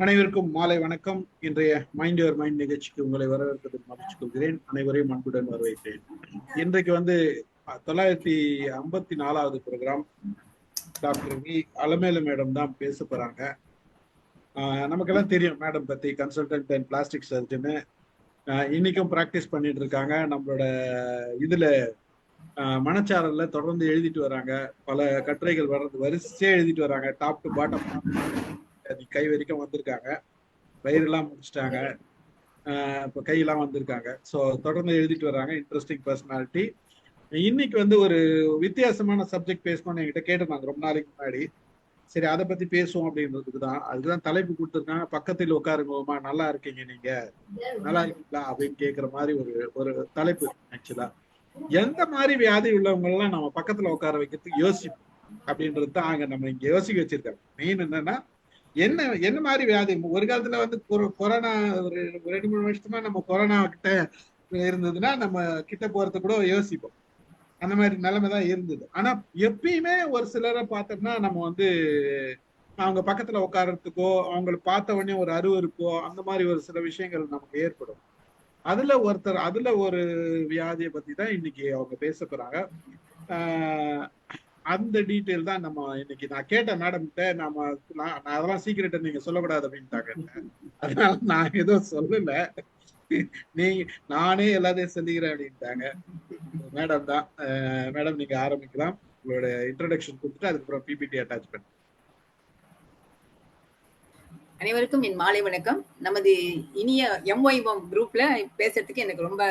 அனைவருக்கும் மாலை வணக்கம். இன்றைய மைண்ட் யுவர் மைண்ட் நிகழ்ச்சிக்கு உங்களை வரவேற்பதில் மகிழ்ச்சி கொள்கிறேன். அனைவரையும் அன்புடன் வரவேற்றேன். இன்றைக்கு 954வது programme. Doctor V Alamelu madam தான் பேச போறாங்க. நமக்கெல்லாம் தெரியும் மேடம் பத்தி, கன்சல்டன்ட் அண்ட் பிளாஸ்டிக் சர்ஜன். இன்னைக்கும் பிராக்டிஸ் பண்ணிட்டு இருக்காங்க. நம்மளோட இதுல மனச்சாரல்ல தொடர்ந்து எழுதிட்டு வராங்க. பல கட்டுரைகள் வரிசையா எழுதிட்டு வராங்க. டாப் டு பாட்டம் கை வரைக்கும் வந்திருக்காங்க. வயிறுலாம் முடிச்சிட்டாங்க, இப்போ கையெல்லாம் வந்திருக்காங்க. ஸோ தொடர்ந்து எழுதிட்டு வராங்க. Interesting personality. இன்னைக்கு ஒரு வித்தியாசமான சப்ஜெக்ட் பேசணும்னு என்கிட்ட கேட்டிருந்தாங்க ரொம்ப நாளைக்கு முன்னாடி. சரி, அதை பத்தி பேசுவோம் அப்படின்றதுக்கு தான். அதுக்குதான் தலைப்பு கொடுத்துருக்காங்க. பக்கத்தில் உட்காருங்கம்மா, நல்லா இருக்கீங்க, நீங்க நல்லா இருக்கீங்களா அப்படின்னு கேட்குற மாதிரி ஒரு தலைப்பு. ஆக்சுவலா எந்த மாதிரி வியாதி உள்ளவங்க எல்லாம் நம்ம பக்கத்துல உட்கார வைக்கிறதுக்கு யோசிப்போம் அப்படின்றது தான் அங்க நம்ம இங்க யோசிக்க வச்சிருக்காங்க. மெயின் என்னன்னா, என்ன மாதிரி வியாதி. ஒரு காலத்துல கொரோனா ஒரு 2-3 வருஷமா நம்ம கொரோனா கிட்ட இருந்ததுன்னா நம்ம கிட்ட போறது கூட யோசிப்போம். அந்த மாதிரி நிலைமை தான் இருந்தது. ஆனா எப்பயுமே ஒரு சிலரை பார்த்தோம்னா நம்ம அவங்க பக்கத்துல உட்கார்றதுக்கோ அவங்களை பார்த்த உடனே ஒரு அருவருப்போ அந்த மாதிரி ஒரு சில விஷயங்கள் நமக்கு ஏற்படும். அதுல ஒரு வியாதியை பத்தி தான் இன்னைக்கு அவங்க பேச போறாங்க. அந்த டீட்டெயில் தான் நம்ம இன்னைக்கு நான் கேட்டேன் மேடம் கிட்ட. நான் அதெல்லாம் சீக்கிரட்டை நீங்க சொல்லக்கூடாது அப்படின்ட்டாங்க. அதனால நான் எதுவும் சொல்லல, நானே எல்லாத்தையும் சொல்லிக்கிறேன் அப்படின்ட்டாங்க. மேடம் தான். மேடம் நீங்க ஆரம்பிக்கலாம். உங்களோட இன்ட்ரோடக்ஷன் கொடுத்துட்டு அதுக்கப்புறம் பிபிடி அட்டாச் பண்ணு. அனைவருக்கும் என் மாலை வணக்கம். நமது இனிய எம்ஒய்எம் குரூப்ல பேசுறதுக்கு எனக்கு ரொம்ப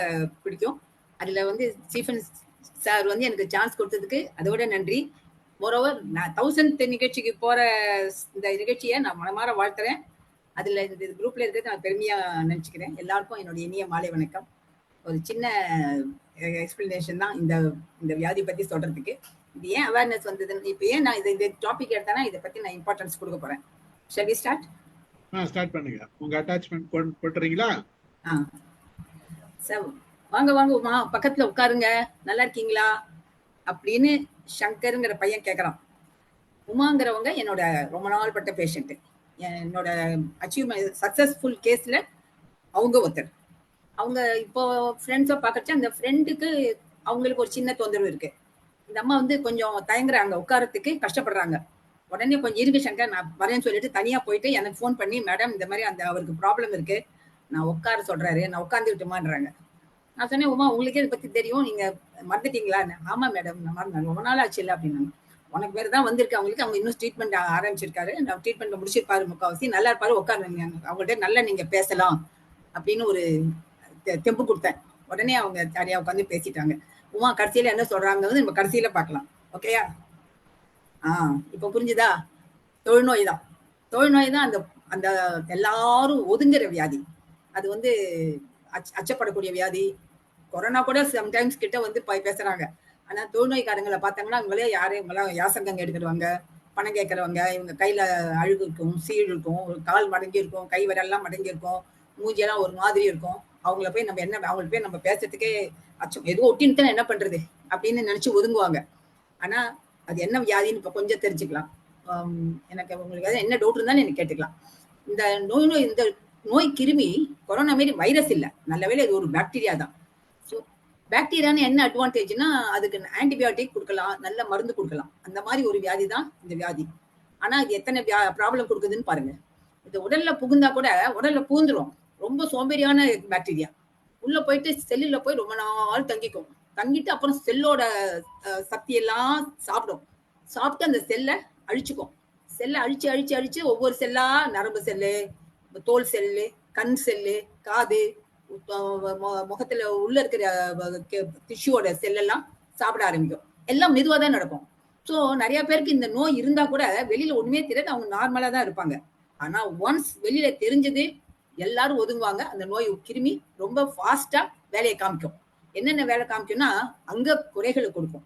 பிடிக்கும். அதுல ஸ்டீஃபன் சார் எனக்கு சான்ஸ் கொடுத்ததுக்கு அதோட நன்றி. மோரோவர் நான் 1000th நிகழ்ச்சிக்கு போற இந்த நிகழ்ச்சியை நான் மனமாற வாழ்த்துறேன். அதுல இந்த குரூப்ல இருக்கிறது நான் பெருமையா நினைச்சுக்கிறேன். எல்லாருக்கும் என்னுடைய இனிய மாலை வணக்கம். ஒரு சின்ன எக்ஸ்பிளனேஷன் தான் இந்த வியாதி பத்தி சொல்றதுக்கு. இது ஏன் அவேர்னஸ் வந்ததுன்னு, இப்ப ஏன் நான் இந்த டாபிக் எடுத்தேன்னா இதை பத்தி நான் இம்பார்ட்டன்ஸ் கொடுக்க போறேன். Shall we start? ஸ்டார்ட் பண்ணுங்க. உங்க அட்டாச்மென்ட் போட்டுறீங்களா? சார் வாங்க வாங்க உமா, பக்கத்துல உட்காருங்க, நல்லா இருக்கீங்களா அப்படின்னு சங்கருங்கிற பையன் கேட்கறான். உமாங்கிறவங்க என்னோட ரொம்ப நாள் பட்ட பேஷண்ட். என்னோட அச்சீவ்மெண்ட் சக்சஸ்ஃபுல் கேஸ்ல அவங்க ஒருத்தர். அவங்க இப்போ ஃப்ரெண்ட்ஸை பார்க்கறச்சு அந்த ஃப்ரெண்டுக்கு அவங்களுக்கு ஒரு சின்ன தொந்தரவு இருக்கு. இந்த அம்மா கொஞ்சம் தயங்குறாங்க, உட்காரத்துக்கு கஷ்டப்படுறாங்க. உடனே கொஞ்சம் இருக்கு சங்கர், நான் வரேன்னு சொல்லிட்டு தனியா போயிட்டு எனக்கு ஃபோன் பண்ணி, மேடம் இந்த மாதிரி அவருக்கு ப்ராப்ளம் இருக்கு, நான் உட்கார சொல்றாரு, நான் உட்காந்துக்கிட்டுமான்றாங்க. நான் சொன்னேன், உமா உங்களுக்கே இதை பத்தி தெரியும், நீங்க மறந்துட்டீங்களா? ஆமா மேடம், நான் மறந்தேன், ரொம்ப நாள் ஆச்சு இல்லை அப்படின்னாங்க. உனக்கு வேறு தான் வந்திருக்கு அவங்களுக்கு, அவங்க இன்னும் ட்ரீட்மெண்ட் ஆரம்பிச்சிருக்காரு, நான் ட்ரீட்மெண்ட் முடிச்சிருப்பாரு, முக்கால்வாசி நல்லா இருப்பாரு, உட்காருங்க, அவங்கள்ட்ட நல்லா நீங்க பேசலாம் அப்படின்னு ஒரு தெம்பு கொடுத்தேன். உடனே அவங்க தனியா உட்காந்து பேசிட்டாங்க. உமா கடைசியில என்ன சொல்றாங்க நம்ம கடைசியில பார்க்கலாம். ஓகேயா? இப்ப புரிஞ்சுதா? தொழுநோய் தான். தொழுநோய் தான் அந்த அந்த எல்லாரும் ஒதுங்குற வியாதி. அது அச்சப்படக்கூடிய வியாதி. கொரோனா கூட சம்டைம்ஸ் கிட்ட பேசுறாங்க. ஆனா தொழுநோய்க்காரங்களை பார்த்தாங்கன்னா இவங்களே இவங்களாம் யாசங்கம் எடுக்கிறவங்க, பணம் கேட்கறவங்க, இவங்க கையில அழுகு இருக்கும், சீழ் இருக்கும், ஒரு கால் மடங்கி இருக்கும், கை விரல்லாம் மடங்கி இருக்கும், மூஞ்சியெல்லாம் ஒரு மாதிரி இருக்கும். அவங்களுக்கு போய் நம்ம பேசுறதுக்கே அச்சம். எதுவும் ஒட்டின்னு என்ன பண்றது அப்படின்னு நினைச்சு ஒதுங்குவாங்க. ஆனா அது என்ன வியாதின்னு இப்ப கொஞ்சம் தெரிஞ்சுக்கலாம். எனக்கு உங்களுக்கு என்ன டவுட் இருந்தாலும் எனக்கு கேட்டுக்கலாம். இந்த நோய் கிருமி கொரோனா மாரி வைரஸ் இல்ல, நல்ல வேளை இது ஒரு பாக்டீரியா தான். ஸோ பாக்டீரியான்னு என்ன அட்வான்டேஜ்னா அதுக்கு ஆன்டிபயோட்டிக் கொடுக்கலாம், நல்ல மருந்து கொடுக்கலாம். அந்த மாதிரி ஒரு வியாதி தான் இந்த வியாதி. ஆனா இது எத்தனை ப்ராப்ளம் கொடுக்குதுன்னு பாருங்க. இது உடல்ல புகுந்தா கூட உடல்ல பூந்துரும். ரொம்ப சோம்பேறியான பாக்டீரியா. உள்ள போயிட்டு செல்லுல போய் ரொம்ப நாள் தங்கிக்கும். தங்கிட்டு அப்புறம் செல்லோட சக்தி எல்லாம் சாப்பிட்டு அந்த செல்லை அழிச்சுக்கும். செல்லை அழிச்சு அழிச்சு அழிச்சு ஒவ்வொரு செல்லா, நரம்பு செல்லு, தோல் செல்லு, கண் செல்லு, காது, முகத்துல உள்ள இருக்கிற டிஷ்யூவோட செல்லெல்லாம் சாப்பிட ஆரம்பிக்கும். எல்லாம் மெதுவா தான் நடக்கும். ஸோ நிறைய பேருக்கு இந்த நோய் இருந்தா கூட வெளியில ஒண்ணுமே தெரியாது, அவங்க நார்மலா தான் இருப்பாங்க. ஆனா ஒன்ஸ் வெளியில தெரிஞ்சது எல்லாரும் ஒதுங்குவாங்க. அந்த நோய் கிருமி ரொம்ப ஃபாஸ்டா வேலையை காமிக்கும். என்னென்ன வேலை காமிக்கும்னா அங்க குறைகளை கொடுக்கும்,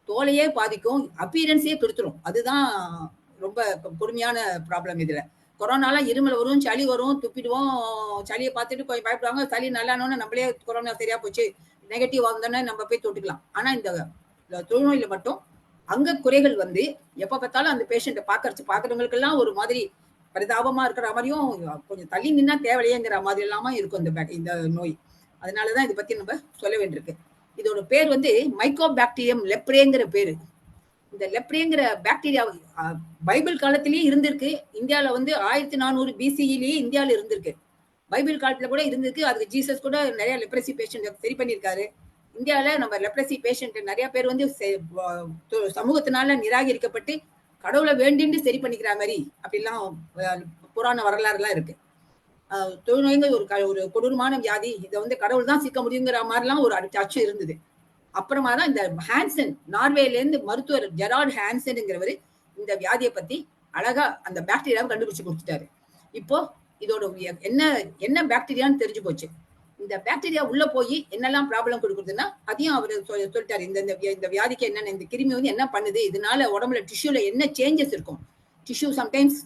தோலையே பாதிக்கும், அப்பீரன்ஸே கெடுத்துரும். அதுதான் ரொம்ப கொடுமையான ப்ராப்ளம். இதுல கொரோனாலாம் இருமல் வரும், சளி வரும், துப்பிடுவோம். சளியை பார்த்துட்டு கொஞ்சம் பயப்படுவாங்க. சளி நல்லானோன்னு நம்மளே கொரோனா சரியா போச்சு, நெகட்டிவ் வந்தோன்னே நம்ம போய் தொட்டுக்கலாம். ஆனா இந்த தொழுநோயில மட்டும் அங்க குறைகள் எப்ப பார்த்தாலும் அந்த பேஷண்ட்டை பாக்குறவங்களுக்கெல்லாம் ஒரு மாதிரி பரிதாபமா இருக்கிற மாதிரியும் கொஞ்சம் தள்ளி நின்னா தேவையில்லையேங்கிற மாதிரி எல்லாமே இருக்கும் இந்த நோய். அதனாலதான் இதை பத்தி நம்ம சொல்ல வேண்டியிருக்கு. இதோட பேர் வந்து மைக்கோபாக்டீரியம் லெப்ரேங்கிற பேரு. இந்த லெப்ரேங்கிற பாக்டீரியா பைபிள் காலத்திலேயே இருந்திருக்கு. இந்தியாவில வந்து 1400 பிசியிலேயே இந்தியாவில இருந்திருக்கு. பைபிள் காலத்துல கூட இருந்திருக்கு. அதுக்கு ஜீசஸ் கூட நிறைய லெப்ரசி பேஷண்ட் சரி பண்ணியிருக்காரு. இந்தியாவில நம்ம லெப்ரசி பேஷண்ட் நிறைய பேர் வந்து சமூகத்தினால நிராகரிக்கப்பட்டு கடவுளை வேண்டின்னு சரி பண்ணிக்கிற மாதிரி அப்படிலாம் புராண வரலாறு எல்லாம் இருக்கு. தொழுநோய்ங்க ஒரு கொடூரமான வியாதி. இதை வந்து கடவுள் தான் சிக்க முடியுங்கிற மாதிரிலாம் ஒரு அச்சு இருந்தது. அப்புறமா தான் இந்த ஹான்சன், நார்வேல இருந்து மருத்துவர் ஜெரார்ட் ஹான்சன்ங்கிறவர் இந்த வியாதியை பத்தி அழகா அந்த பாக்டீரியாவை கண்டுபிடிச்சு கொடுத்துட்டாரு. இப்போ இதோட என்ன என்ன பாக்டீரியான்னு தெரிஞ்சு போச்சு. இந்த பாக்டீரியா உள்ள போய் என்னெல்லாம் ப்ராப்ளம் கொடுக்குறதுன்னா அதையும் அவர் சொல்லிட்டாரு. இந்த வியாதிக்கு என்னென்ன, இந்த கிருமி வந்து என்ன பண்ணுது, இதனால உடம்புல டிஷ்யூல என்ன சேஞ்சஸ் இருக்கும். டிஷ்யூ சம்டைம்ஸ்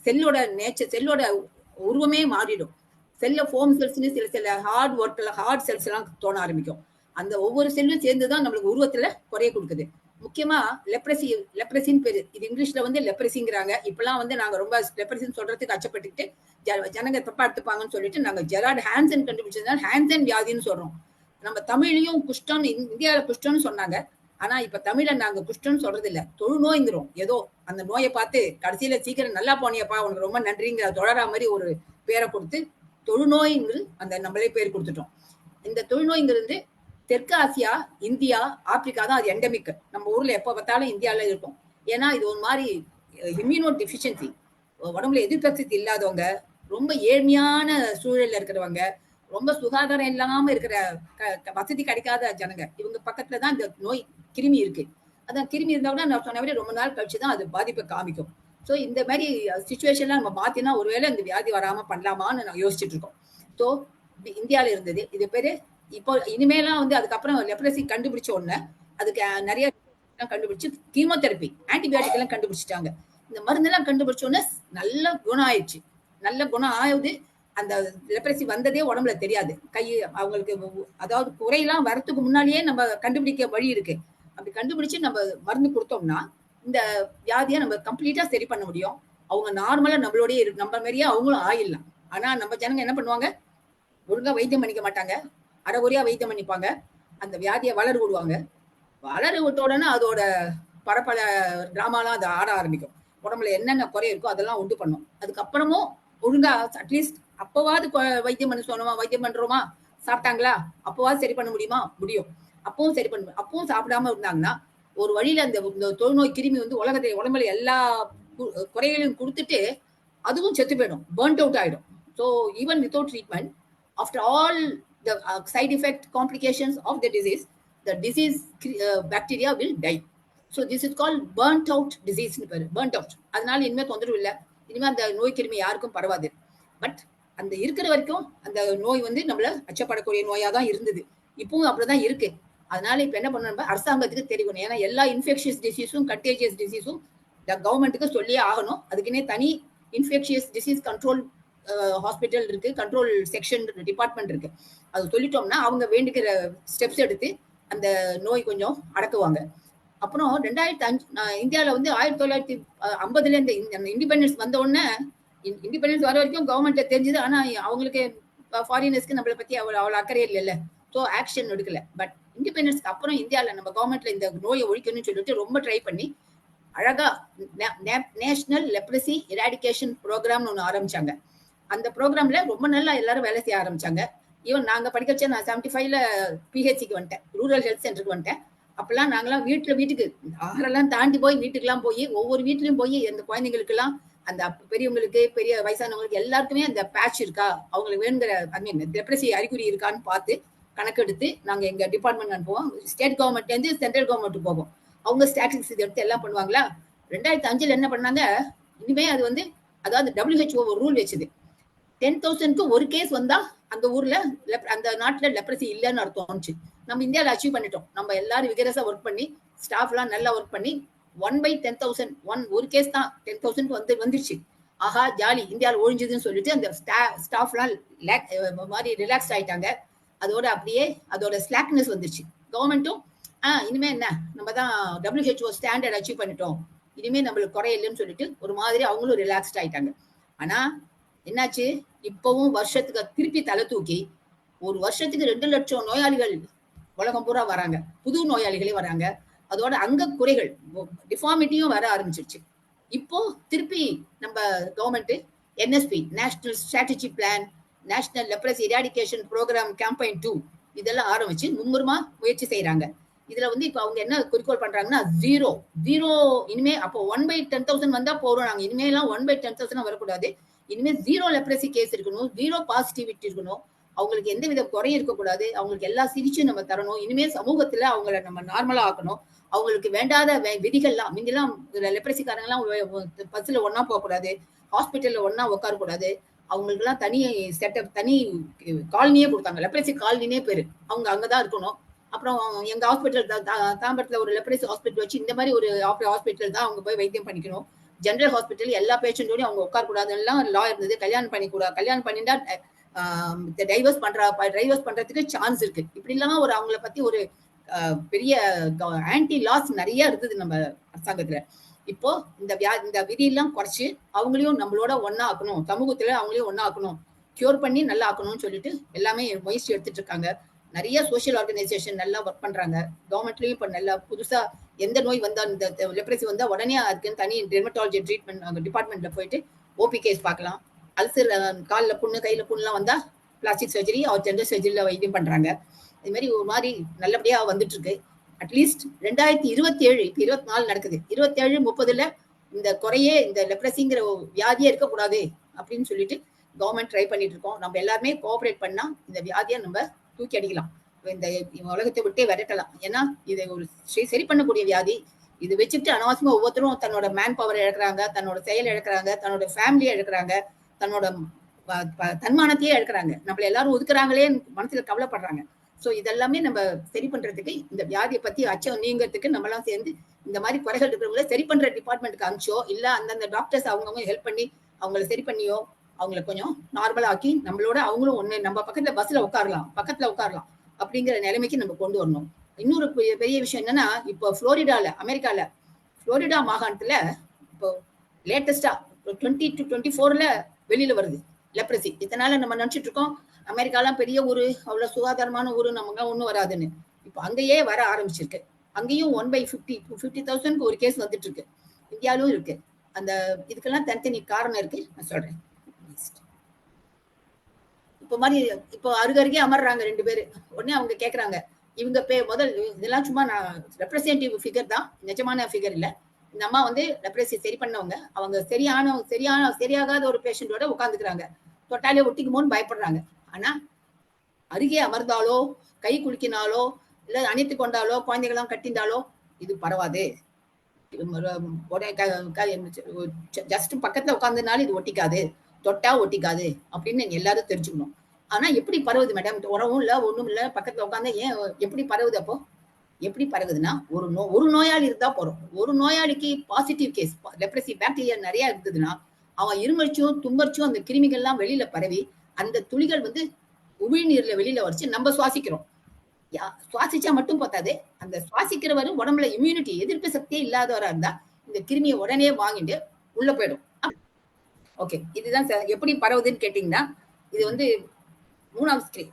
செல்லோட நேச்சர், செல்லோட உருவமே மாறிடும். செல்ல ஃபோம் செல்ஸ்னு சில ஹார்ட் செல்ஸ் எல்லாம் தோண ஆரம்பிக்கும். அந்த ஒவ்வொரு செல்லும் சேர்ந்துதான் நம்மளுக்கு உருவத்துல குறைய கொடுக்குது. முக்கியமா லெப்ரசின்னு பேரு. இது இங்கிலீஷ்ல வந்து லெப்ரசிங்கிறாங்க. இப்பெல்லாம் வந்து நாங்க ரொம்ப லெப்ரசின்னு சொல்றதுக்கு அச்சப்பட்டுக்கிட்டு ஜனங்க தப்பா எடுத்துப்பாங்கன்னு சொல்லிட்டு நாங்க ஜெரார்ட் ஹான்சன் கண்டுபிடிச்சதுனால ஹான்சன் வியாதின்னு சொல்றோம். நம்ம தமிழ்லயும் குஷ்டம், இந்தியாவில குஷ்டம்னு சொன்னாங்க. ஆனா இப்ப தமிழ்ல நாங்க குஷ்டம்னு சொல்றது இல்ல, தொழுநோய்ங்கிறோம். ஏதோ அந்த நோயை பார்த்து கடைசியில சீக்கிரம் நல்லா போனியப்பா, உனக்கு ரொம்ப நன்றிங்கிற தொடரா மாதிரி ஒரு பேரை கொடுத்து தொழுநோய்ங்கிறது அந்த நம்மளே பேர் கொடுத்துட்டோம். இந்த தொழுநோய்ங்கிறது தெற்கு ஆசியா, இந்தியா, ஆப்பிரிக்கா தான் அது எண்டமிக். நம்ம ஊர்ல எப்ப பார்த்தாலும் இந்தியாவில இருக்கும். ஏன்னா இது ஒரு மாதிரி இம்யூனோ டெஃபிஷியன்சி, உடம்புல எதிர்ப்பு இல்லாதவங்க, ரொம்ப ஏழ்மையான சூழல்ல இருக்கிறவங்க, ரொம்ப சுகாதாரம் இல்லாம இருக்கிற வசதி கிடைக்காத ஜனங்க, இவங்க பக்கத்துலதான் இந்த நோய் கிருமி இருக்கு. அதான் கிருமி இருந்தா கூட நான் சொன்ன மாதிரி ரொம்ப நாள் கழிச்சுதான் அது பாதிப்பை காமிக்கும். ஸோ இந்த மாதிரி சுச்சுவேஷன்லாம் நம்ம மாத்தினா ஒருவேளை இந்த வியாதி வராம பண்ணலாமான்னு நான் யோசிச்சுட்டு இருக்கோம். ஸோ இந்தியாவில இருந்தது இது பேரு. இப்போ இனிமேலாம் வந்து அதுக்கப்புறம் லெப்ரசி கண்டுபிடிச்ச உடனே அதுக்கு நிறைய கண்டுபிடிச்சு கீமோதெரப்பி, ஆன்டிபயோட்டிக் எல்லாம் கண்டுபிடிச்சிட்டாங்க. இந்த மருந்து எல்லாம் கண்டுபிடிச்ச உடனே நல்ல குணம் ஆயிடுச்சு. நல்ல குணம் ஆகுது. அந்த லெப்ரசி வந்ததே உடம்புல தெரியாது. அவங்களுக்கு அதாவது குறையெல்லாம் வரத்துக்கு முன்னாலேயே நம்ம கண்டுபிடிக்க வழி இருக்கு. அப்படி கண்டுபிடிச்சு நம்ம மருந்து கொடுத்தோம்னா இந்த வியாதியை நம்ம கம்ப்ளீட்டா சரி பண்ண முடியும். அவங்க நார்மலா நம்மளோடய இருக்கு, நம்ம மாதிரியே அவங்களும் ஆயிடலாம். ஆனா நம்ம ஜனங்க என்ன பண்ணுவாங்க, ஒழுங்கா வைத்தியம் பண்ணிக்க மாட்டாங்க, அரைகுறையா வைத்தியம் பண்ணிப்பாங்க, அந்த வியாதியை வளர விடுவாங்க. வளர விட்ட உடனே அதோட பரப்பல டிராமாலாம் அதை ஆட ஆரம்பிக்கும். உடம்புல என்னென்ன குறை இருக்கோ அதெல்லாம் உண்டு பண்ணும். அதுக்கப்புறமும் ஒழுங்கா அட்லீஸ்ட் அப்பவாது வைத்தியம் பண்ண சொன்னோமா, வைத்தியம் பண்றோமா, சாப்பிட்டாங்களா, அப்பவாது சரி பண்ண முடியுமா, முடியும். அப்பவும் சரி பண்ண, அப்பவும் சாப்பிடாம இருந்தாங்கன்னா ஒரு வழியில அந்த தொழுநோய் கிருமி வந்து உலகத்தை உடம்புல எல்லா குறைகளையும் கொடுத்துட்டு அதுவும் செத்து போயிடும், பர்ன்ட் அவுட் ஆயிடும். So even without treatment, after all the side effect complications of the disease bacteria will die. So this is called burnt out disease. burnt out. அதனால இனிமே தொந்தரவு இல்லை, இனிமே அந்த நோய் கிருமி யாருக்கும் பரவாது. பட் அந்த இருக்கிற வரைக்கும் அந்த நோய் வந்து நம்மள அச்சப்படக்கூடிய நோயா தான் இருந்தது, இப்பவும் அப்படிதான் இருக்கு. அதனால இப்ப என்ன பண்ணணும், அரசாங்கத்துக்கு தெரியணும். ஏன்னா எல்லா இன்ஃபெக்ஷியஸ் டிசீஸும் கண்டேஜியஸ் டிசீஸும் கவர்மெண்ட்டுக்கு சொல்லியே ஆகணும். அதுக்குன்னே தனி இன்ஃபெக்ஷியஸ் டிசீஸ் கண்ட்ரோல் ஹாஸ்பிட்டல் இருக்கு, கண்ட்ரோல் செக்ஷன் டிபார்ட்மெண்ட் இருக்கு. அது சொல்லிட்டோம்னா அவங்க வேண்டிக்கிற ஸ்டெப்ஸ் எடுத்து அந்த நோய் கொஞ்சம் அடக்குவாங்க. அப்புறம் 2005 இந்தியாவில வந்து 1950 இந்த இண்டிபெண்டன்ஸ் வந்த உடனே, இண்டிபெண்டன்ஸ் வர வரைக்கும் கவர்மெண்ட்ல தெரிஞ்சது. ஆனா அவங்களுக்கு ஃபாரினர்ஸ்க்கு நம்மளை பத்தி அவ்வளவு அக்கறை இல்லைல்ல, ஸோ ஆக்ஷன் எடுக்கல. பட் இண்டிபெண்டன்ஸ்க்கு அப்புறம் இந்தியாவில நம்ம கவர்மெண்ட்ல இந்த நோயை ஒழிக்கணும்னு சொல்லிட்டு ரொம்ப ட்ரை பண்ணி அழகா நேஷனல் லெப்ரசி எராடிகேஷன் ப்ரோக்ராம்னு ஒன்று ஆரம்பிச்சாங்க. அந்த ப்ரோக்ராம்ல ரொம்ப நல்லா எல்லாரும் வேலை செய்ய ஆரம்பிச்சாங்க. ஈவன் நாங்க படிக்கச்ச நான் 75ல பிஹெச்சிக்கு வந்துட்டேன், ரூரல் ஹெல்த் சென்டருக்கு வந்துட்டேன். அப்பெல்லாம் நாங்கெல்லாம் வீட்டுக்கு ஆறெல்லாம் தாண்டி போய் வீட்டுக்கெல்லாம் போய் ஒவ்வொரு வீட்லயும் போய் அந்த குழந்தைங்களுக்கு எல்லாம், அந்த பெரியவங்களுக்கு, பெரிய வயசானவங்களுக்கு எல்லாருக்குமே அந்த பேட்ச் இருக்கா, அவங்களுக்கு வேணுங்கிற லெப்ரசி அறிகுறி இருக்கான்னு பார்த்து கணக்கெடுத்து நாங்க எங்க டிபார்ட்மெண்ட் அனுப்புவோம். ஸ்டேட் கவர்மெண்ட்ல இருந்து சென்ட்ரல் கவர்மெண்ட் போவோம். அவங்க ஸ்டாட்டிஸ்டிக்ஸ் இதை எடுத்து எல்லாம் பண்ணுவாங்களா. 2005 என்ன பண்ணாங்க, இனிமே அது வந்து அதாவது WHO ஒரு ரூல் வச்சுது, 10,000க்கு ஒரு கேஸ் வந்தா அந்த ஊர்ல அந்த நாட்டுல லெப்ரசி இல்லைன்னு அர்த்தம்ச்சு. நம்ம இந்தியாவில அச்சீவ் பண்ணிட்டோம். நம்ம எல்லாரும் விகரஸா ஒர்க் பண்ணி, ஸ்டாஃப் எல்லாம் நல்லா ஒர்க் பண்ணி 1/10,000 ஒரு கேஸ் தான் 10,000 வந்துருச்சு. ஆஹா ஜாலி, இந்தியாவில் ஒழிஞ்சதுன்னு சொல்லிட்டு அந்த ஸ்டாஃப் எல்லாம் மாதிரி ரிலாக்ஸ் ஆயிட்டாங்க. அதோட அப்படியே அதோட ஸ்லாக்னஸ் வந்துருச்சு. கவர்மெண்ட்டும் இனிமே என்ன, நம்ம தான் WHO ஸ்டாண்டர்ட் அச்சீவ் பண்ணிட்டோம், இனிமே நம்மளுக்கு குறையில்லைன்னு சொல்லிட்டு ஒரு மாதிரி அவங்களும் ரிலாக்ஸ்ட் ஆயிட்டாங்க. ஆனா என்னாச்சு, இப்பவும் வருஷத்துக்கு திருப்பி தலை தூக்கி ஒரு வருஷத்துக்கு 2 லட்சம் நோயாளிகள் உலகம் பூரா வராங்க, புது நோயாளிகளே வராங்க. அதோட அங்க குறைகள் டிஃபார்மிட்டியும் வர ஆரம்பிச்சிருச்சு. இப்போ திருப்பி நம்ம government NSP national strategy plan, national leprosy eradication programme campaign 2 இதெல்லாம் ஆரம்பிச்சு மும்முரமா முயற்சி செய்யறாங்க. இதுல வந்து இப்ப அவங்க என்ன குறிக்கோள் பண்றாங்கன்னா ஜீரோ ஜீரோ. இனிமே அப்போ 1/10,000 வந்தா போறோம், நாங்க இனிமேலாம் 1/10,000 வரக்கூடாது, இனிமே ஜீரோ லெப்ரசி கேஸ் இருக்கணும், ஜீரோ பாசிட்டிவிட்டி இருக்கணும், அவங்களுக்கு எந்த வித குறையும் இருக்கக்கூடாது, அவங்களுக்கு எல்லா சிகிச்சையும் நம்ம தரணும், இனிமே சமூகத்துல அவங்கள நம்ம நார்மலா ஆக்கணும், அவங்களுக்கு வேண்டாத விதிகள்லாம் முன்னெல்லாம் லெப்ரசிக்காரங்க எல்லாம் பஸ்ல ஒன்னா போகக்கூடாது, ஹாஸ்பிட்டல்ல ஒன்னா உட்காரக்கூடாது, அவங்களுக்கு எல்லாம் தனி செட்டப், தனி காலனியே கொடுத்தாங்க, லெப்ரசி காலனினே பேரு, அவங்க அங்கதான் இருக்கணும். அப்புறம் எங்க ஹாஸ்பிட்டல் தாம்பரத்துல ஒரு லெப்ரசி ஹாஸ்பிட்டல் வச்சு இந்த மாதிரி ஒரு ஹாஸ்பிட்டல் தான் அவங்க போய் வைத்தியம் பண்ணிக்கணும். ஜெனரல் ஹாஸ்பிட்டல் எல்லா பேஷண்டோடையும் அவங்க உட்கார கூடாதுலாம் லா இருந்தது. கல்யாணம் பண்ணிக்கூடாது, கல்யாணம் பண்ணிட்டா டைவர்ஸ் பண்றதுக்கு சான்ஸ் இருக்கு. இப்படி இல்லாம ஒரு அவங்கள பத்தி ஒரு பெரிய ஆன்டி லாஸ் நிறைய இருந்தது நம்ம அரசாங்கத்துல. இப்போ இந்த விதியெல்லாம் குறைச்சு அவங்களையும் நம்மளோட ஒன்னா ஆக்கணும், சமூகத்துல அவங்களையும் ஒன்னா ஆக்கணும், கியூர் பண்ணி நல்லா ஆக்கணும்னு சொல்லிட்டு எல்லாமே முயற்சி எடுத்துட்டு இருக்காங்க. நிறைய சோசியல் ஆர்கனைசேஷன் நல்லா ஒர்க் பண்றாங்க. கவர்மெண்ட்லயும் இப்ப நல்லா புதுசா எந்த நோய் வந்தா, இந்த லெப்ரசி வந்தா உடனே அதுக்குன்னு தனி டெர்மட்டாலஜி ட்ரீட்மெண்ட் டிபார்ட்மெண்ட்ல போயிட்டு ஓபி கேஸ் பார்க்கலாம். அல்சர், காலில் புண்ணு கையில புண்ணுலாம் வந்தா பிளாஸ்டிக் சர்ஜரி அவர் ஜென்ரல் சர்ஜரியில வைத்தியம் பண்றாங்க. இது மாதிரி ஒரு மாதிரி நல்லபடியா வந்துட்டு இருக்கு. அட்லீஸ்ட் 2027 இப்ப 24 நடக்குது, 27-30 இந்த குறையே, இந்த லெப்ரசிங்கிற வியாதியே இருக்கக்கூடாது அப்படின்னு சொல்லிட்டு கவர்மெண்ட் ட்ரை பண்ணிட்டு இருக்கோம். நம்ம எல்லாருமே கோஆபரேட் பண்ணா இந்த வியாதியை நம்ம தூக்கி அடிக்கலாம், இந்த உலகத்தை விட்டே விரட்டலாம். ஏன்னா இது ஒரு சரி பண்ணக்கூடிய வியாதி. இது வச்சுட்டு அனாவசியமா ஒவ்வொருத்தரும் தன்னோட மேன் பவர் இழக்கிறாங்க, தன்னோட செயல் இழக்கிறாங்க, தன்னோட ஃபேமிலியை இழக்கிறாங்க, தன்னோட தன்மானத்தையே இழக்கிறாங்க, நம்மள எல்லாரும் ஒதுக்குறாங்களே மனசுல கவலைப்படுறாங்க. ஸோ இதெல்லாமே நம்ம சரி பண்றதுக்கு, இந்த வியாதியை பத்தி அச்சம் நீங்கிறதுக்கு நம்மளாம் சேர்ந்து இந்த மாதிரி குறைகள் இருக்கிறவங்கள சரி பண்ற டிபார்ட்மெண்ட்டுக்கு அனுப்பிச்சோ, இல்ல அந்தந்த டாக்டர்ஸ் அவங்கவுங்க ஹெல்ப் பண்ணி அவங்கள சரி பண்ணியோ அவங்களை கொஞ்சம் நார்மலா ஆக்கி நம்மளோட அவங்களும் ஒண்ணு நம்ம பக்கத்துல பஸ்ல உட்காரலாம், பக்கத்துல உட்காரலாம் அப்படிங்கிற நிலைமைக்கு நம்ம கொண்டு வரணும். இன்னொரு பெரிய விஷயம் என்னன்னா, இப்போ புளோரிடால, அமெரிக்கால புளோரிடா மாகாணத்துல இப்போ லேட்டஸ்டா 2024 வெளியில வருது லெப்ரசி. இதனால நம்ம நினைச்சிட்டு இருக்கோம் அமெரிக்காலாம் பெரிய ஊரு, அவ்வளவு சுகாதாரமான ஊரு, நமக்கு ஒண்ணும் வராதுன்னு. இப்போ அங்கேயே வர ஆரம்பிச்சிருக்கு. அங்கேயும் 1/50,000 ஒரு கேஸ் வந்துட்டு இருக்கு. இந்தியாவிலும் இருக்கு. அந்த இதுக்கெல்லாம் தனித்தனி காரணம் இருக்கு, நான் சொல்றேன். இப்போ மாதிரி இப்போ அருகருகே அமர்றாங்க 2 பேரு. உடனே அவங்க கேட்கறாங்க, இவங்க முதல் இதெல்லாம் சும்மா நான் ரெப்ரஸன்டேட்டிவ் ஃபிகர் தான், நிஜமான ஃபிகர் இல்ல. இந்த அம்மா வந்து லெப்ரசி சரி பண்ணவங்க, அவங்க சரியாகாத ஒரு பேஷண்டோட உட்காந்துக்கிறாங்க, தொட்டாலே ஒட்டிக்குமோன்னு பயப்படுறாங்க. ஆனா அருகே அமர்ந்தாலோ, கை குலுக்கினாலோ, இல்ல அணைத்து கொண்டாலோ, குழந்தைகள்லாம் கட்டிந்தாலோ இது பரவாது. ஜஸ்ட் பக்கத்துல உட்கார்ந்ததுனால இது ஒட்டிக்காது, தொட்டா ஒட்டிக்காது அப்படின்னு எல்லாரும் தெரிஞ்சுக்கணும். ஆனா எப்படி பரவுது மேடம்? உறவும் இல்ல, ஒண்ணும் இல்ல, பக்கத்துல உட்காந்து ஏன் எப்படி பரவுது? அப்போ எப்படி பரவுதுன்னா, ஒரு நோயாளி இருந்தா போறோம், ஒரு நோயாளிக்கு பாசிட்டிவ் கேஸ் லெப்ரசி பாக்டீரியா நிறைய இருந்ததுன்னா அவன் இருமலிச்சும் தும்மரிச்சும் அந்த கிருமிகள் எல்லாம் வெளியில பரவி அந்த துளிகள் வந்து உமிழ்நீர்ல வெளியில வச்சு நம்ம சுவாசிக்கிறோம். சுவாசிச்சா மட்டும் பார்த்தாது, அந்த சுவாசிக்கிறவரும் உடம்புல இம்யூனிட்டி, எதிர்ப்பு சக்தியே இல்லாதவரா இருந்தா இந்த கிருமியை உடனே வாங்கிட்டு உள்ள போயிடும். ஓகே, இதுதான் எப்படி பரவுதுன்னு கேட்டீங்கன்னா, இது வந்து 3ஆம் ஸ்கிரீன்.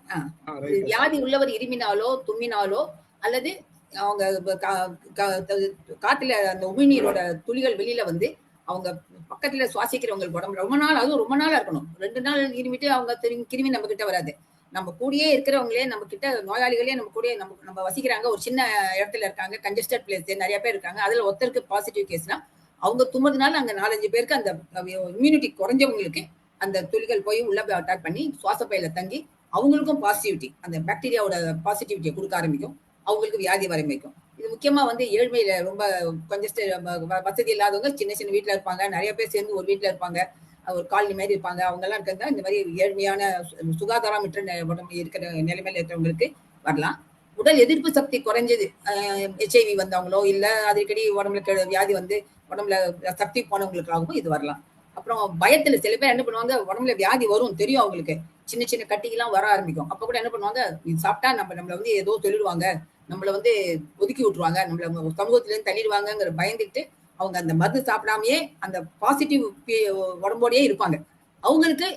வியாதி உள்ளவர் இருமினாலோ தும்மினாலோ அல்லது அவங்க காத்துல அந்த உமிழ்நீரோட துளிகள் வெளியில வந்து அவங்க பக்கத்துல சுவாசிக்கிறவங்களுக்கு உடம்புல ரொம்ப நாள், அதுவும் ரொம்ப நாளா இருக்கணும், 2 நாள் இருமிட்டு அவங்க கிருமி நம்ம கிட்ட வராது. நம்ம கூடயே இருக்கிறவங்களே, நம்ம கிட்ட நோயாளிகளே நம்ம கூட நம்ம வசிக்கிறாங்க, ஒரு சின்ன இடத்துல இருக்காங்க, கன்ஜஸ்டட் பிளேஸ் நிறைய பேர் இருக்காங்க, அதுல ஒருத்தருக்கு பாசிட்டிவ் கேஸ்னா அவங்க தும்மதுனால அங்க 4-5 பேருக்கு அந்த இம்யூனிட்டி குறைஞ்சவங்களுக்கு அந்த துளிகள் போய் உள்ள அட்டாக் பண்ணி சுவாச பையில தங்கி அவங்களுக்கும் பாசிட்டிவிட்டி, அந்த பாக்டீரியாவோட பாசிட்டிவிட்டியை கொடுக்க ஆரம்பிக்கும், அவங்களுக்கு வியாதி வர வைக்கும். இது முக்கியமா வந்து ஏழ்மையில ரொம்ப வசதி இல்லாதவங்க சின்ன சின்ன வீட்டுல இருப்பாங்க, நிறைய பேர் சேர்ந்து ஒரு வீட்டுல இருப்பாங்க, ஒரு காலனி மாதிரி இருப்பாங்க, அவங்க எல்லாம் இருக்கிறதா இந்த மாதிரி ஏழ்மையான சுகாதாரமற்ற உடம்பு இருக்கிற நிலைமையில இருக்கிறவங்களுக்கு வரலாம். உடல் எதிர்ப்பு சக்தி குறைஞ்சது, HIV வந்தவங்களோ இல்ல அடிக்கடி உடம்புல வியாதி வந்து உடம்புல சக்தி போனவங்களுக்காகவும் இது வரலாம். அப்புறம் பயத்துல சில பேர் என்ன பண்ணுவாங்க, உடம்புல வியாதி வரும் தெரியும் அவங்களுக்கு, சின்ன சின்ன கட்டிக்கெல்லாம் வர ஆரம்பிக்கும், அப்ப கூட என்ன பண்ணுவாங்க, இது சாப்பிட்டா நம்மள வந்து ஏதோ சொல்லிடுவாங்க, நம்மள வந்து ஒதுக்கி விட்டுருவாங்க, நம்மள சமூகத்துல இருந்து தள்ளிடுவாங்கிற பயந்துட்டு அவங்க அந்த மருந்து சாப்பிடாமயே அந்த பாசிட்டிவ் உடம்போடயே இருப்பாங்க. அவங்களுக்கு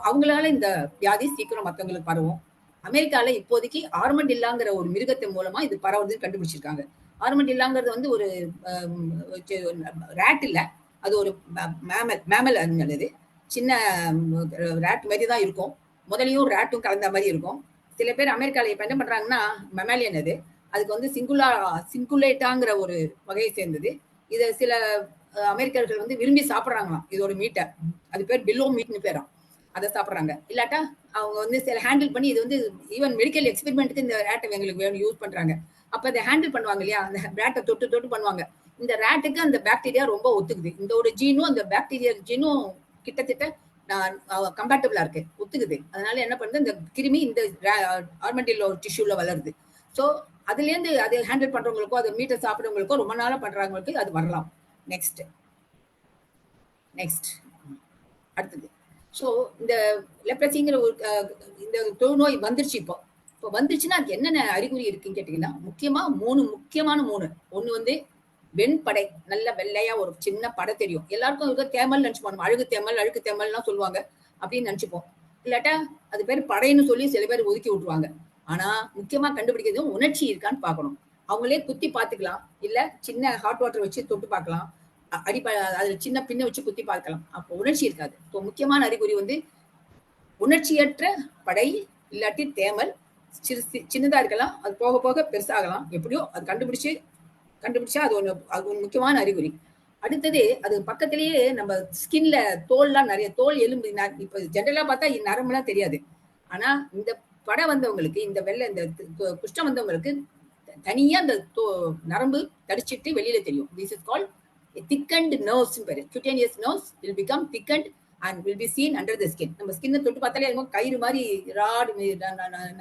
அவங்களால இந்த வியாதி சீக்கிரம் மத்தவங்களுக்கு பரவும். அமெரிக்கால இப்போதைக்கு ஆர்மண்டில்லாங்கிற ஒரு மிருகத்தை மூலமா இது பரவுறதுன்னு கண்டுபிடிச்சிருக்காங்க. ஆர்மண்டில்லாங்கிறது வந்து ஒரு ரேட் இல்ல, அது ஒரு மேமல் அது. சின்ன ரேட் மாதிரி தான் இருக்கும். முதலையும் ரேட்டும் கலந்த மாதிரி இருக்கும். சில பேர் அமெரிக்கால இப்ப என்ன பண்றாங்கன்னா, மெமாலியன் அது, அதுக்கு வந்து சிங்குலேட்டாங்கிற ஒரு வகையை சேர்ந்தது. இதை சில அமெரிக்கர்கள் வந்து விரும்பி சாப்பிட்றாங்களாம் இதோட மீட்டை. அது பேர் பில்லோ மீட்னு பேராம். அதை சாப்பிட்றாங்க. இல்லாட்டா அவங்க வந்து சில ஹேண்டில் பண்ணி, இது வந்து ஈவன் மெடிக்கல் எக்ஸ்பெரிமெண்ட்டுக்கு இந்த ரேட்டை எங்களுக்கு வேணும் யூஸ் பண்றாங்க. அப்ப அதை ஹேண்டில் பண்ணுவாங்க இல்லையா, அந்த ரேட்டை தொட்டு தொட்டு பண்ணுவாங்க. இந்த ரேட்டுக்கு அந்த பாக்டீரியா ரொம்ப ஒத்துக்குது. இந்த ஒரு ஜீனும் அந்த பாக்டீரியா ஜீனும் கிட்டத்தட்ட கம்பேட்டபிளா இருக்கு, ஒத்துக்குது. அதனால என்ன பண்ணுது, இந்த கிருமி இந்த ஆர்மண்டில்லோ டிஷ்யூல வளருது. ஸோ அதுல இருந்து அதை ஹேண்டில் பண்றவங்களுக்கோ, அதை மீட்டை சாப்பிடுறவங்களுக்கோ, ரொம்ப நாளா பண்றவங்களுக்கு அது வரலாம். நெக்ஸ்ட் அடுத்தது. ஸோ இந்த லெப்ரசிங்கிற ஒரு இந்த தொழுநோய் வந்துருச்சு. இப்போ வந்துருச்சுன்னா அதுக்கு என்னென்ன அறிகுறி இருக்குன்னு கேட்டீங்கன்னா, முக்கியமான மூணு. ஒண்ணு வந்து வெண்படை, நல்ல வெள்ளையா ஒரு சின்ன படை தெரியும். எல்லாருக்கும் இருக்க தேமல் நினைச்சுப்போம், அழுகு தேமல்லாம் சொல்லுவாங்க அப்படின்னு நினைச்சுப்போம். இல்லாட்டா அது பேர் படைன்னு சொல்லி சில பேர் ஒதுக்கி விட்டுருவாங்க. ஆனா முக்கியமா கண்டுபிடிக்கிறது உணர்ச்சி இருக்கான்னு பார்க்கணும். அவங்களே குத்தி பார்த்துக்கலாம், இல்ல சின்ன ஹாட் வாட்டர் வச்சு தொட்டு பார்க்கலாம், அதுல சின்ன பின்ன வச்சு குத்தி பார்க்கலாம். அப்போ உணர்ச்சி இருக்காது. இப்போ முக்கியமான அறிகுறி வந்து உணர்ச்சியற்ற படை, இல்லாட்டி தேமல். சின்னதா இருக்கலாம், அது போக போக பெருசாகலாம். எப்படியோ அது கண்டுபிடிச்சா அது ஒண்ணு முக்கியமான அறிகுறி. அடுத்தது, அது பக்கத்திலேயே நம்ம ஸ்கின்ல தோல்லாம் நிறைய தோல் எலும்பு, இப்ப ஜென்ரலா பார்த்தா நரம்புலாம் தெரியாது. ஆனா இந்த படம் வந்தவங்களுக்கு, இந்த குஷ்டம் வந்தவங்களுக்கு தனியா அந்த நரம்பு தடிச்சிட்டு வெளியில தெரியும். This is called thickened nerves பேரு. cutaneous nerves will become thickened and will be seen under the skin. நம்ம ஸ்கின்னை தொட்டு பார்த்தாலே இருக்கும், கயிறு மாதிரி ராடு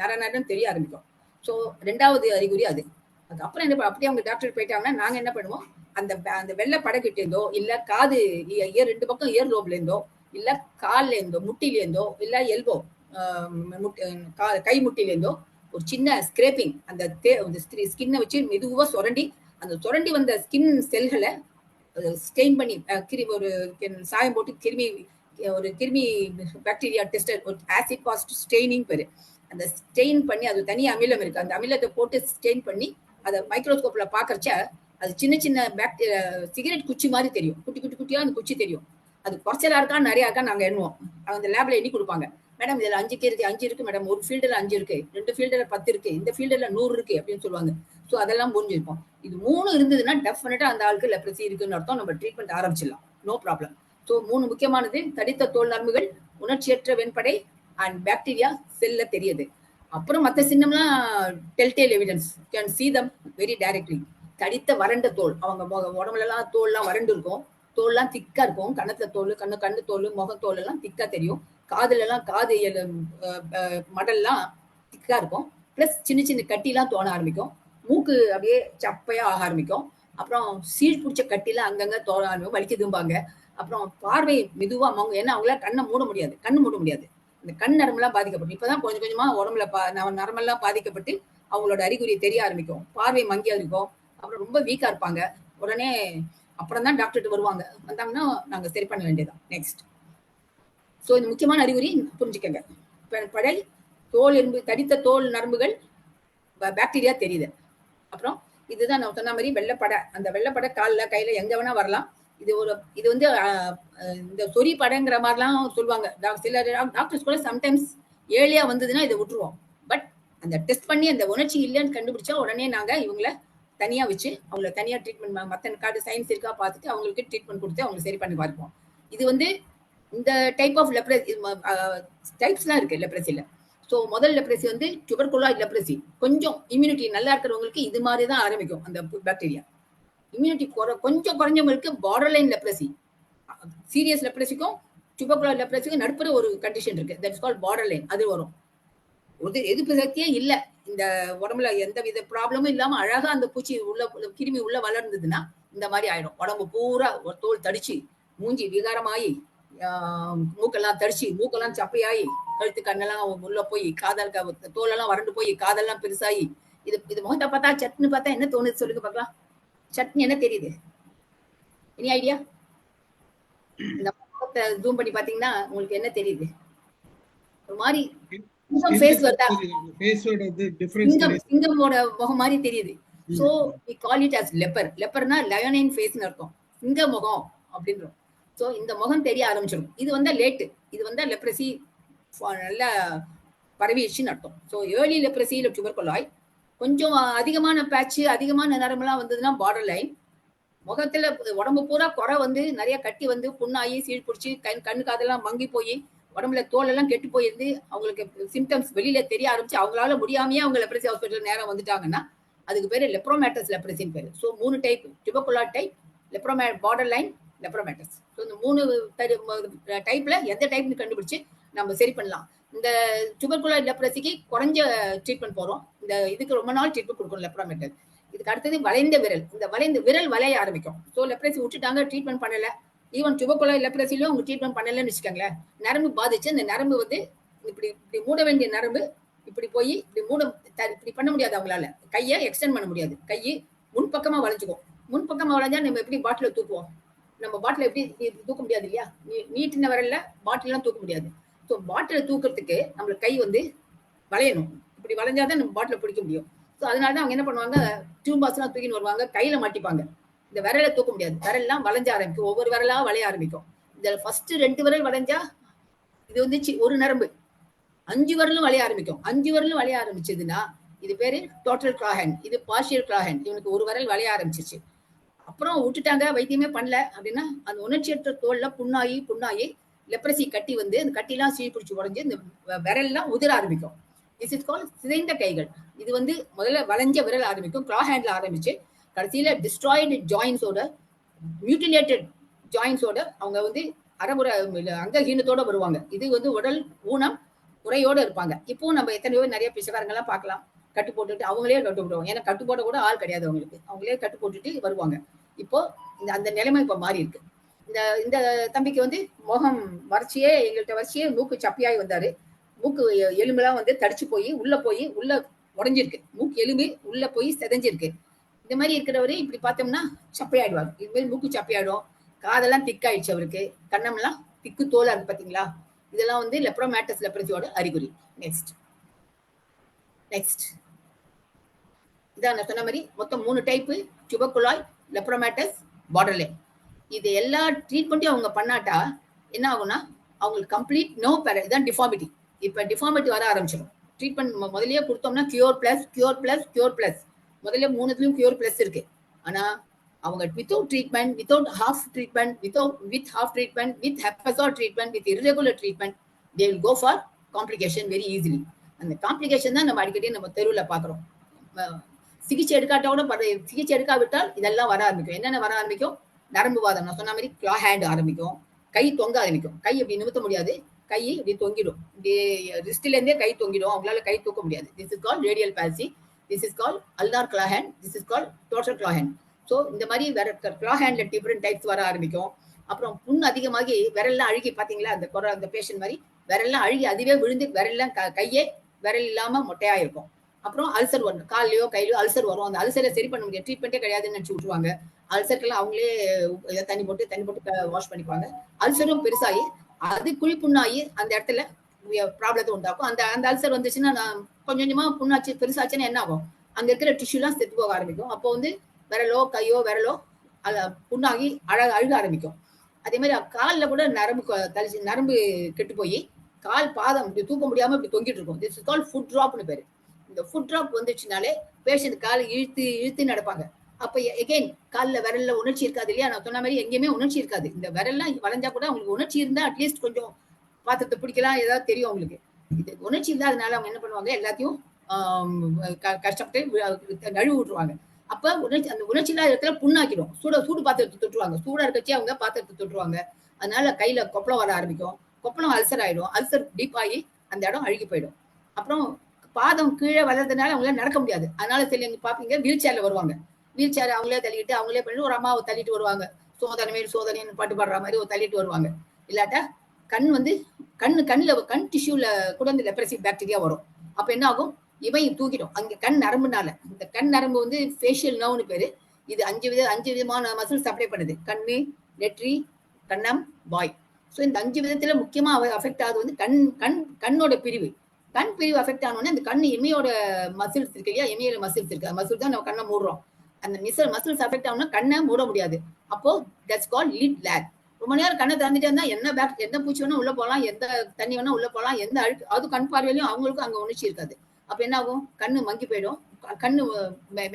நரன்னு தெரிய ஆரம்பிக்கும். ஸோ ரெண்டாவது அறிகுறி அது. அதுக்கப்புறம் என்ன, அப்படியே அவங்க டாக்டர் போயிட்டாங்கன்னா நாங்க என்ன பண்ணுவோம், அந்த வெள்ளை படக்கிட்ட இருந்தோ, இல்ல காது ரெண்டு பக்கம் இயர் லோப்ல இருந்தோ, இல்ல கால்ல இருந்தோ, முட்டில இருந்தோ, இல்ல எல்போ கை முட்டில இருந்தோ ஒரு சின்ன ஸ்கிரேப்பிங், அந்த ஸ்கின்னை வச்சு மெதுவா சுரண்டி வந்த ஸ்கின் செல்களை ஸ்டெயின் பண்ணி, ஒரு சாயம் போட்டு கிருமி பாக்டீரியா டெஸ்டர், ஒரு ஆசிட் பாசிட்டிவ் ஸ்டெயினிங் பேரு. அந்த ஸ்டெயின் பண்ணி, அது தனி அமிலம் இருக்கு, அந்த அமிலத்தை போட்டு ஸ்டெயின் பண்ணி அதை மைக்ரோஸ்கோப்ல பாக்குறச்ச அது சின்ன சின்ன பாக்டீரியா சிகரெட் குச்சி மாதிரி தெரியும். குட்டியா அந்த குச்சி தெரியும். அது குறைச்சலா இருக்கா நிறையா இருக்கா நாங்க எண்ணுவோம். அந்த லேப்ல எண்ணி கொடுப்பாங்க. மேடம் இதுல 5 இருக்கு மேடம், ஒரு ஃபீல்டுல 5 இருக்கு, 2 ஃபீல்டுல 10 இருக்கு, இந்த ஃபீல்டுல 100 இருக்கு அப்படின்னு சொல்லுவாங்க. ஸோ அதெல்லாம் புரிஞ்சிருப்போம். இது 3 இருந்ததுன்னா டெஃபினட்டா அந்த ஆளுக்கு லெப்ரசி இருக்குன்னு அர்த்தம். நம்ம ட்ரீட்மெண்ட் ஆரம்பிச்சிடலாம், நோ ப்ராப்ளம். ஸோ 3 முக்கியமானது: தடித்த தோல் நரம்புகள், உணர்ச்சியற்ற வெண்படை, அண்ட் பாக்டீரியா செல்ல தெரியுது. அப்புறம் மற்ற சின்னம்லாம் telltale evidence, can see them very directly. தடித்த வறண்ட தோல், அவங்க உடம்புல எல்லாம் தோல்லாம் வறண்டு இருக்கும், தோல்லாம் திக்கா இருக்கும். கண்ணத்துல தோல், கண்ணு தோல், முகத்தோல் எல்லாம் திக்கா தெரியும். காதுல எல்லாம் காது மடல்லாம் திக்கா இருக்கும். பிளஸ் சின்ன சின்ன கட்டிலாம் தோண ஆரம்பிக்கும். மூக்கு அப்படியே சப்பையா ஆக ஆரம்பிக்கும். அப்புறம் சீழ் பிடிச்ச கட்டிலாம் அங்கங்க தோண ஆரம்பிக்கும், வலிக்குதும்பாங்க. அப்புறம் பார்வை மெதுவா மங்கும், ஏன்னா அவங்களால கண்ணு மூட முடியாது. இந்த கண் நரம்பெல்லாம் பாதிக்கப்படும். இப்பதான் கொஞ்சம் கொஞ்சமா உடம்புல நரம்பெல்லாம் பாதிக்கப்பட்டு அவங்களோட அறிகுறி தெரிய ஆரம்பிக்கும். பார்வை மங்கியா இருக்கும். அப்புறம் ரொம்ப வீக்கா இருப்பாங்க. உடனே அப்புறம் தான் டாக்டர்கிட்ட வருவாங்க. வந்தாங்கன்னா நாங்க சரி பண்ண வேண்டியதான். நெக்ஸ்ட். ஸோ இந்த முக்கியமான அறிகுறி புரிஞ்சுக்கங்க. படை, தோல் எலும்பு, தடித்த தோல் நரம்புகள், பாக்டீரியா தெரியுது. அப்புறம் இதுதான் நான் சொன்ன மாதிரி வெள்ளைப்படை. அந்த வெள்ளைப்படை காலில் கையில எங்க வேணா வரலாம். இது வந்து இந்த சொறி படைங்கிற மாதிரிலாம் சொல்லுவாங்க. சில டாக்டர்ஸ் கூட சம்டைம்ஸ் ஏர்லியா வந்ததுன்னா இதை விட்டுருவோம். பட் அந்த டெஸ்ட் பண்ணி அந்த உணர்ச்சி இல்லைன்னு கண்டுபிடிச்சா உடனே நாங்க இவங்களை தனியா வச்சு அவங்களை தனியா ட்ரீட்மெண்ட், மற்ற கார்டு சயின்ஸ் இருக்கா பார்த்துட்டு அவங்களுக்கு ட்ரீட்மெண்ட் கொடுத்து அவங்களை சரி பண்ணி பார்ப்போம். இது வந்து இந்த டைப் ஆஃப் லெப்ரசி டைப்ஸ்லாம் இருக்கு லெப்ரசில. ஸோ முதல் லெப்ரசி வந்து டியூபர்குலாய்டு லெப்ரசி. கொஞ்சம் இம்யூனிட்டி நல்லா இருக்கிறவங்களுக்கு இது மாதிரி தான் ஆரம்பிக்கும் அந்த பாக்டீரியா. இம்யூனிட்டி கொஞ்சம் குறைஞ்சவங்களுக்கு பார்டர் லைன் லெப்ரசி. சீரியஸ் லெப்ரசிக்கும் டியூபர்குலாய்டு லெப்ரசிக்கும் நடுப்புற ஒரு கண்டிஷன் இருக்கு, தட்ஸ் கால்ட் பார்டர் லைன். அது வரும். எதிர்ப்பு சக்தியே இல்லை, இந்த உடம்புல எந்த வித ப்ராப்ளமும் இல்லாம அழகா அந்த பூச்சி கிருமி உள்ள வளர்ந்ததுன்னா இந்த மாதிரி ஆயிடும். உடம்பு பூரா தோல் தடிச்சு, மூஞ்சி விகாரமாயி, மூக்கெல்லாம் தடிச்சு, மூக்கெல்லாம் சப்பையாயி, கழுத்து கண்ணெல்லாம் உள்ள போய், காதல் தோலெல்லாம் வறண்டு போய், காதெல்லாம் பெருசாகி, இது முகத்தை பார்த்தா சட்னு பார்த்தா என்ன தோணுது சொல்லுங்க பார்க்கலாம். சட்னி என்ன தெரியுது? Any idea? இந்த முகத்தை ஜூம் பண்ணி பாத்தீங்கன்னா உங்களுக்கு என்ன தெரியுது? ஒரு மாதிரி சிங்கம் ஸ்கின் ஃபேஸ் வருதா? ஃபேஸோட இது டிஃபரன்ஸ் சிங்கம் தெரியுது. சிங்கமோட முகம் மாதிரி தெரியுது. So we call it as leper. leperனா லயனைன் ஃபேஸ்னு அர்த்தம். சிங்க முகம் அப்படின்றோம். சோ இந்த முகம் தெரிய ஆரம்பிச்சிடும். இது வந்தா லேட்டு. இது வந்தா லெப்ரசி நல்ல பரவிடுச்சுன்னு அர்த்தம். ஸோ ஏர்லி லெப்ரசி இல்லை டியூபர்குலாய் கொஞ்சம் அதிகமான பேட்ச் அதிகமான நரம்பெல்லாம் வந்ததுன்னா பார்டர் லைன். முகத்துல உடம்பு பூரா குறை வந்து நிறைய கட்டி வந்து புண்ணாகி சீழ் பிடிச்சி கண்ணு காதெல்லாம் மங்கி போய் உடம்புல தோல் எல்லாம் கெட்டு போயிருந்து அவங்களுக்கு சிம்டம்ஸ் வெளியில தெரிய ஆரம்பிச்சு அவங்களால முடியாமையே அவங்க லெப்ரசி ஹாஸ்பிட்டல் நேரம் வந்துட்டாங்கன்னா அதுக்கு பேரு லெப்ரோமேட்டஸ் லெப்ரசின்னு பேரு. So 3 type, tuberculoid type, border line, lepromatous. So இந்த 3 டைப்ல எந்த டைப்னு கண்டுபிடிச்சு நம்ம சரி பண்ணலாம். இந்த டியூபர்குலார் லெப்ரசிக்கு குறைஞ்ச ட்ரீட்மெண்ட் போறோம். இந்த இதுக்கு ரொம்ப நாள் ட்ரீட்மெண்ட் கொடுக்கணும் லெப்ரோமேட்டஸ். இதுக்கு அடுத்தது வளைந்த விரல். இந்த வளைந்த விரல் வளைய ஆரம்பிக்கும். ஸோ லெப்ரசி விட்டுட்டாங்க, ட்ரீட்மெண்ட் பண்ணல. ஈவன் டியூபர்குலார் லெப்ரசிலும் அவங்க ட்ரீட்மெண்ட் பண்ணலன்னு வச்சுக்கோங்களேன், நரம்பு பாதிச்சு அந்த நரம்பு வந்து இப்படி இப்படி மூட வேண்டிய நரம்பு இப்படி போய் இப்படி இப்படி பண்ண முடியாது. அவங்களால கையை எக்ஸ்டெண்ட் பண்ண முடியாது. கையை முன்பக்கமா வளைஞ்சுக்கும். முன்பக்கமா வளைஞ்சா நம்ம எப்படி பாட்டில தூக்குவோம்? நம்ம பாட்டில எப்படி தூக்க முடியாது இல்லையா? நீட்டின விரல்ல பாட்டிலாம் தூக்க முடியாது. ஸோ பாட்டில தூக்குறதுக்கு நம்மளுக்கு கை வந்து வளையணும். இப்படி வளைஞ்சாதான் நம்ம பாட்டில பிடிக்க முடியும். ஸோ அதனாலதான் அவங்க என்ன பண்ணுவாங்க, டியூபாஸ் எல்லாம் தூக்கின்னு வருவாங்க, கையில மாட்டிப்பாங்க. இந்த விரலை தூக்க முடியாது. விரல்லாம் வளைஞ்ச ஆரம்பிக்கும், ஒவ்வொரு விரலா வளைய ஆரம்பிக்கும். இந்த ஃபர்ஸ்ட் 2 விரல் வளைஞ்சா இது வந்து ஒரு நரம்பு 5 விரலும் வளைய ஆரம்பிக்கும். 5 விரலும் வளைய ஆரம்பிச்சதுன்னா இது பேரு டோட்டல் கிளாஹேண்ட், இது பார்ஷியல் கிளாஹேண்ட். இவனுக்கு ஒரு விரல் வளைய ஆரம்பிச்சிச்சு. அப்புறம் விட்டுட்டாங்க, வைத்தியமே பண்ணல அப்படின்னா அந்த உணர்ச்சியற்ற தோல்ல புண்ணாகி லெப்ரசி கட்டி வந்து அந்த கட்டிலாம் சீழ் பிடிச்சி உடஞ்சு இந்த விரல்லாம் உதிர ஆரம்பிக்கும். திஸ் இஸ் கால் சிதைந்த கைகள். இது வந்து முதல்ல வளைஞ்ச விரல் ஆரம்பிக்கும், கிளா ஹேண்ட்ல ஆரம்பிச்சு கடைசியில டிஸ்ட்ராய்டு ஜாயின்ஸோட, மியூட்டிலேட்டட் ஜாயின்ஸோட அவங்க வந்து அறமுறை அங்கஹீனத்தோட வருவாங்க. இது வந்து உடல் ஊனம் குறையோட இருப்பாங்க. இப்போ நம்ம எத்தனையோ நிறைய பிச்சைக்காரங்கெல்லாம் பார்க்கலாம், கட்டு போட்டுட்டு அவங்களே கட்டு போடுவாங்க. ஏன்னா கட்டு போட கூட ஆள் கிடையாது அவங்களுக்கு, அவங்களே கட்டு போட்டுட்டு வருவாங்க. இப்போ அந்த நிலைமை இப்போ மாறி இருக்கு. இந்த தம்பிக்கு வந்து முகம் வறட்சியே, எங்கள்கிட்ட வறட்சியே, மூக்கு சப்பியாய் வந்தாரு. மூக்கு எலும்பெல்லாம் வந்து தடிச்சு போய் உள்ள உடஞ்சிருக்கு. மூக்கு எலும்பு உள்ள போய் செதஞ்சிருக்கு. இந்த மாதிரி இருக்கிறவரு இப்படி பார்த்தோம்னா சப்பையாயிடுவார். இது மாதிரி மூக்கு சப்பையாயிடும், காதெல்லாம் திக்காயிடுச்சு அவருக்கு, கண்ணமெல்லாம் திக்கு தோலா இருக்கு பாத்தீங்களா? இதெல்லாம் வந்து லெப்ரோமேட்டஸ் லெப்ரசியோட அறிகுறி. நெக்ஸ்ட் இதான் நான் சொன்ன மாதிரி மொத்தம் 3 டைப்பு, டியூபர்குலாய், லெப்ரோமேட்டஸ், பார்டர்லைன். இது எல்லா ட்ரீட்மெண்ட்டையும் அவங்க பண்ணாட்டா என்ன ஆகும்னா அவங்களுக்கு கம்ப்ளீட் நோ பேர, இதான் டிஃபார்மிட்டி. இப்ப டிஃபார்மிட்டி வர ஆரம்பிச்சிடும். ட்ரீட்மெண்ட் முதல்லயே கொடுத்தோம்னா கியூர் பிளஸ் முதல்ல 3த்துலயும் கியூர் பிளஸ் இருக்கு. ஆனா அவங்க without treatment, without half treatment, with half treatment, with haphazard treatment, with irregular treatment, they will go for complication very easily. அந்த காம்ப்ளிகேஷன் தான் நம்ம அடிக்கடி நம்ம தெருவில் பாக்குறோம். சிகிச்சை எடுக்காட்டோட சிகிச்சை எடுக்காவிட்டால் இதெல்லாம் வர ஆரம்பிக்கும். என்னென்ன வர ஆரம்பிக்கும்? நரம்பு வாதம், நான் சொன்ன மாதிரி கிளா ஹேண்ட் ஆரம்பிக்கும், கை தொங்க ஆரம்பிக்கும். கை இப்படி நிமித்த முடியாது, கை இப்படி தொங்கிடும், இப்படி ரிஸ்ட்ல இருந்தே கை தொங்கிடும், அவங்களால கை தூக்க முடியாது. This is call radial palsy, this is call ulnar claw hand, this is call total claw hand. So இந்த மாதிரி கிளா ஹேண்ட்ல டிஃபரெண்ட் டைப்ஸ் வர ஆரம்பிக்கும். அப்புறம் புண் அதிகமாகி விரல்லாம் அழுகி, பாத்தீங்களா அந்த பேஷண்ட் மாதிரி விரல்லாம் அழுகி அதுவே விழுந்து விரல்லாம் கையே விரல் இல்லாம மொட்டையா இருக்கும். அப்புறம் அல்சர் வரும், காலையோ கையிலோ அல்சர் வரும். அந்த அல்சரை சரி பண்ண முடியாது, ட்ரீட்மெண்ட்டே கிடையாதுன்னு நினைச்சு விட்டுருவாங்க. அல்சருக்கெல்லாம் அவங்களே தண்ணி போட்டு வாஷ் பண்ணிப்பாங்க. அல்சரும் பெருசாகி அது புண்ணாகி அந்த இடத்துல ப்ராப்ளத்தை உண்டாக்கும். அந்த அல்சர் வந்துச்சுன்னா கொஞ்சம் கொஞ்சமா புண்ணாச்சு பெருசாச்சுன்னா என்ன ஆகும், அங்க இருக்கிற டிஷ்யூலாம் செத்து போக ஆரம்பிக்கும். அப்போ வந்து விரலோ புண்ணாகி அழுக ஆரம்பிக்கும். அதே மாதிரி காலில் கூட நரம்பு கெட்டு போய் கால் பாதம் இப்படி தூக்க முடியாம இப்படி தொங்கிட்டு இருக்கும். திஸ் இஸ் கால் ஃபுட் ட்ராப்னு பேரு. இந்த ஃபுட் ட்ராப் வந்துச்சுனாலே பேஷண்ட் கால் இழுத்து நடப்பாங்க. அப்ப எகைன் காலில் விரல்ல உணர்ச்சி இருக்காது இல்லையா? நான் சொன்ன மாதிரி எங்கேயுமே உணர்ச்சி இருக்காது. இந்த விரல்லாம் வளைஞ்சா கூட அவங்களுக்கு உணர்ச்சி இருந்தா அட்லீஸ்ட் கொஞ்சம் பாத்திரத்தை பிடிக்கலாம், ஏதாவது தெரியும் அவங்களுக்கு. இது உணர்ச்சி இல்லாதனால அவங்க என்ன பண்ணுவாங்க, எல்லாத்தையும் கஷ்டப்பட்டு நழுவு விட்டுருவாங்க. அப்ப அந்த உணர்ச்சி இல்லாத இடத்துல புண்ணாக்கிடும். சூடு பாத்திரத்தை தொட்டுருவாங்க, சூடா இருக்கச்சே அவங்க பாத்திரத்தை தொட்டுருவாங்க. அதனால கையில கொப்பளம் வர ஆரம்பிக்கும், கொப்பளம் அல்சர் ஆயிடும், அல்சர் டீப் ஆகி அந்த இடம் அழுகி போயிடும். அப்புறம் பாதம் கீழே வளர்றதுனால அவங்களால நடக்க முடியாது. அதனால சரி எங்க பாப்பீங்க வீல் சேர்ல வருவாங்க. வீல் சேர் அவங்களே தள்ளிட்டு அவங்களே பண்ணி ஒரு அம்மாவை தள்ளிட்டு வருவாங்க. சோதனைன்னு பாட்டு பாடுற மாதிரி ஒரு தள்ளிட்டு வருவாங்க. இல்லாட்டா கண் டிஷ்யூல கூட இந்த லெப்ரசி பாக்டீரியா வரும். அப்ப என்ன ஆகும், இவன் தூக்கிடும் அங்க கண் நரம்புனால. இந்த கண் நரம்பு வந்து ஃபேஷியல் நர்வ்னு பேரு. இது 5 விதமான மசில் சப்ளை பண்ணுது. கண்ணு, நெற்றி, கண்ணம், வாய். ஸோ இந்த 5 விதத்துல முக்கியமா அஃபெக்ட் ஆகுது வந்து கண்ணோட பிரிவு. கண் பிரிவு அஃபெக்ட் ஆனோடனே அந்த கண் இமையோட மசில்ஸ் இருக்கு இல்லையா, இமையில மசில்ஸ் இருக்கு, மசில் தான் நம்ம கண்ணை மூடுறோம். அந்த மசில்ஸ் அஃபெக்ட் ஆகணும்னா கண்ணை மூட முடியாது. அப்போ தட்ஸ் கால் லிட் லேக். ரொம்ப நேரம் கண்ணை திறந்துட்டே இருந்தா என்ன பூச்சி வேணா உள்ள போகலாம், எந்த தண்ணி வேணா உள்ள போகலாம், எந்த அழுக்கு அது கண் பார்வையிலையும் அவங்களுக்கும் அங்க உணர்ச்சி இருக்காது. அப்ப என்ன ஆகும், கண்ணு மங்கி போயிடும், கண்ணு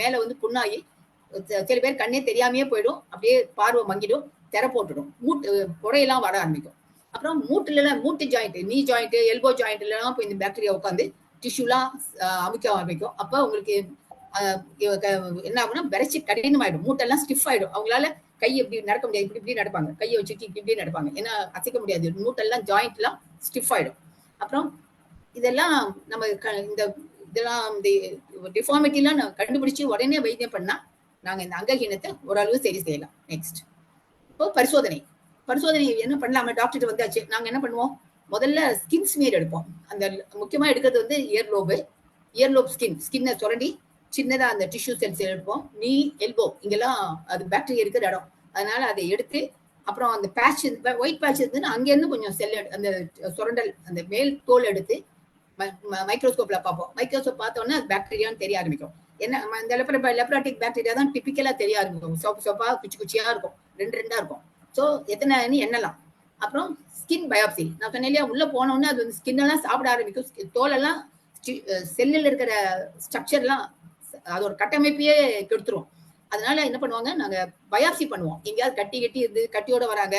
மேல வந்து புண்ணாகி சில பேர் கண்ணே தெரியாமையே போயிடும், அப்படியே பார்வை மங்கிடும், திரை போட்டுடும், புடையெல்லாம் வர ஆரம்பிக்கும். அப்புறம் மூட்டு ஜாயிண்ட், நீ ஜாயிண்ட், எல்போ ஜாயிண்ட்லாம் போய் இந்த பாக்டீரியா உட்காந்து டிஷ்யூலாம் அமுக்க ஆரம்பிக்கும். அப்ப உங்களுக்கு என்ன ஆகும்னா விரைச்சி கடினமாயிடும், மூட்டெல்லாம் ஸ்டிஃப் ஆயிடும். அவங்களால கை எப்படி நடக்க முடியாது, இப்படி இப்படி நடப்பாங்க, கையை வச்சுட்டு இப்படி இப்படி நடப்பாங்க, ஏன்னா அசைக்க முடியாது, மூட்டெல்லாம் ஜாயிண்ட் எல்லாம் ஸ்டிஃப் ஆயிடும். அப்புறம் இதெல்லாம் நம்ம இதெல்லாம் டிஃபார்மிட்டி எல்லாம் கண்டுபிடிச்சு உடனே வைத்தியம் பண்ணா நாங்க இந்த அங்கஹீனத்தை ஓரளவு சரி செய்யலாம். நெக்ஸ்ட், இப்போ பரிசோதனை என்ன பண்ணலாமா, டாக்டர் வந்தாச்சு, நாங்க என்ன பண்ணுவோம், முதல்ல ஸ்கின் ஸ்மியர் எடுப்போம். அந்த முக்கியமா எடுக்கிறது வந்து இயர்லோப் ஸ்கின்னை சுரண்டி சின்னதா அந்த டிஷ்யூ செல்ஸ் எடுப்போம். நீ எல்போ இங்கெல்லாம் அது பாக்டீரியா இருக்கிற இடம், அதனால அதை எடுத்து அப்புறம் அந்த பேட்ச் ஒயிட் பேட்ச் இருந்துன்னா அங்க இருந்து கொஞ்சம் செல் அந்த சுரண்டல் அந்த மேல் தோல் எடுத்து மைக்ரோஸ்கோப்ல பார்ப்போம். மைக்ரோஸ்கோப் பார்த்தோன்னா அது பாக்டீரியான்னு தெரிய ஆரம்பிக்கும். என்ன இந்த லெப்ராட்டிக் பாக்டீரியா தான் டிபிக்கலா தெரிய ஆரம்பிக்கும். சோப்பா குச்சியா இருக்கும், ரெண்டா இருக்கும். ஸோ எத்தனைன்னு எண்ணலாம். அப்புறம் ஸ்கின் பயாப்சி, நான் சொன்னேன் இல்லையா, உள்ள போனோம்னா அது வந்து ஸ்கின் எல்லாம் சாப்பிட ஆரம்பிக்கும், தோலெல்லாம் செல்லில் இருக்கிற ஸ்ட்ரக்சர்லாம் அதோட கட்டமைப்பையே கெடுத்துரும். அதனால என்ன பண்ணுவாங்க, நாங்க பயாப்சி பண்ணுவோம். எங்கேயாவது கட்டி இருந்து கட்டியோட வராங்க,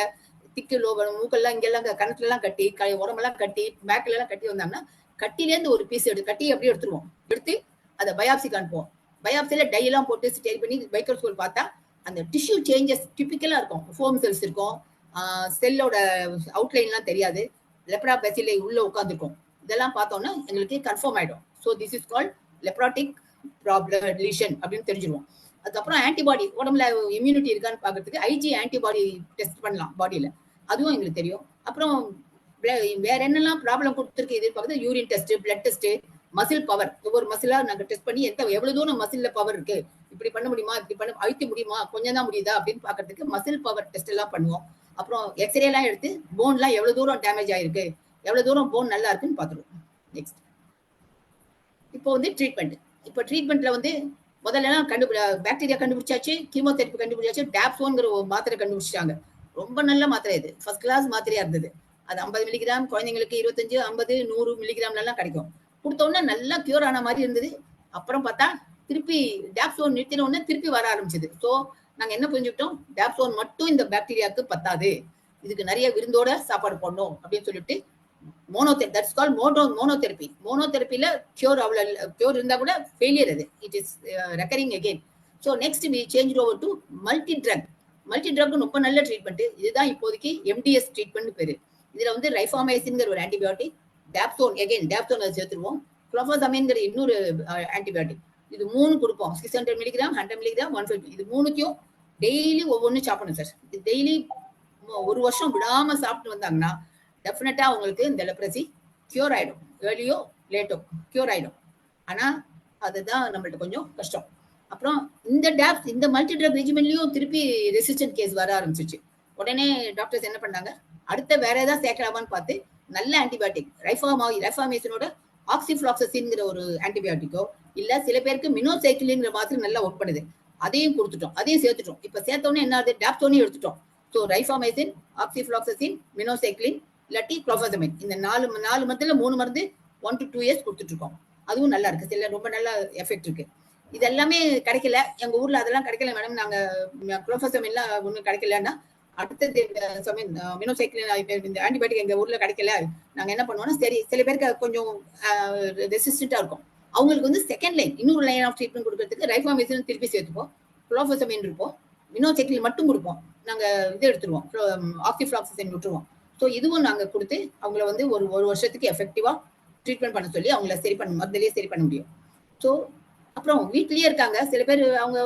திக்கு மூக்கெல்லாம் இங்கெல்லாம் கணத்துல எல்லாம் கட்டி, உடம்பெல்லாம் கட்டி, பேக்ல எல்லாம் கட்டி வந்தாங்கன்னா கட்டிலேருந்து ஒரு பீஸ் கட்டி அப்படியே எடுத்துருவோம். எடுத்து அதை பயாப்சிக்கு அனுப்புவோம். பயாப்சியில டை எல்லாம் போட்டு ஸ்டேட் பண்ணி மைக்ரோஸ்கோப் பார்த்தா அந்த டிஷ்யூ சேஞ்சஸ் டிபிக்கலா இருக்கும். ஃபோம் செல்ஸ் இருக்கும், செல்லோட அவுட்லைன்லாம் தெரியாது, லெப்ரா பெசிலை உள்ள உட்காந்துருக்கும். இதெல்லாம் பார்த்தோம்னா எங்களுக்கு கன்ஃபார்ம் ஆயிடும். So this is called leprotic lesion அப்படின்னு தெரிஞ்சிருவோம். அதுக்கப்புறம் ஆன்டிபாடி, உடம்புல இம்யூனிட்டி இருக்கான்னு பார்க்கறதுக்கு ஐஜி ஆன்டிபாடி டெஸ்ட் பண்ணலாம் பாடியில, அதுவும் எங்களுக்கு தெரியும். அப்புறம் வேற என்னெல்லாம் ப்ராப்ளம் கொடுத்துருக்கு இது பார்க்குறது, urine test, blood test, muscle power, ஒவ்வொரு மசிலா நாங்க டெஸ்ட் பண்ணி எவ்வளவு தூரம் மசில்ல பவர் இருக்கு, இப்படி பண்ண முடியுமா, இப்படி பண்ண அழுத்த முடியுமா, கொஞ்சம் தான் முடியுதா அப்படின்னு பாக்கிறதுக்கு மசில் பவர் டெஸ்ட் எல்லாம் பண்ணுவோம். அப்புறம் எக்ஸ்ரே எல்லாம் எடுத்து போன்லாம் எவ்வளவு தூரம் டேமேஜ் ஆயிருக்கு, எவ்வளவு தூரம் போன் நல்லா இருக்குன்னு பாத்துருவோம். நெக்ஸ்ட், இப்போ வந்து ட்ரீட்மெண்ட். இப்போ ட்ரீட்மெண்ட்ல வந்து முதல்ல பாக்டீரியா கண்டுபிடிச்சாச்சு, கீமோதெரப்பி கண்டுபிடிச்சாச்சு, டாப்சோன்ங்கிற ஒரு மாத்திரை கண்டுபிடிச்சாங்க. ரொம்ப நல்ல மாத்திரை இது, ஃபர்ஸ்ட் கிளாஸ் மாத்திரையா இருந்தது. அது 50 மில்லிகிராம், குழந்தைங்களுக்கு 25, 50, 100 மில்லிகிராம்ல எல்லாம் கிடைக்கும். கொடுத்தோன்னா நல்லா கியூர் ஆன மாதிரி இருந்தது. அப்புறம் பார்த்தா திருப்பி டாப்சோன் நிறுத்தின உடனே திருப்பி வர ஆரம்பிச்சது. ஸோ நாங்க என்ன புரிஞ்சுக்கிட்டோம், டாப்சோன் மட்டும் இந்த பாக்டீரியாவுக்கு பத்தாது, இதுக்கு நிறைய விருந்தோட சாப்பாடு போடணும் அப்படின்னு சொல்லிட்டு மோனோதெரப்பில கியூர் இருந்தா கூட ஃபெயிலியர், அது it is recurring again. So next we change over to multi drug ரொம்ப நல்ல ட்ரீட்மெண்ட். இதுதான் இப்போதைக்கு MDS ட்ரீட்மெண்ட் பேரு. இதுல வந்து ரைஃபாமைசின்ங்கிற ஒரு ஆன்டிபயோட்டிக், டாப்சோன் அதை சேர்த்துருவோம், குளோஃபசமைன்ங்கிற இன்னொரு ஆன்டிபயோட்டிக், இது 3 கொடுப்போம். 600 மில்லிகிராம், 100 மில்லிகிராம், 150. இது 3த்தையும் டெய்லி ஒவ்வொன்றும் சாப்பிடணும் சார். இது டெய்லி 1 வருஷம் விடாம சாப்பிட்டு வந்தாங்கன்னா டெஃபினட்டா அவங்களுக்கு இந்த லெப்ரசி கியூர் ஆயிடும். ஏர்லியோ லேட்டோ கியூர் ஆயிடும். ஆனா அதுதான் நம்மள்ட்ட கொஞ்சம் கஷ்டம். அப்புறம் இந்த மல்டி ட்ரக் ரெஜிமென்ட்லயும் திருப்பி ரெசிஸ்டன்ட் கேஸ் வர ஆரம்பிச்சிச்சு. உடனே டாக்டர்ஸ் என்ன பண்ணாங்க, அடுத்த வேற ஏதாவது சேர்க்கலாமான்னு பார்த்து நல்ல ஆன்டிபயோட்டிக் ரைஃபாமேசினோட ஆக்சிஃப்ளாக்சசின்ங்கிற ஒரு ஆன்டிபயோட்டிக்கோ, இல்ல சில பேருக்கு மினோசைக்கிளின்ங்கிற மாதிரி நல்லா ஒர்க் பண்ணுது, அதையும் கொடுத்துட்டோம், அதையும் சேர்த்துட்டோம். இப்ப சேர்த்தோன்னே என்ன ஆகுது, டாப்சோனையும் எடுத்துட்டோம். ஸோ ரைஃபாமைசின், ஆக்சிஃப்ளாக்சசின், மினோசைக்ளின் இல்லாட்டி குளோஃபசமைன், இந்த 4 மருந்துல 3 மருந்து 1 to 2 years கொடுத்துட்டு இருக்கோம். அதுவும் நல்லா இருக்கு, சில ரொம்ப நல்ல எஃபெக்ட் இருக்கு. இது எல்லாமே கிடைக்கல எங்க ஊர்ல, அதெல்லாம் கிடைக்கல மேடம், நாங்க குளோஃபசமைன்லாம் ஒன்றும் கிடைக்கலன்னா அடுத்தது மினோசைக்ளின் இந்த ஆன்டிபயோட்டிக் எங்க ஊர்ல கிடைக்கல, நாங்க என்ன பண்ணுவோம்னா, சரி சில பேருக்கு கொஞ்சம் ரெசிஸ்டண்டா இருக்கும், அவங்களுக்கு வந்து செகண்ட் லைன் இன்னொரு லைன் ஆஃப் ட்ரீட்மெண்ட் கொடுக்கறதுக்கு ரைஃபாமைசின் திருப்பி சேர்த்துப்போம், குளோஃபசமைன் இருப்போம், மினோசைக்ளின் மட்டும் கொடுப்போம், நாங்க இது எடுத்துருவோம், ஆக்சிஃப்ளாக்சசின் விட்டுருவோம். ஸோ இதுவும் நாங்க கொடுத்து அவங்கள வந்து ஒரு வருஷத்துக்கு எஃபெக்டிவா ட்ரீட்மெண்ட் பண்ண சொல்லி அவங்கள சரி பண்ண மருந்துலேயே சரி பண்ண முடியும். ஸோ அப்புறம் வீட்லயே இருக்காங்க சில பேர், அவங்க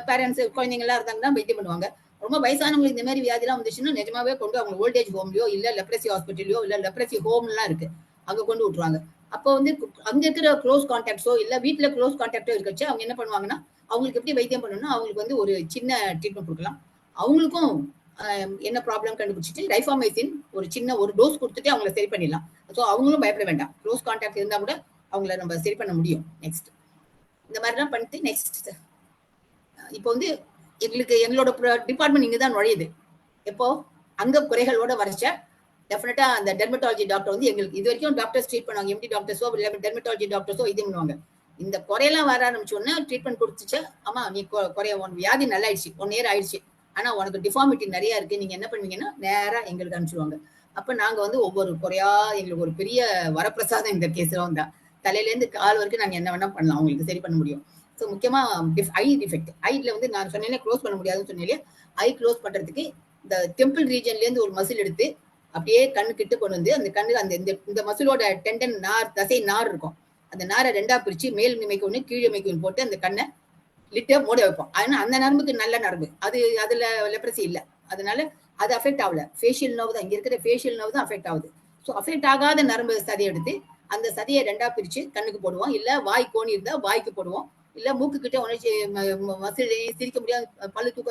பேரண்ட்ஸ் குழந்தைங்க எல்லாம் இருந்தாங்கன்னா வைத்தியம் பண்ணுவாங்க. ரொம்ப வயசானவங்களுக்கு இந்த மாதிரி வியாதிலாம் வந்துச்சுன்னா நிஜமாவே கொண்டு அவங்க ஓல்டேஜ் ஹோம்லயோ இல்ல லெப்ரசி ஹாஸ்பிட்டலையோ இல்ல லெப்ரசி ஹோம்லாம் இருக்கு, அங்க கொண்டு விட்டுருவாங்க. அப்போ வந்து அங்க இருக்கிற க்ளோஸ் கான்டாக்ட்ஸோ இல்ல வீட்டுல க்ளோஸ் கான்டாக்டோ இருக்கச்சு அவங்க என்ன பண்ணுவாங்கன்னா, அவங்களுக்கு எப்படி வைத்தியம் பண்ணணும்னா அவங்களுக்கு வந்து ஒரு சின்ன ட்ரீட்மெண்ட் கொடுக்கலாம், அவங்களுக்கும் என்ன ப்ராப்ளம் கண்டுபிடிச்சிட்டு ரைஃபாமைசின் ஒரு சின்ன ஒரு டோஸ் கொடுத்துட்டு அவங்கள சரி பண்ணிடலாம். ஸோ அவங்களும் பயப்பட வேண்டாம். க்ளோஸ் கான்டாக்ட் இருந்தா கூட அவங்கள நம்ம சரி பண்ண முடியும். நெக்ஸ்ட் இந்த மாதிரிலாம் பண்ணிட்டு நெக்ஸ்ட் இப்போ வந்து எங்களோட டிபார்ட்மெண்ட் இங்கே தான் நுழையுது. எப்போ அங்க குறைகளோட வரைச்ச டெஃபினட்டா அந்த டெர்மட்டாலஜி டாக்டர் வந்து எங்களுக்கு இது வரைக்கும் டாக்டர்ஸ் ட்ரீட் பண்ணுவாங்க. எம்டி டாக்டர்ஸோ இல்லை டெர்மட்டாலஜி டாக்டர்ஸோ இது பண்ணுவாங்க. இந்த குறையெல்லாம் வர ஆரம்பிச்சோன்னா ட்ரீட்மெண்ட் கொடுத்துச்சு. ஆமா நீ குறைய உன் வியாதி நல்லா ஆயிடுச்சு, 1 இயர் ஆயிடுச்சு, ஆனா உனக்கு டிஃபார்மிட்டி நிறைய இருக்கு, நீங்க என்ன பண்ணுவீங்கன்னா நேரா எங்களுக்கு அனுப்பிச்சிடுவாங்க. அப்ப நாங்க வந்து ஒவ்வொரு குறையா எங்களுக்கு ஒரு பெரிய வரப்பிரசாதம் இந்த கேஸ்லாம் தான். தலையில இருந்து கால் வரைக்கும் நாங்க என்ன வேணா பண்ணலாம், உங்களுக்கு சரி பண்ண முடியும். ஸோ முக்கியமா ஐ டிஃபெக்ட், ஐல வந்து நான் சொன்னேன் க்ளோஸ் பண்ண முடியாதுன்னு சொன்னேன். ஐ க்ளோஸ் பண்றதுக்கு இந்த டெம்பிள் ரீஜன்ல இருந்து ஒரு மசில் எடுத்து அப்படியே கண்ணு கிட்ட கொண்டு வந்து அந்த கண்ணு அந்த இந்த மசிலோட டெண்டன் நார், தசை நார் இருக்கும், அந்த நாரை 2ஆ பிரிச்சு மேல் இமைக்கு ஒண்ணு கீழ் இமைக்கு ஒன்று போட்டு அந்த கண்ணை லிட்ட மூட வைப்போம். ஆனா அந்த நரம்புக்கு நல்ல நரம்பு, அது அதுல லெப்ரசி இல்ல, அதனால அது அஃபெக்ட் ஆகல. ஃபேஷியல் நர்வ் தான், இங்க இருக்கிற ஃபேஷியல் நர்வ் தான் அஃபெக்ட் ஆகுது. ஸோ அஃபெக்ட் ஆகாத நரம்பு சதையை எடுத்து அந்த சதையை 2ஆ பிரிச்சு கண்ணுக்கு போடுவோம், இல்ல வாய் கோணி இருந்தா வாய்க்கு போடுவோம், இல்ல மூக்கு கிட்ட உணர்ச்சி மசில் சிரிக்க முடியாது, பல்லு தூக்க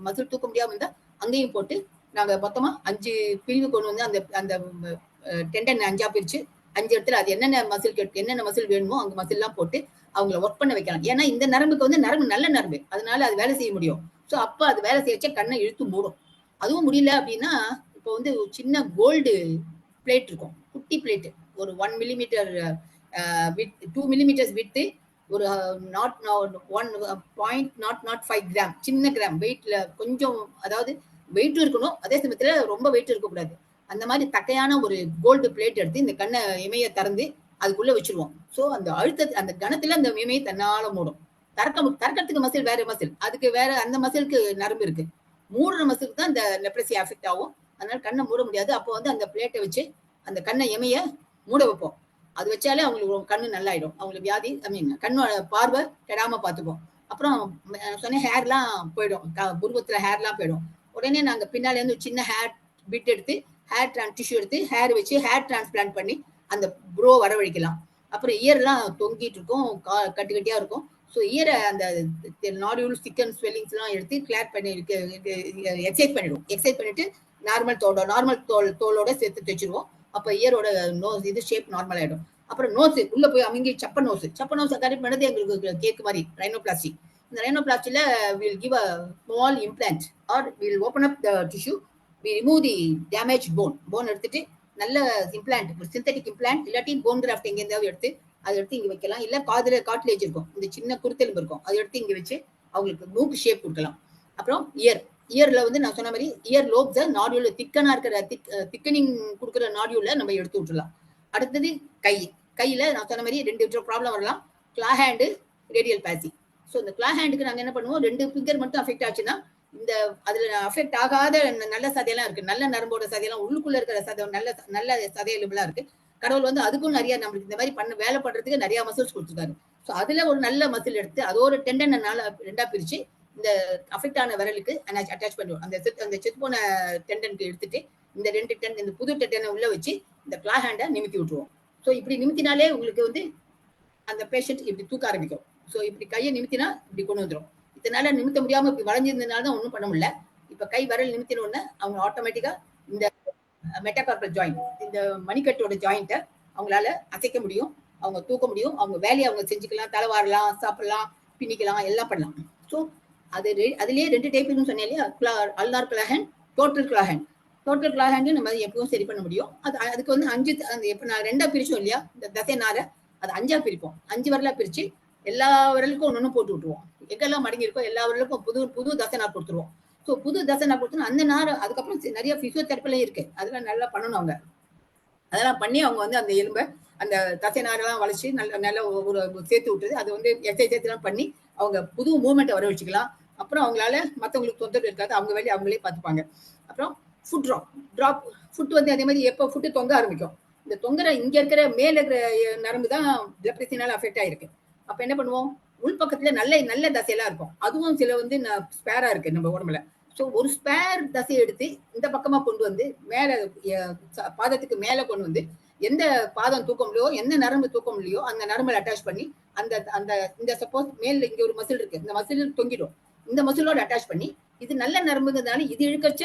மசில் தூக்க முடியாம இருந்தா அங்கேயும் போட்டு நாங்க மொத்தமா 5 பிரிவு கொண்டு வந்து அந்த அந்த டெண்டன் 5ஆ பிரிச்சு 5 இடத்துல அது என்னென்ன மசில் வேணுமோ அங்க மசில் எல்லாம் போட்டு அவங்கள ஒர்க் பண்ண வைக்கலாம். ஏன்னா இந்த நரம்புக்கு வந்து நரம்பு நல்ல நரம்பு, அதனால அது வேலை செய்ய முடியும். ஸோ அப்ப அது வேலை செய்யச்ச கண்ணை இழுத்து மூடும். அதுவும் முடியல அப்படின்னா இப்போ வந்து ஒரு சின்ன கோல்டு பிளேட் இருக்கும், குட்டி பிளேட், ஒரு 1 மில்லிமீட்டர் 2 மில்லிமீட்டர்ஸ் விட்டு ஒரு 1.005 கிராம் சின்ன கிராம் வெயிட்ல கொஞ்சம், அதாவது வெயிட்டும் இருக்கணும், அதே சமயத்துல ரொம்ப வெயிட் இருக்கக்கூடாது. அந்த மாதிரி தக்கையான ஒரு கோல்டு பிளேட் எடுத்து இந்த கண்ணை இமைய திறந்து அதுக்குள்ள வச்சிருவோம். ஸோ அந்த அந்த கணத்துல அந்த இமையை தன்னால மூடும். திறக்கிறதுக்கு மசில் வேற மசில், அதுக்கு வேற அந்த மசிலுக்கு நரம்பு இருக்கு. மூடுற மசிலுக்கு தான் இந்த லெப்ரசி அஃபெக்ட் ஆகும். அதனால கண்ணை மூட முடியாது. அப்போ வந்து அந்த பிளேட்டை வச்சு அந்த கண்ணை இமைய மூட வைப்போம். அது வச்சாலே அவங்களுக்கு கண்ணு நல்லாயிடும். அவங்களுக்கு வியாதி கண்ணோட பார்வை கெடாம பார்த்துப்போம். அப்புறம் சொன்ன ஹேர்லாம் போயிடும், புருவத்துல ஹேர்லாம் போயிடும். உடனே நாங்க பின்னால இருந்து சின்ன ஹேர் பிட் எடுத்து ஹேர் டிஷ்யூ எடுத்து ஹேர் வச்சு ஹேர் டிரான்ஸ்பிளான்ட் பண்ணி அந்த ப்ரோ வரவழைக்கலாம். அப்புறம் இயர்லாம் தொங்கிட்டு இருக்கும், கட்டி கட்டியா இருக்கும். ஸோ இயரை அந்த நாடியூல் ஸ்டிக்கன் ஸ்வெல்லிங்ஸ்லாம் எடுத்து கிளியர் பண்ணி எக்ஸைட் பண்ணிடுவோம். எக்ஸைட் பண்ணிட்டு நார்மல் தோலோட சேர்த்து தைச்சிருவோம். அப்போ இயரோட நோஸ் இது ஷேப் நார்மல் ஆயிடும். அப்புறம் நோஸ் உள்ள போய் அமுங்கி சப்ப நோஸ் கரெக்ட் பண்ணது எங்களுக்கு கேக் மாதிரி ரைனோபிளாஸ்டி. இந்த ரைனோபிளாஸ்டில will give a small implant or will open up the tissue, we remove the damage bone எடுத்துட்டு நல்ல இம்ப்ளான்ட், சிந்தட்டிக் இம்ப்ளான்ட் இல்லாட்டி போன் கிராஃப்ட் எங்கேயாவது எடுத்து அதை எடுத்து இங்க வைக்கலாம். இல்ல காதுல காட்லேஜ் இருக்கும், இந்த சின்ன குருத்தெலும்பு இருக்கும், அதை எடுத்து இங்க வச்சு அவங்களுக்கு மூக்கு ஷேப் கொடுக்கலாம். அப்புறம் இயர்ல வந்து நான் சொன்ன மாதிரி இயர் லோப்ஸ நாடியூல திக்கனா இருக்கிற திக்கனிங் கொடுக்குற நாடியூல நம்ம எடுத்து விட்டுலாம். அடுத்தது கையில நான் சொன்ன மாதிரி 2 ப்ராப்ளம் வரலாம், கிளா ஹேண்டு, ரேடியல் பாசி. ஸோ இந்த கிளா ஹேண்டுக்கு நாங்க என்ன பண்ணுவோம், 2 ஃபிங்கர் மட்டும் அஃபெக்ட் ஆச்சுன்னா இந்த அதுல அஃபெக்ட் ஆகாத நல்ல சதையெல்லாம் இருக்கு, நல்ல நரம்போட சதையெல்லாம் உள்ளுக்குள்ள இருக்கிற சதை நல்ல சதையெல்லாம் இருக்கு. கடவுள் வந்து அதுக்கும் நிறைய நம்மளுக்கு இந்த மாதிரி வேலை பண்றதுக்கு நிறைய மசில்ஸ் கொடுத்துருக்காரு. ஸோ அதுல ஒரு நல்ல மசில் எடுத்து அதோட டெண்டன் 2ஆ பிரிச்சு இந்த அஃபெக்ட் ஆன விரலுக்கு அட்டாச் பண்ணுவோம். அந்த செத்து போன டெண்டனுக்கு எடுத்துட்டு இந்த 2 இந்த புது டெண்டனை உள்ள வச்சு இந்த கிளா ஹேண்டை நிமித்தி விட்டுருவோம். ஸோ இப்படி நிமித்தினாலே உங்களுக்கு வந்து அந்த பேஷண்ட் இப்படி தூக்க ஆரம்பிக்கும். ஸோ இப்படி கையை நிமித்தினா இப்படி கொண்டு வந்துடும். இதனால நிமித்த முடியாம இப்படி வளைஞ்சிருந்ததுனால தான் ஒன்றும் பண்ண முடியல. இப்ப கை விரல் நிமித்தின உடனே அவங்க ஆட்டோமேட்டிக்கா இந்த மெட்டாகார்பல் ஜாயிண்ட், இந்த மணிக்கட்டோட ஜாயிண்ட்டை அவங்களால அசைக்க முடியும், அவங்க தூக்க முடியும், அவங்க வேலையை அவங்க செஞ்சுக்கலாம், தலைவாரலாம், சாப்பிடலாம், பின்னிக்கலாம், எல்லாம் பண்ணலாம். ஸோ அதுலயே 2 டைப்னு சொன்னேன் இல்லையா, அல்னார் கிளாஹேண்ட், டோட்டல் கிளாஹேண்ட். டோட்டல் கிளாஹேண்ட் நம்ம எப்பவும் சரி பண்ண முடியும். அதுக்கு வந்து 5 எப்ப நான் 2ஆ பிரிச்சோம் இல்லையா, இந்த தசை நாரை அது 5ஆ பிரிப்போம். 5 விரலா பிரிச்சு எல்லா விரலுக்கும் ஒன்று போட்டு விட்டுருவோம். எங்கெல்லாம் மடங்கி இருக்கோ எல்லா விரலுக்கும் புது தசை நார் கொடுத்துருவோம். ஸோ புது தசை நார் கொடுத்தோம்னா அந்த நார் அதுக்கப்புறம் நிறைய பிசியோதெரப்பிலாம் இருக்கு, அதெல்லாம் நல்லா பண்ணணும் அவங்க. அதெல்லாம் பண்ணி அவங்க வந்து அந்த எலும்பை அந்த தசை நாரெல்லாம் வளைச்சு நல்ல ஒரு சேர்த்து விட்டுது, அது வந்து எக்ஸசைஸ்லாம் பண்ணி அவங்க புது மூவ்மெண்ட்டை வர வச்சுக்கலாம். அப்புறம் அவங்களால மற்றவங்களுக்கு தொந்தரவு இருக்காது, அவங்க வேலையை அவங்களே பார்த்துப்பாங்க. அப்புறம் ஃபுட் ட்ராப் ஃபுட் வந்து அதே மாதிரி எப்போ ஃபுட்டு தொங்க ஆரம்பிக்கும், இந்த தொங்குற இங்க இருக்கிற மேல இருக்கிற நரம்பு தான் லெப்ரசினால அஃபெக்ட் ஆயிருக்கு. அப்ப என்ன பண்ணுவோம், உள்பக்கத்துல நல்ல தசையெல்லாம் இருக்கும், அதுவும் சில வந்து ஸ்பேரா இருக்கு நம்ம உடம்புல. ஸோ ஒரு ஸ்பேர் தசையை எடுத்து இந்த பக்கமா கொண்டு வந்து மேல பாதத்துக்கு மேல கொண்டு வந்து எந்த பாதம் தூக்க முடியோ எந்த நரம்பு தூக்க முடியோ அந்த நரம்புல அட்டாச் பண்ணி அந்த அந்த இந்த சப்போஸ் மேல இங்க ஒரு மசில் இருக்கு, இந்த மசில் தொங்கிடும், இந்த மசிலோட அட்டாச் பண்ணி இது நல்ல நரம்புங்கிறதுனால இது இழுக்கச்ச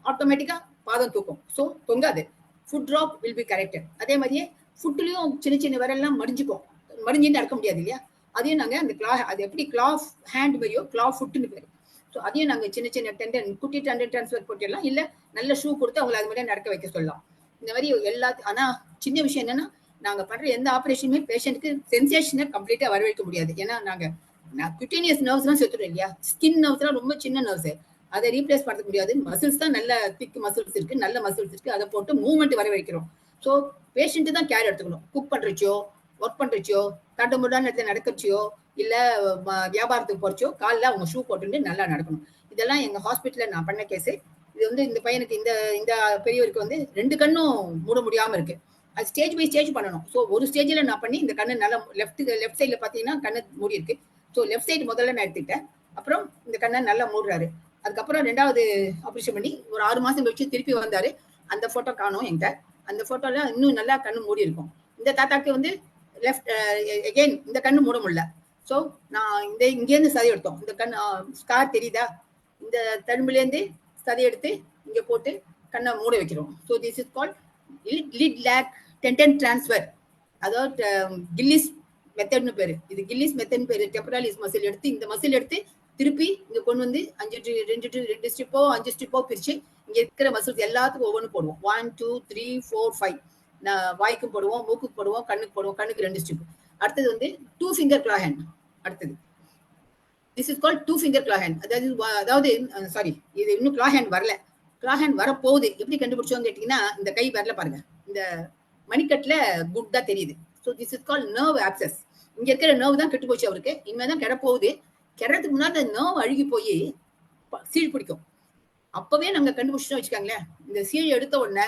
ஆட்டோமேட்டிக்கா பாதம் தூக்கும். ஸோ தொங்காது. Foot drop will be corrected. அதே மாதிரியே ஃபுட்லயும் சின்ன சின்ன விரல்லாம் மடிஞ்சுக்கும். மடிஞ்சுன்னு நடக்க முடியாது இல்லையா? அதையும் நாங்க அந்த அது எப்படி கிளாஃப் ஹேண்ட் மாதிரியோ கிளாஃப் ஃபுட்னு பேரு. ஸோ அதையும் நாங்க சின்ன சின்ன குட்டி டெண்டன் டிரான்ஸ்ஃபர் போட்டுடலாம். இல்ல நல்ல ஷூ கொடுத்து அவங்களை அது மாதிரி நடக்க வைக்க சொல்லலாம். இந்த மாதிரி ஆனா சின்ன விஷயம் என்னன்னா, நாங்க பண்ற எந்த ஆபரேஷனுமே பேஷண்ட்டுக்கு சென்சேஷனை கம்ப்ளீட்டா வரவேற்க முடியாது. ஏன்னா நாங்க குட்டீனியஸ் நர்வ்ஸ் தான் செத்துடும் இல்லையா? ஸ்கின் நர்வ்ஸ் எல்லாம் ரொம்ப சின்ன நர்வ்ஸ். அதை ரீப்ளேஸ் பண்ண முடியாது. மசில்ஸ் தான் நல்ல திக் மசில்ஸ் இருக்கு, நல்ல மசில்ஸ் இருக்கு. அதை போட்டு மூவ்மெண்ட் வர வைக்கிறோம். ஸோ பேஷண்ட் தான் கேர் எடுத்துக்கணும். குக் பண்றச்சோ, ஒர்க் பண்றச்சோ, தடுமுடான இடத்துல நடக்கச்சியோ, இல்ல வியாபாரத்துக்கு போறச்சோ காலில் அவங்க ஷூ போட்டுட்டு நல்லா நடக்கணும். இதெல்லாம் எங்க ஹாஸ்பிட்டல்ல நான் பண்ண கேஸ். இது வந்து இந்த பையனுக்கு இந்த பெரியவருக்கு வந்து 2 கண்ணும் மூட முடியாம இருக்கு. அது ஸ்டேஜ் பை ஸ்டேஜ் பண்ணணும். ஸோ ஒரு ஸ்டேஜ்ல நான் பண்ணி இந்த கண்ணு நல்லா லெஃப்ட் சைட்ல பாத்தீங்கன்னா கண்ணு மூடி இருக்கு. ஸோ லெஃப்ட் சைடு முதல்ல நான் எடுத்துக்கிட்டேன். அப்புறம் இந்த கண்ணை நல்லா மூடுறாரு. அதுக்கப்புறம் 2வது ஆபரேஷன் பண்ணி ஒரு 6 மாசம் கழிச்சு திருப்பி வந்தாரு. அந்த போட்டோ காணும் என்கிட்ட. அந்த போட்டோல இன்னும் நல்லா கண்ணு மூடி இருக்கும். இந்த தாத்தாக்கு வந்து லெஃப்ட் எகெயின் இந்த கண்ணு மூட முடியல. ஸோ நான் இங்கேருந்து சதி எடுத்தோம். இந்த கண் ஸ்கார் தெரியுதா? இந்த தழும்புலேருந்து சதி எடுத்து இங்க போட்டு கண்ணை மூட வைக்கிறோம். So this is called lid lag tendon transfer. அதாவது கில்லிஸ் மெத்தட்னு பேரு. இது கில்லிஸ் மெத்தட்னு பேரு. டெம்பரலிஸ் மசில் எடுத்து இந்த மசில் எடுத்து திருப்பி இங்க கொண்டு வந்து 2 ஸ்ட்ரிப்போ 5 ஸ்ட்ரிப்போ பிரிச்சு இங்க இருக்கிற மசில்ஸ் எல்லாத்துக்கும் ஒவ்வொன்று போடுவோம். 1 2 3 4 5. வாய்க்கும் போடுவோம், மூக்குக்கு போடுவோம், கண்ணுக்கு போடுவோம். கண்ணுக்கு 2 ஸ்ட்ரிப். அடுத்தது வந்து 2 ஃபிங்கர் கிளா ஹேண்ட். அடுத்தது திஸ் இஸ் கால்ட் 2 ஃபிங்கர் கிளா ஹேண்ட். அதாவது சாரி, இது இன்னும் கிளா ஹேண்ட் வரல. கிளா ஹேண்ட் வரப்போகுது. எப்படி கண்டுபிடிச்சோன்னு கேட்டீங்கன்னா, இந்த கை வரல பாருங்க, இந்த மணிக்கட்டுல குட் தான் தெரியுது. So this is called nerve abscess. இங்க இருக்கிற நர்வ் தான் கெட்டு போச்சு அவருக்கு. இனிமேதான் கெட போகுது. கெடுறதுக்கு முன்னாடி அந்த நர்வ் அழுகி போய் சீழ் பிடிக்கும். அப்பவே நாங்க கண்டுபிடிச்சோம் வச்சுக்காங்களேன். இந்த சீழ் எடுத்த உடனே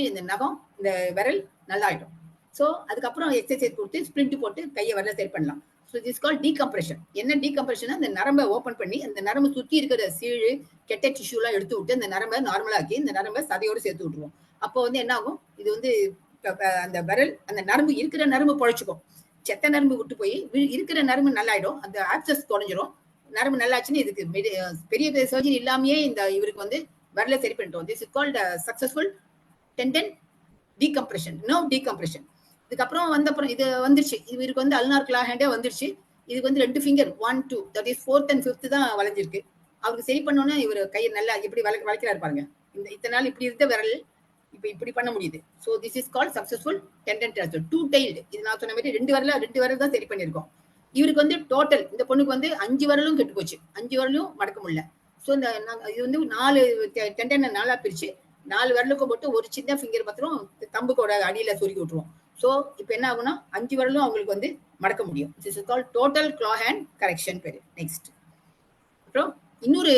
இந்த நகம் இந்த விரல் நல்லா ஆயிடும். ஸோ அதுக்கப்புறம் எக்ஸசைஸ் கொடுத்து ஸ்பிரிண்ட் போட்டு கையை வரல சரி பண்ணலாம். So this call decompression. என்ன டீகம்ப்ரெஷன்? அந்த நரம்பை ஓப்பன் பண்ணி அந்த நரம்பு சுத்தி இருக்கிற சீழ் கெட்ட டிஷ்யூ எல்லாம் எடுத்து விட்டு அந்த நரம்பை நார்மலா ஆக்கி இந்த நரம்பை சதையோடு சேர்த்து விட்டுருவோம். அப்போ வந்து என்ன ஆகும்? இது வந்து அந்த விரல் அந்த நரம்பு இருக்கிற நரம்பு பொழைச்சுக்கும். செத்த நரம்பு விட்டு போய் இருக்கிற நரம்பு நல்லாயிடும். அந்த ஆப்சஸ் குறைஞ்சிரும். நரம்பு நல்லாச்சுன்னு இதுக்கு பெரிய சர்ஜரி இல்லாமயே இவருக்கு வந்து விரல சரி பண்ணிட்டோம். This is called successful tendon decompression, nerve decompression. இதுக்கப்புறம் வந்தப்புறம் இது வந்துருச்சு. இவருக்கு வந்து அல்னார் கிளா ஹேண்டே வந்துருச்சு. இதுக்கு வந்து 2 finger 1 2 that is 4th and 5th தான் வளைஞ்சிருக்கு. அவருக்கு சரி பண்ணோன்னா இவர் கையை நல்லா எப்படி வளைக்கிறாரு பாருங்க. இத்தனை நாள் இப்படி இருந்த விரல் இப்ப இப்படி பண்ண முடியுது. So this is called successful tendon transfer. 2 tailed. இது நான் சொன்ன மாதிரி 2 விரல் தான் சரி பண்ணியிருக்கோம். இவருக்கு வந்து டோட்டல் இந்த பொண்ணுக்கு வந்து 5 விரலும் கெட்டு போச்சு. 5 விரலும் மடக்க முடியல. ஸோ இது வந்து 4 டெண்டனை 4ஆ பிரிச்சு 4 விரலுக்கும் போட்டு ஒரு சின்ன ஃபிங்கர் மாத்திரம் தம்புக்கோட அடியில சொருகி விட்டுருவோம். ஸோ இப்போ என்ன ஆகும்னா 5 விரலும் அவங்களுக்கு வந்து மடக்க முடியும். This is called total claw hand correction பேரு. நெக்ஸ்ட் அப்புறம் இன்னொரு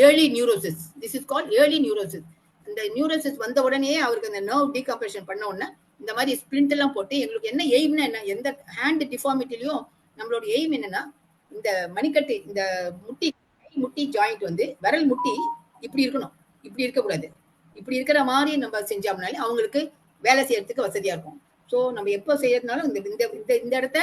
early neurosis. This is called early neurosis. இந்த நியூரோசிஸ் வந்த உடனே அவருக்கு அந்த நர்வ் டீகம்ப்ரெஷன் பண்ண உடனே இந்த மாதிரி ஸ்பிரிண்ட் எல்லாம் போட்டு எங்களுக்கு என்ன எய்ம்னா என்ன, எந்த ஹேண்ட் டிஃபார்மிட்டிலையும் நம்மளோட எய்ம் என்னன்னா, இந்த மணிக்கட்டு இந்த முட்டி ஜாயிண்ட் வந்து விரல் முட்டி இப்படி இருக்கணும், இப்படி இருக்கக்கூடாது. இப்படி இருக்கிற மாதிரி நம்ம செஞ்சோம்னாலே அவங்களுக்கு வேலை செய்யறதுக்கு வசதியா இருக்கும். ஸோ நம்ம எப்போ செய்யறதுனாலும் இந்த இடத்த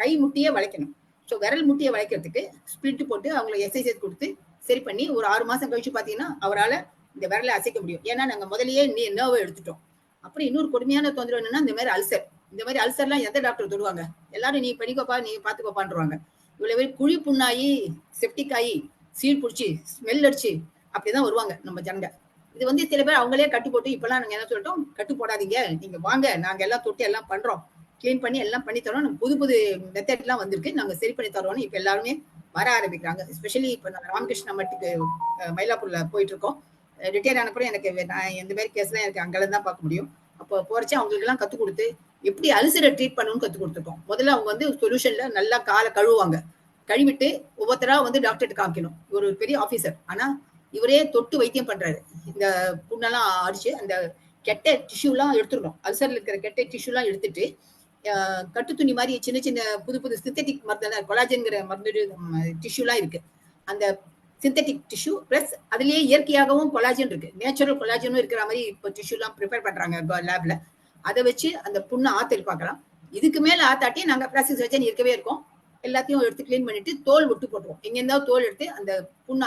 கை முட்டியை வளைக்கணும். ஸோ விரல் முட்டியை வளைக்கிறதுக்கு ஸ்பிரிட் போட்டு அவங்களுக்கு எக்ஸசைஸ் கொடுத்து சரி பண்ணி ஒரு 6 மாசம் கழிச்சு பார்த்தீங்கன்னா அவரால் இந்த விரலை அசைக்க முடியும். ஏன்னா நாங்கள் முதலையே நர்வை எடுத்துட்டோம். அப்புறம் இன்னொரு கொடுமையான தொந்தரவு என்னன்னா, இந்த மாதிரி அல்சர். இந்த மாதிரி அல்சர்லாம் எந்த டாக்டர் தொடுவாங்க? எல்லாரும் நீ பண்ணிக்கோப்பா, நீ பார்த்துக்கோப்பான்றாங்க. இவ்வளவு பேர் குழி புண்ணாயி செப்டிக் ஆகி சீல் பிடிச்சி ஸ்மெல் அடிச்சு அப்படிதான் வருவாங்க நம்ம ஜனங்க. இது வந்து சில பேர் அவங்களே கட்டு போட்டு இப்பெல்லாம் நாங்க என்ன சொல்லிட்டோம், கட்டு போடாதீங்க, நீங்க வாங்க, நாங்க எல்லாம் தொட்டு எல்லாம் பண்றோம், கிளீன் பண்ணி எல்லாம் பண்ணி தரோம், புது மெத்தட் எல்லாம் வந்திருக்கு, நாங்க சரி பண்ணி தரோம்னு இப்ப எல்லாருமே வர ஆரம்பிக்கிறாங்க. எஸ்பெஷலி இப்ப நாங்க ராமகிருஷ்ண மட்டுக்கு மயிலாப்பூர்ல போயிட்டு இருக்கோம். ரிட்டையர் ஆனப்பறம் எனக்கு நான் இந்த மாதிரி கேஸ்லாம் எனக்கு அங்கெல்லாம் தான் பார்க்க முடியும். அப்போ போறச்சு அவங்களுக்கு எல்லாம் கத்து கொடுத்து எப்படி அல்சரை ட்ரீட் பண்ணணும்னு கத்து கொடுத்துருக்கோம். முதல்ல அவங்க வந்து சொல்யூஷன்ல நல்லா காலை கழுவுவாங்க. கழுவிட்டு ஒவ்வொருத்தரா வந்து டாக்டர்கிட்ட காமிக்கணும். ஒரு பெரிய ஆபீசர், ஆனா இவரே தொட்டு வைத்தியம் பண்றாரு. இந்த புண்ணெல்லாம் அடிச்சு அந்த கெட்ட டிஷ்யூ எல்லாம் எடுத்துடணும். அல்சர்ல இருக்கிற கெட்ட டிஷ்யூ எல்லாம் எடுத்துட்டு கட்டு துணி மாதிரி சின்ன சின்ன புது சிந்தட்டிக் மருந்து, கொலாஜன்ங்கிற மருந்து டிஷ்யூ எல்லாம் இருக்கு. அந்த சிந்தட்டிக் டிஷ்யூ பிளஸ் அதுலயே இயற்கையாகவும் கொலாஜன் இருக்கு, நேச்சுரல் கொலாஜனும் இருக்கிற மாதிரி இப்போ டிஷ்யூ எல்லாம் ப்ரிப்பேர் பண்றாங்க லேப்ல. அதை வச்சு அந்த புண்ணை ஆத்தல் பார்க்கலாம். இதுக்கு மேல ஆத்தாட்டி நாங்க பிளாஸ்டிக் சர்ஜன் இருக்கவே இருக்கோம். எல்லாத்தையும் எடுத்து கிளீன் பண்ணிட்டு தோல் விட்டு போட்டுருவோம். எங்க இருந்தாலும் தோல் எடுத்து அந்த புண்ணு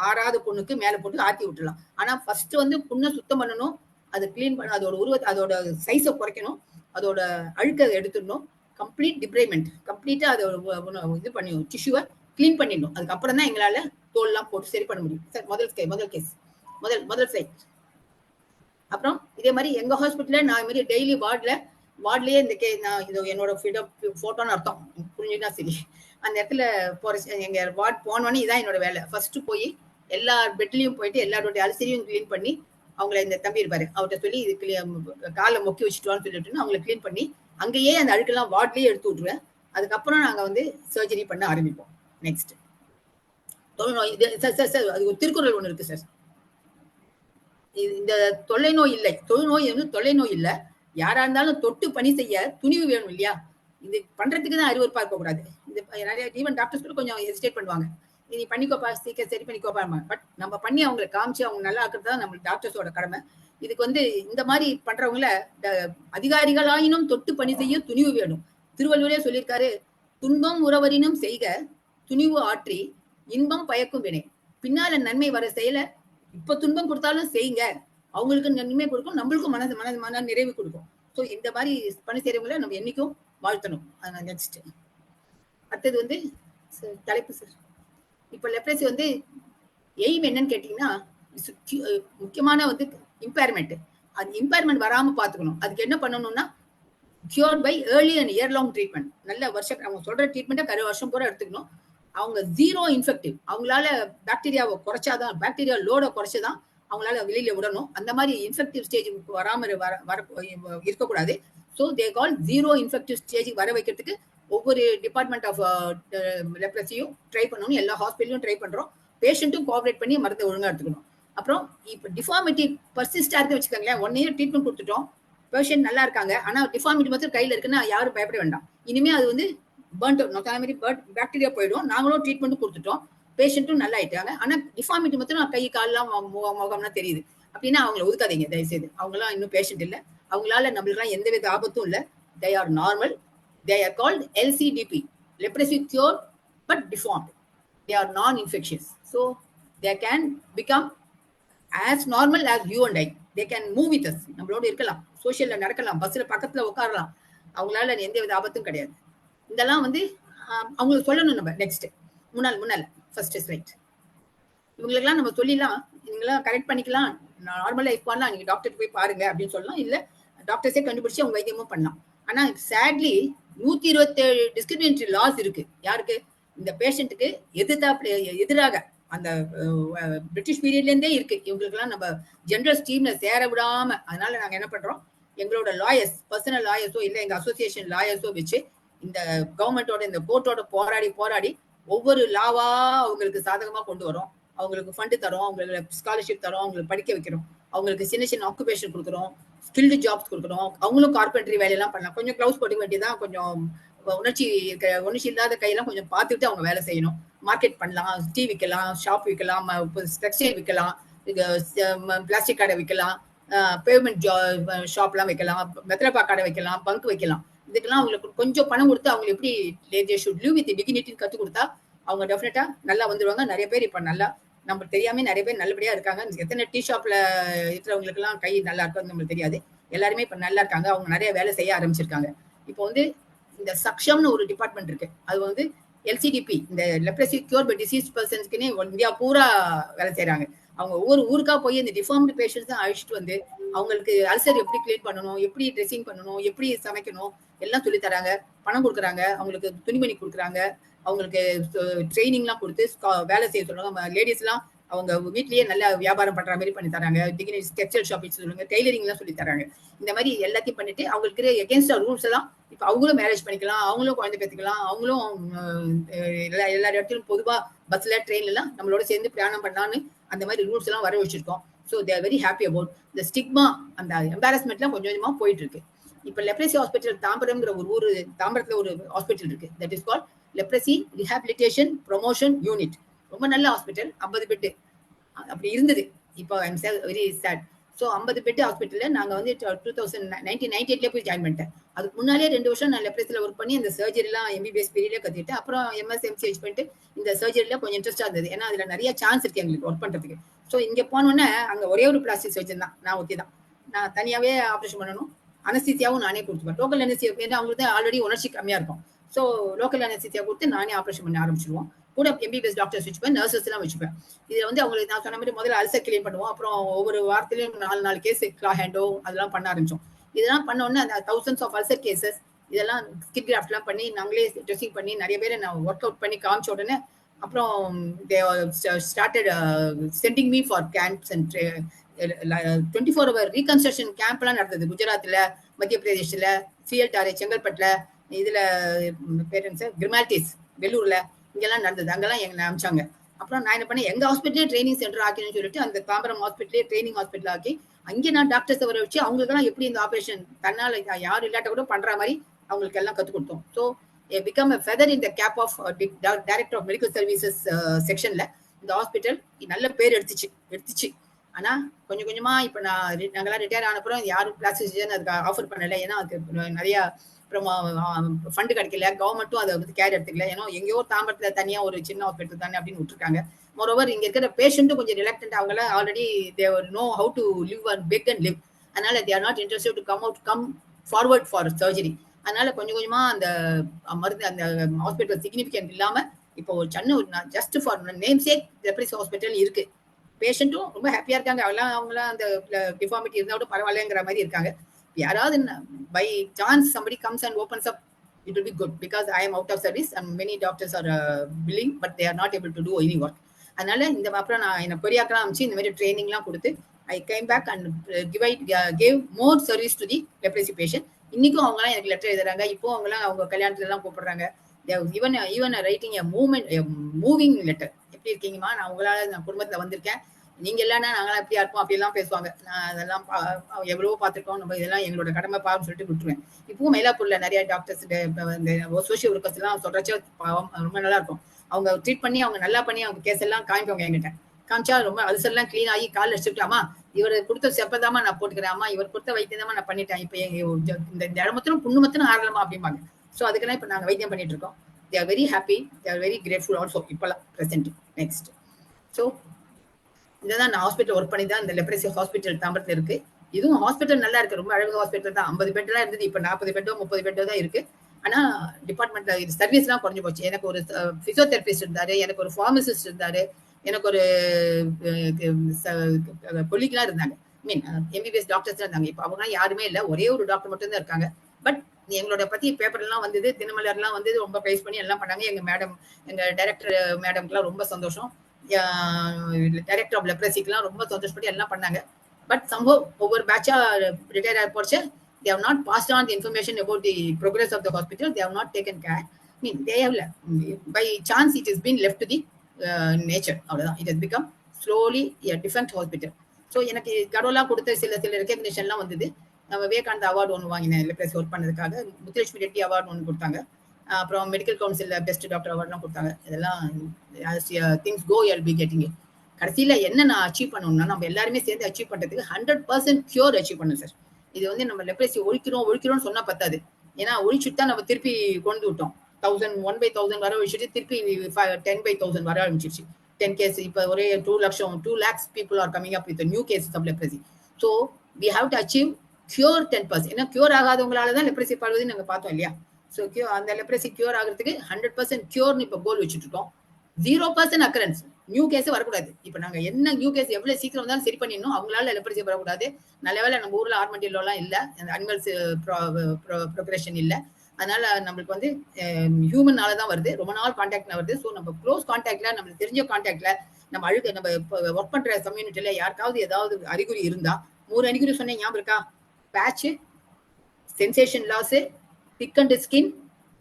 ஆறாத புண்ணுக்கு மேல போட்டு ஆத்தி விட்டுலாம். ஆனா ஃபர்ஸ்ட் வந்து புண்ணை சுத்தம் பண்ணணும், அதை கிளீன் பண்ண, அதோட சைஸை குறைக்கணும், அதோட அழுக்க எடுத்துடணும், கம்ப்ளீட் டிப்ரைமெண்ட், கம்ப்ளீட்டா அதை இது பண்ணி டிஷ்யூவை கிளீன் பண்ணிடணும். அதுக்கப்புறம் தான் எங்களால தோல்லாம் போட்டு சரி பண்ண முடியும். சார் முதல் கேஸ் முதல் சைட். அப்புறம் இதே மாதிரி எங்க ஹாஸ்பிட்டல்ல நான் மாதிரி டெய்லி வார்ட்லயே இந்த நான் இது என்னோட போட்டோன்னு அர்த்தம் புரிஞ்சுதான் சரி. அந்த இடத்துல எங்க வார்ட் போனோன்னே இதான் என்னோட வேலை. ஃபர்ஸ்ட் போய் எல்லா பெட்லயும் போயிட்டு எல்லாரோட அரிசியும் கிளீன் பண்ணி அவங்கள இந்த தம்பி இருப்பாரு அவர்கிட்ட சொல்லி இது காலை மொக்கி வச்சுட்டோன்னு சொல்லிட்டு அவங்களை கிளீன் பண்ணி அங்கேயே அந்த அழுக்கெல்லாம் வார்ட்லயே எடுத்து விட்டுருவேன். அதுக்கப்புறம் நாங்க வந்து சர்ஜரி பண்ண ஆரம்பிப்போம். நெக்ஸ்ட் தொழுநோய். சார் அது ஒரு திருக்குறள் ஒண்ணு இருக்கு சார். இந்த தொலைநோய் இல்லை, தொழுநோய் வந்து தொலைநோய் இல்லை, யாரா இருந்தாலும் தொட்டு பணி செய்ய துணிவு வேணும் இல்லையா? இது பண்றதுக்கு தான் அருவருப்பா இருக்க கூடாது. இது நிறைய ஈவன் டாக்டர்ஸ் கூட கொஞ்சம் ஹெசிடேட் பண்ணுவாங்க, நீ பண்ணிக்கோப்பா, சீக்கிரம் சரி பண்ணிக்கோப்பா. பட் நம்ம பண்ணி அவங்களை காமிச்சு அவங்க நல்லா ஆக்குறது தான் நம்ம டாக்டர்ஸோட கடமை. இதுக்கு வந்து இந்த மாதிரி பண்றவங்கள அதிகாரிகளாயினும் தொட்டு பணி செய்ய துணிவு வேணும். திருவள்ளுவரே சொல்லியிருக்காரு, துன்பம் உறவரினும் செய்க துணிவு ஆற்றி இன்பம் பயக்கும் வினை. பின்னால நன்மை வர செயல இப்ப துன்பம் கொடுத்தாலும் செய்யுங்க, அவங்களுக்கு நன்மை கொடுக்கும், நம்மளுக்கும் மன நிறைவு கொடுக்கும். ஸோ இந்த மாதிரி பணி செய்யறவங்களை நம்ம என்னைக்கும் வாழ்த்தணும். நெக்ஸ்ட் அடுத்தது வந்து தலைப்பு சார். இப்ப லெப்ரசி வந்து எய்ம் என்னன்னு கேட்டீங்கன்னா, முக்கியமான வந்து இம்பேர்மெண்ட். அது இம்பேர்மெண்ட் வராம பாத்துக்கணும். அதுக்கு என்ன பண்ணணும்னா, cure by early and year long treatment. நல்ல வருஷம் அவங்க சொல்ற ட்ரீட்மெண்ட்டை வருஷம் பூரா எடுத்துக்கணும். அவங்க ஜீரோ இன்ஃபெக்டிவ், அவங்களால பாக்டீரியாவை குறைச்சாதான், பாக்டீரியா லோட குறைச்சுதான் அவங்களால வெளியில விடணும். அந்த மாதிரி இன்ஃபெக்டிவ் ஸ்டேஜ் வராம இருக்கக்கூடாது. So they call zero infective stage வர வைக்கிறதுக்கு ஒவ்வொரு டிபார்ட்மெண்ட் ஆஃப் லெப்ரசியும் ட்ரை பண்ணணும். எல்லா ஹாஸ்பிட்டலும் ட்ரை பண்றோம். பேஷண்ட்டும் கோஆபரேட் பண்ணி மருந்து ஒழுங்கா எடுத்துக்கணும். அப்புறம் இப்ப டிஃபார்மிட்டி பர்சிஸ்டா இருக்கு வச்சுக்கோங்களேன், 1 year ட்ரீட்மெண்ட் கொடுத்துட்டோம், பேஷண்ட் நல்லா இருக்காங்க, ஆனா டிஃபார்மிட்டி மட்டும் கையில இருக்குன்னா யாரும் பயப்பட வேண்டாம். இனிமே அது வந்து பாக்டீரியா போயிடும். நாங்களும் ட்ரீட்மெண்ட் கொடுத்துட்டோம், பேஷண்ட்டும் நல்லா ஆயிட்டாங்க, ஆனா டிஃபார்மிட்டி மட்டும் கை கால்லாம் முகம்னா தெரியுது அப்படின்னா அவங்களை ஒதுக்காதீங்க தயவுசெய்து. அவங்களாம் இன்னும் பேஷண்ட் இல்லை, அவங்களால நம்மளுக்குலாம் எந்த வித ஆபத்தும் இல்லை. They are normal. They are called LCDP, leprosy cured but deformed. They are non-infectious, so they can become as normal as you and I. They can move with us, நம்மளோட இருக்கலாம், சோசியல்ல நடக்கலாம், பஸ்ல பக்கத்துல உட்காரலாம், அவங்களால எந்த வித ஆபத்தும் கிடையாது. இதெல்லாம் வந்து அவங்களுக்கு சொல்லணும். நம்ம நெக்ஸ்ட் முன்னால ஃபர்ஸ்ட் ஸ்லைட். இவங்களுக்கெல்லாம் நம்ம சொல்லிடலாம், இவங்கெல்லாம் கரெக்ட் பண்ணிக்கலாம், நார்மலா இருப்பான்லாம், நீங்க டாக்டர் போய் பாருங்க அப்படின்னு சொல்லலாம். இல்ல டாக்டர்ஸே கண்டுபிடிச்சு அவங்க வைத்தியமும் பண்ணலாம். ஆனா சேட்லி 127 டிஸ்கிரிமினேட்டரி லாஸ் இருக்கு. யாருக்கு? இந்த பேஷண்ட்டுக்கு எதிராக அந்த பிரிட்டிஷ் பீரியட்ல இருந்தே இருக்கு. இவங்களுக்கெல்லாம் நம்ம ஜெனரல் ஸ்ட்ரீம்ல சேர விடாம, அதனால நாங்க என்ன பண்றோம், எங்களோட லாயர்ஸ், பர்சனல் லாயர்ஸோ இல்ல எங்க அசோசியேஷன் லாயர்ஸோ வச்சு இந்த கவர்மெண்டோட இந்த கோர்ட்டோட போராடி ஒவ்வொரு லாவா அவங்களுக்கு சாதகமா கொண்டு வரோம். அவங்களுக்கு ஃபண்டு தரோம், அவங்களுக்கு ஸ்காலர்ஷிப் தரோம், அவங்களுக்கு படிக்க வைக்கிறோம், அவங்களுக்கு சின்ன சின்ன ஆக்குபேஷன் கொடுக்குறோம், ஸ்கில்டு ஜாப்ஸ் கொடுக்குறோம். அவங்களும் கார்பென்ட்ரி வேலையெல்லாம் பண்ணலாம். கொஞ்சம் க்ளவுஸ் போட்டுக்க வேண்டியதான், கொஞ்சம் உணர்ச்சி இல்லாத கையெல்லாம் கொஞ்சம் பார்த்துட்டு அவங்க வேலை செய்யணும். மார்க்கெட் பண்ணலாம், டீ விற்கலாம், ஷாப் விற்கலாம், டெக்ஸ்டைல் விற்கலாம், பிளாஸ்டிக் கடை விற்கலாம், பேமெண்ட் ஷாப்லாம் வைக்கலாம், மெத்ரப்பா கடை வைக்கலாம், பங்க் வைக்கலாம். இதுக்கெல்லாம் அவங்களுக்கு கொஞ்சம் பணம் கொடுத்து அவங்க எப்படி they should live with dignity கற்றுக் கொடுத்தா அவங்க டெஃபினட்டா நல்லா வந்துருவாங்க. நிறைய பேர் இப்ப நல்லா நம்மளுக்கு தெரியாம நிறைய பேர் நல்லபடியா இருக்காங்க. எத்தனை டீ ஷாப்ல இருக்கிறவங்களுக்கு எல்லாம் கை நல்லா இருக்குன்னு நம்மளுக்கு தெரியாது. எல்லாருமே இப்ப நல்லா இருக்காங்க, அவங்க நிறைய வேலை செய்ய ஆரம்பிச்சிருக்காங்க. இப்போ வந்து இந்த சக்ஷம்னு ஒரு டிபார்ட்மெண்ட் இருக்கு, அது வந்து LCDP, இந்த லெப்ரசி கியூர் பை டிசீஸ் பர்சன்ஸ்க்குன்னு இந்தியா பூரா வேலை செய்யறாங்க. அவங்க ஒவ்வொரு ஊருக்கா போய் இந்த டிஃபார்ம்டு பேஷண்ட்ஸ் தான் அழைச்சிட்டு வந்து அவங்களுக்கு அல்சர் எப்படி கிளீன் பண்ணணும், எப்படி ட்ரெஸ்ஸிங் பண்ணணும், எப்படி சமைக்கணும் எல்லாம் சொல்லி தராங்க. பணம் கொடுக்குறாங்க, அவங்களுக்கு துணிமணி கொடுக்குறாங்க, அவங்களுக்கு ட்ரைனிங்லாம் கொடுத்து வேலை செய்ய சொல்றாங்க. லேடிஸ் எல்லாம் அவங்க வீட்லயே நல்லா வியாபாரம் பண்ற மாதிரி பண்ணி தராங்க. டெக்ஸ்டைல் ஷாப்பிங் சொல்லுங்க, டெய்லரிங் எல்லாம் சொல்லி தராங்க. இந்த மாதிரி எல்லாத்தையும் பண்ணிட்டு அவங்களுக்கு எகென்ஸ்ட் ரூல்ஸ் எல்லாம் இப்ப அவங்களும் மேரேஜ் பண்ணிக்கலாம், அவங்களும் குழந்தை பெற்றுக்கலாம், அவங்களும் எல்லா இடத்துலையும் பொதுவா பஸ்ல ட்ரெயின்ல எல்லாம் நம்மளோட சேர்ந்து பிரயாணம் பண்ணலான்னு அந்த மாதிரி ரூல்ஸ் எல்லாம் வர வச்சிருக்கோம். So they are very happy about இந்த ஸ்டிக்மா, அந்த எம்பாரஸ்மெண்ட்லாம் கொஞ்சம் கொஞ்சமா போயிட்டு இருக்கு. இப்ப லெப்ரசி ஹாஸ்பிட்டல் தாம்பரம்ங்கிற ஒரு ஊரு, தாம்பரத்துல ஒரு ஹாஸ்பிட்டல் இருக்கு, that is called leprosy rehabilitation promotion unit. ரொம்ப நல்ல ஹாஸ்பிட்டல், 50 பெட் அப்படி இருந்தது. இப்போ I am very sad. So 50 bed ஹாஸ்பிட்டலில் நாங்கள் வந்து 1998 போய் ஜாயின் பண்ணிட்டேன். அதுக்கு முன்னாலே 2 வருஷம் நான் லெப்ரஸியில் ஒர்க் பண்ணி இந்த சர்ஜரிலாம் எம்பிபிஎஸ் பீரியட்லேயே கற்றுக்கிட்டேன். அப்புறம் எம்எஸ் எம்சிஹெச் பண்ணிட்டு இந்த சர்ஜரியில் கொஞ்சம் இன்ட்ரெஸ்டாக இருந்தது. ஏன்னா அதில் நிறைய சான்ஸ் இருக்குது எங்களுக்கு ஒர்க் பண்ணுறதுக்கு. ஸோ இங்கே போனோன்னே அங்கே ஒரே ஒரு பிளாஸ்டிக் சர்ஜன் தான், நான் ஒத்தி தான். நான் தனியாகவே ஆப்ரேஷன் பண்ணணும். அனஸ்தீசியாவும் நானே கொடுத்துப்பேன். லோக்கல் அனஸ்தீசியா ஏன்னா அவங்களுக்கு தான் ஆல்ரெடி உணர்ச்சி கம்மியாக இருக்கும். ஸோ லோக்கல் அனஸ்தீசியா கொடுத்து நானே ஆப்ரேஷன் பண்ண ஆரம்பிச்சிடுவோம். கூட எம்பிபிஎஸ் டாக்டர்ஸ் வச்சுப்பேன், நர்சஸ் எல்லாம் வச்சுப்பேன். இதுல வந்து அவங்களுக்கு நான் சொன்ன மாதிரி முதல்ல அல்சர் கிளீன் பண்ணுவோம். அப்புறம் ஒவ்வொரு வாரத்திலையும் 4 கேஸ் கிளா ஹேண்டோ அதெல்லாம் பண்ண ஆரம்பிச்சோம். இதெல்லாம் பண்ண உடனே அந்த thousands ஆஃப் அல்சர் கேசஸ் இதெல்லாம் ஸ்கின் கிராஃப்ட்லாம் பண்ணி நாங்களே ட்ரெஸ்ஸிங் பண்ணி நிறைய பேரை நான் ஒர்க் அவுட் பண்ணி காமிச்ச உடனே அப்புறம் started sending me for camps and 24 hour reconstruction கேம்ப்லாம் நடந்தது. குஜராத்தில், மத்திய பிரதேசில், சிஎல்டாரே செங்கல்பட்டில், இதுல பேரண்ட்ஸ் கிரிமால்டிஸ் வெள்ளூர்ல இங்கெல்லாம் நடந்தது. அங்கெல்லாம் எங்களை அமிச்சாங்க. அப்புறம் நான் என்ன பண்ணேன், எங்க ஹாஸ்பிட்டலே ட்ரைனிங் சென்டர் ஆக்கணும்னு சொல்லிட்டு அந்த தாம்பரம் ஹாஸ்பிட்டலே ட்ரைனிங் ஹாஸ்பிட்டல் ஆக்கி அங்கே நான் டாக்டர்ஸ் வர வச்சு அவங்களுக்கெல்லாம் எப்படி இந்த ஆப்ரேஷன் தன்னால யாரும் இல்லாட்ட கூட பண்ற மாதிரி அவங்களுக்கு எல்லாம் கற்றுக் கொடுத்தோம். So become a feather in the cap of director of medical services செக்ஷன்ல இந்த ஹாஸ்பிட்டல் நல்ல பேர் எடுத்துச்சு. ஆனா கொஞ்சம் கொஞ்சமா இப்ப நாங்கெல்லாம் ரிட்டையர் ஆனப்புறம் யாரும் பிளாஸ்டிக் சர்ஜன் அதுக்கு ஆஃபர் பண்ணல. ஏன்னா அதுக்கு நிறைய ஃபண்டு கிடைக்கல, கவர்மெண்ட்டும் அதை வந்து கேர் எடுத்துக்கல. ஏன்னா எங்கேயோ தாம்பரத்துல தனியா ஒரு சின்ன ஹாஸ்பிட்டல் தானே அப்படின்னு விட்டுருக்காங்க. மோரோவர் இங்க இருக்கிற பேஷண்ட்டும் கொஞ்சம் ரிலக்டன்ட். அவங்கள already they know how to live and beg and live. அதனால they are not interested to come forward for surgery. அதனால கொஞ்சம் கொஞ்சமா அந்த மருந்து அந்த ஹாஸ்பிட்டல் சிக்னிஃபிகன்ட் இல்லாம இப்போ ஒரு சின்ன just for name sake leprosy hospital இருக்கு. பேஷண்ட்டும் ரொம்ப ஹாப்பியா இருக்காங்க. அவங்களாம் அந்த டிஃபார்மிட்டி இருந்தா கூட பரவாயில்லங்கிற மாதிரி இருக்காங்க. யாராவது by chance somebody comes and opens up, it will be good because I am out of service and many doctors are willing but they are not able to do any work. அதனால இந்த அப்புறம் நான் என்ன பெரியாக்கெல்லாம் அமைச்சு இந்த மாதிரி ட்ரைனிங்லாம் கொடுத்து I came back and gave more service to the leprosy patient. இன்னைக்கும் அவங்கலாம் எனக்கு லெட்டர் எழுதுறாங்க. இப்போ அவங்கலாம் அவங்க கல்யாணத்துல எல்லாம் கூப்பிடுறாங்க. Even writing moving letter. எப்படி இருக்கீங்கம்மா, நான் உங்களால நான் குடும்பத்துல வந்திருக்கேன், நீங்க இல்லைன்னா நாங்களாம் எப்படியா இருப்போம் அப்படிலாம் பேசுவாங்க. நான் அதெல்லாம் எவ்வளவோ பார்த்துருக்கோம், நம்ம இதெல்லாம் எங்களோட கடமை பாவம் சொல்லிட்டு விட்டுருவேன். இப்பவும் மயிலாப்பூர்ல நிறைய டாக்டர்ஸ் சோசியல் ஒர்க்கர்ஸ் எல்லாம் சொல்றச்ச ரொம்ப நல்லா இருக்கும். அவங்க ட்ரீட் பண்ணி அவங்க நல்லா பண்ணி அவங்க கேஸ் எல்லாம் காமிப்பாங்க என்கிட்ட. காமிச்சா ரொம்ப அல்சர்லாம் கிளீன் ஆகி கால் அடிச்சுட்டாமா, இவர் கொடுத்த செப்பதாமா நான் போட்டுக்கிறேன், அம்மா இவர் கொடுத்த வைத்தியதாமா நான் பண்ணிட்டேன், இப்போ இந்த இடமத்திலும் புண்ணு மத்திலும் ஆறலாமா அப்படிம்பாங்க. ஸோ அதுக்கெல்லாம் இப்போ நாங்கள் வைத்தியம் பண்ணிட்டு இருக்கோம். They are very happy, they are very grateful also இப்போலாம் ப்ரெசென்ட். நெக்ஸ்ட் ஸோ இதான் நான் ஹாஸ்பிட்டல் ஒர்க் பண்ணி தான் இந்த லெப்ரசி ஹாஸ்பிட்டல் தாம்பரத்தில் இருக்கு. இதுவும் ஹாஸ்பிட்டல் நல்லா இருக்கு, ரொம்ப அழகு ஹாஸ்பிட்டல் தான். 50 பெட்லாம் இருந்தது, இப்போ 40 பெட்டோ 30 பெட்டோ தான் இருக்கு. ஆனா டிபார்ட்மெண்ட்ல இது சர்வீஸ்லாம் குறைஞ்சு போச்சு. எனக்கு ஒரு பிசியோதெரபிஸ்ட் இருந்தாரு, எனக்கு ஒரு ஃபார்மசிஸ்ட் இருந்தாரு, எனக்கு ஒரு கொலிக்லாம் இருந்தாங்க. மீன் எம்பிபிஎஸ் டாக்டர்ஸ் இருந்தாங்க. இப்போ அவங்க யாருமே இல்லை, ஒரே ஒரு டாக்டர் மட்டும் தான் இருக்காங்க. பட் எங்களோட பத்தி பேப்பர்லாம் வந்தது, தினமலர்லாம் வந்தது, ரொம்ப ப்ரைஸ் பண்ணி எல்லாம் பண்ணாங்க. எங்க டைரக்டர் மேடம்க்குலாம் ரொம்ப சந்தோஷம். டைரக்டர் ஆஃப் லெப்ரசிக்குலாம் ரொம்ப சந்தோஷப்பட்டு எல்லாம் பண்ணாங்க. பட் சம்பவ் ஒவ்வொரு பேட்சா ரிட்டையர் ஆகி போச்சு. They have not passed on the information about the progress of the hospital. They have not taken care. I mean, they have by chance it has been left to the nature. It has become slowly a different hospital. So எனக்கு கடவுளா கொடுத்த சில ரெகக்னிஷன்லாம் வந்தது. நம்ம Vivekananda award ஒன்று வாங்கினேன் leprosy work பண்ணதுக்காக. Muthulakshmi Reddy award ஒன்று கொடுத்தாங்க. அப்புறம் மெடிக்கல் கவுன்சில் பெஸ்ட் டாக்டர் அவார்ட்லாம் கொடுத்தாங்க. இதெல்லாம் things go you will be getting it. கடைசியில் என்ன நான் அச்சீவ் பண்ணணும்னா, நம்ம எல்லாருமே சேர்ந்து அச்சீவ் பண்ணுறதுக்கு 100% கியூர் அச்சீவ் பண்ணணும் சார். இது வந்து நம்ம லெப்ரசி ஒழிக்கிறோம்னு சொன்னா பத்தாது. ஏன்னா ஒழிச்சுட்டு தான் நம்ம திருப்பி கொண்டு விட்டோம். 1/1000 வர வச்சுட்டு திருப்பி 10/1000 வர ஆரம்பிச்சிருச்சு. 10 கேஸ் இப்போ ஒரே 2 lakhs people are coming up with the new cases of leprosy. So we have to achieve cure 10%. ஏன்னா கியூர் ஆகாதவங்களால தான் லெப்ரசி பரவுதுன்னு நாங்கள் பார்த்தோம் இல்லையா? ஸோ அந்த லெப்ரசி கியூர் ஆகிறதுக்கு 100% கியூர்னு இப்போ கோல் வச்சுட்டு இருக்கோம். 0% அக்கரன்ஸ், நியூ கேஸே வரக்கூடாது. இப்போ நாங்கள் என்ன நியூ கேஸ் எவ்வளோ சீக்கிரம் வந்தாலும் சரி பண்ணிடணும். அவங்களால லெப்ரசி வரக்கூடாது. நல்ல வேலை நம்ம ஊரில் ஆர்மண்டிலோலாம் இல்லை, அனிமல்ஸ் ப்ரொக்ரேஷன் இல்லை. அதனால நம்மளுக்கு வந்து ஹியூமனால தான் வருது, ரொம்ப நாள் கான்டாக்ட்ல வருது. ஸோ நம்ம க்ளோஸ் கான்டாக்ட்ல, நம்மளுக்கு தெரிஞ்ச கான்டாக்ட்ல, நம்ம நம்ம ஒர்க் பண்ற கம்யூனிட்டியில யாருக்காவது ஏதாவது அறிகுறி இருந்தா, 3 அறிகுறி சொன்னேன் ஞாபகம் இருக்கா? Patch, sensation loss, thickened skin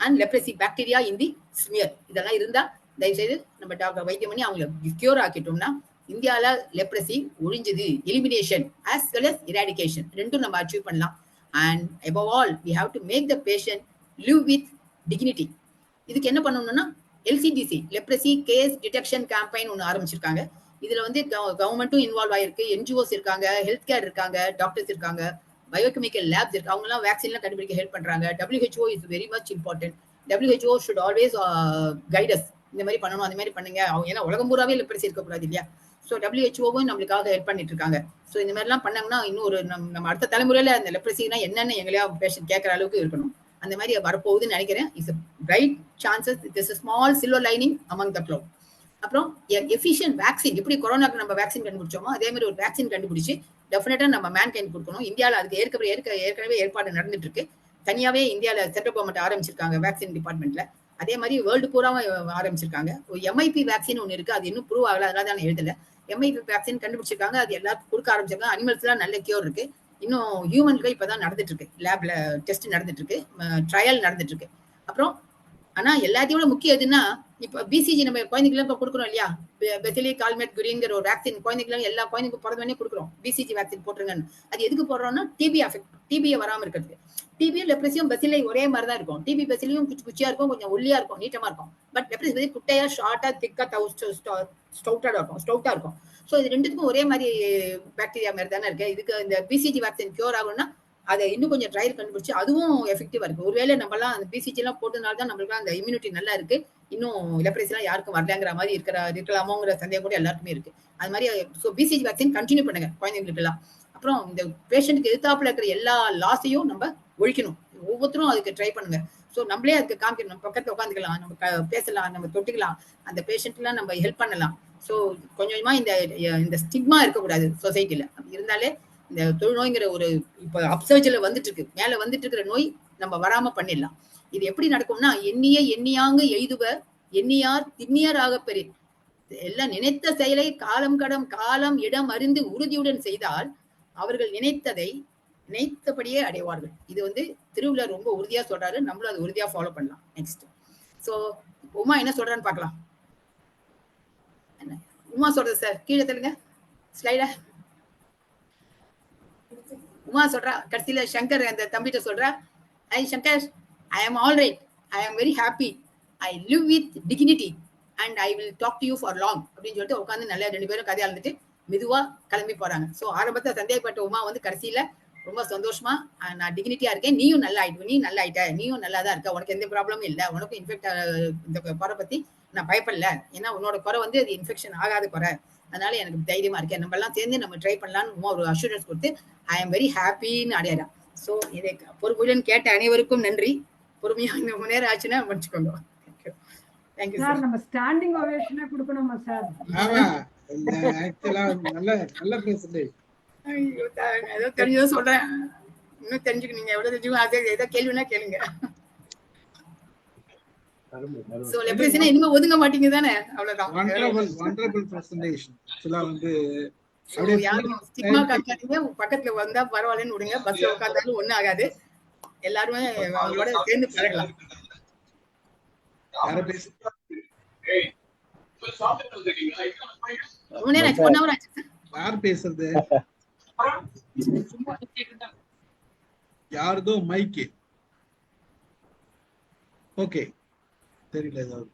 and leprosy bacteria in the smear. இதெல்லாம் இருந்தா தயவுசெய்து நம்ம டாக்டர் வைத்தியம் பண்ணி அவங்களை கியூர் ஆக்கிட்டோம்னா இந்தியாவில லெப்ரசி ஒழிஞ்சது. Elimination as well as eradication ரெண்டும் நம்ம அச்சீவ் பண்ணலாம். And above all we have to make the patient live with dignity. இதுக்கு என்ன பண்ணணும்னா LCDC leprosy case detection campaign ஒன்று ஆரம்பிச்சிருக்காங்க. இதுல வந்து கவர்மெண்ட்டும் இன்வால்வ் ஆயிருக்கு, என்ஜிஓஸ் இருக்காங்க, ஹெல்த் கேர் இருக்காங்க, டாக்டர்ஸ் இருக்காங்க, பயோகெமிக்கல் லேப்ஸ் இருக்கு, அவங்க எல்லாம் வேக்சின்லாம் கண்டுபிடிக்க ஹெல்ப் பண்றாங்க. WHO is very much important. WHO should always guide us. இந்த மாதிரி பண்ணணும், அந்த மாதிரி பண்ணுங்க. அவங்க ஏன்னா உலகம் பூராவே லெப்ரசி இருக்கக்கூடாது இல்லையா? ஸோ WHOவும் நம்மளுக்காக ஹெல்ப் பண்ணிட்டு இருக்காங்க. ஸோ இந்த மாதிரிலாம் பண்ணாங்கன்னா இன்னும் ஒரு நம்ம அடுத்த தலைமுறையில அந்த லெப்ரசினா என்னன்னு எங்களையா பேஷண்ட் கேட்கற அளவுக்கு இருக்கணும். அந்த மாதிரி வரப்போகுதுன்னு நினைக்கிறேன். It's bright chances, it's small silver lining among the cloud. அப்புறம் எஃபிஷியன்ட் வேக்சின், எப்படி கொரோனாக்கு நம்ம வேக்சின் கண்டுபிடிச்சோமோ அதே மாதிரி ஒரு வேக்சின் கண்டுபிடிச்சு டெஃபினட்டா நம்ம மேன்கைண்ட் கொடுக்கணும். இந்தியாவில் அதுக்கு ஏற்கனவே ஏற்பாடு நடந்துட்டு இருக்கு. தனியாவே இந்தியாவில் சென்ட்ரல் கவர்மெண்ட் ஆரம்பிச்சிருக்காங்க வேக்சின் டிபார்ட்மெண்ட்ல. அதே மாதிரி வேர்ல்டு பூராவும் ஆரம்பிச்சிருக்காங்க. ஒரு MIP வேக்சின் ஒன்று இருக்கு, அது இன்னும் ப்ரூவ் ஆகல, அதனால தான் எழுதல. MIP வேக்சின் கண்டுபிடிச்சிருக்காங்க, அது எல்லாருக்கும் கொடுக்க ஆரம்பிச்சிருக்காங்க. அனிமல்ஸ் எல்லாம் நல்ல கியூர் இருக்கு. இன்னும் ஹியூமனுக்கு இப்பதான் நடந்துட்டு இருக்கு, லேப்ல டெஸ்ட் நடந்துட்டு இருக்கு, ட்ரையல் நடந்துட்டு இருக்கு. அப்புறம் ஆனா எல்லாத்தையும் விட முக்கியம் எதுன்னா, இப்ப BCG நம்ம குழந்தைங்களுக்கு கொடுக்குறோம் இல்லையா, பெசிலி கால்மெட் குரிங்கிற ஒரு வேக்சின் குழந்தைங்களுக்கு எல்லா குழந்தைக்கும் பிறந்தவனே கொடுக்குறோம். BCG வேக்சின் போட்டுருங்கன்னு. அது எதுக்கு போடுறோம்னா டிபியை வராம இருக்கிறதுக்கு. டிபியும் லெப்ரசியும் பெசிலை ஒரே மாதிரி தான் இருக்கும். டிபி பெசிலையும் குச்சியா இருக்கும், கொஞ்சம் ஒல்லியா இருக்கும், நீட்டமா இருக்கும். பட் லெப்ரசி குட்டையா, ஷார்ட்டா, திக்கா, ஸ்டவுட்டா இருக்கும். ஸோ இது ரெண்டுத்துக்கும் ஒரே மாதிரி பாக்டீரியா மாதிரி தானே இருக்கு. இதுக்கு இந்த BCG வேக்சின் கியூர் ஆகும்னா அதை இன்னும் கொஞ்சம் ட்ரையல் கண்டுபிடிச்சு அதுவும் எஃபெக்டிவா இருக்கு. ஒருவேளை நம்மலாம் அந்த BCG எல்லாம் போட்டதுனால தான் நம்மளுக்கு அந்த இம்யூனிட்டி நல்லா இருக்கு, இன்னும் லெப்ரசி எல்லாம் யாருக்கும் வரலங்கிற மாதிரி இருக்கலாமோங்கிற சந்தேகம் கூட எல்லாருக்குமே இருக்கு. அது மாதிரி ஸோ BCG வேக்சின் கண்டினியூ பண்ணுங்க குழந்தைங்களுக்கு எல்லாம். அப்புறம் இந்த பேஷண்ட்டுக்கு எதிர்த்தாப்புல இருக்கிற எல்லா லாஸையும் நம்ம ஒழிக்கணும். ஒவ்வொருத்தரும் அதுக்கு ட்ரை பண்ணுங்க. ஸோ நம்மளே அதுக்கு காமிக்கணும், நம்ம பக்கத்துல உட்காந்துக்கலாம், நம்ம பேசலாம், நம்ம தொட்டிக்கலாம், அந்த பேஷண்ட்லாம் நம்ம ஹெல்ப் பண்ணலாம். ஸோ கொஞ்சமா இந்த ஸ்டிக்மா இருக்கக்கூடாது சொசைட்டில. அப்படி இருந்தாலே இந்த தொழுநோய்ங்கிற ஒரு இப்ப அப்சர்ஜ்ல வந்துட்டு இருக்கு, மேல வந்துட்டு இருக்கிற நோய் நம்ம வராம பண்ணிடலாம். இது எப்படி நடக்கும்னா, எண்ணியாங்க எய்துவ எண்ணியார் திண்ணியர் ஆக பெரிய எல்லாம் நினைத்த செயலை காலம் இடம் அறிந்து உறுதியுடன் செய்தால் அவர்கள் நினைத்தபடியே அடைவார்கள். இது வந்து திருவள்ளுவர் ரொம்ப உறுதியா சொல்றாரு, நம்மளும் அதை உறுதியா ஃபாலோ பண்ணலாம். நெக்ஸ்ட் சோ உமா என்ன சொல்றான்னு பார்க்கலாம். உமா சொல்றது சார் கீழே தள்ளுங்க ஸ்லைட. உமா சொல்றா கடைசியில சங்கர் அந்த தம்பிட்ட சொல்றா, ஐ சங்கர், ஐ ஆம் all right, I am very happy, I live with dignity and I will talk to you for long அப்படின்னு சொல்லிட்டு உட்காந்து நல்லா 2 பேரும் கதையா இருந்துட்டு மெதுவா கிளம்பி போறாங்க. ஸோ ஆரம்பத்தை சந்தேகப்பட்ட உமா வந்து கடைசியில ரொம்ப சந்தோஷமா நான் டிக்னிட்டியா இருக்கேன், நீயும் நல்லா ஆயிட்டு, நீ நல்லா ஆயிட்ட, நீயும் நல்லா தான் இருக்க, உனக்கு எந்த ப்ராப்ளமும் இல்லை, உனக்கும் இன்ஃபெக்ட் இந்த குறை பத்தி நான் பயப்படல, ஏன்னா உன்னோட குறை வந்து அது இன்ஃபெக்ஷன் ஆகாத குறை, அதனால எனக்கு தைரியமா இருக்கேன், நம்ம எல்லாம் சேர்ந்து நம்ம ட்ரை பண்ணலாம்னு உமா ஒரு அஷூரன்ஸ் கொடுத்து ஐ ஆம் வெரி ஹாப்பின்னு அடையாடா. ஸோ இதை பொறுப்புடன் கேட்ட அனைவருக்கும் நன்றி. பொறுமையா இந்த நேரம் ஆச்சுன்னா முடிச்சுக்கோங்க. Thank you sir. நம்ம ஸ்டாண்டிங் ஓவேஷனே கொடுக்கணுமா சார்? ஆமா, ஆக்சுவலா நல்ல பிரசன்டேஷன். ஏதோ தெரிஞ்சதோ சொல்றேன், இன்னும் தெரிஞ்சுக்கணும், எவ்வளவு தெரிஞ்சுக்கணும், அதே ஏதோ கேள்வினா கேளுங்க. சோ லெப்ரசினா இனிமே ஒதுங்க மாட்டீங்க தானே, அவ்வளவுதான். Wonderful presentation. ஆக்சுவலா வந்து யாரும் ஸ்டிக்மா காட்டாதீங்க, பக்கத்துல வந்தா பரவாயில்லன்னு விடுங்க, பஸ்ல உட்கார்ந்தாலும் ஒண்ணும் ஆகாது, எல்லாருமே அவங்களோட சேர்ந்து பழகலாம். யார் பேசுறது? யாருதோ மைக்கு. ஓகே, தெரியல ஏதாவது.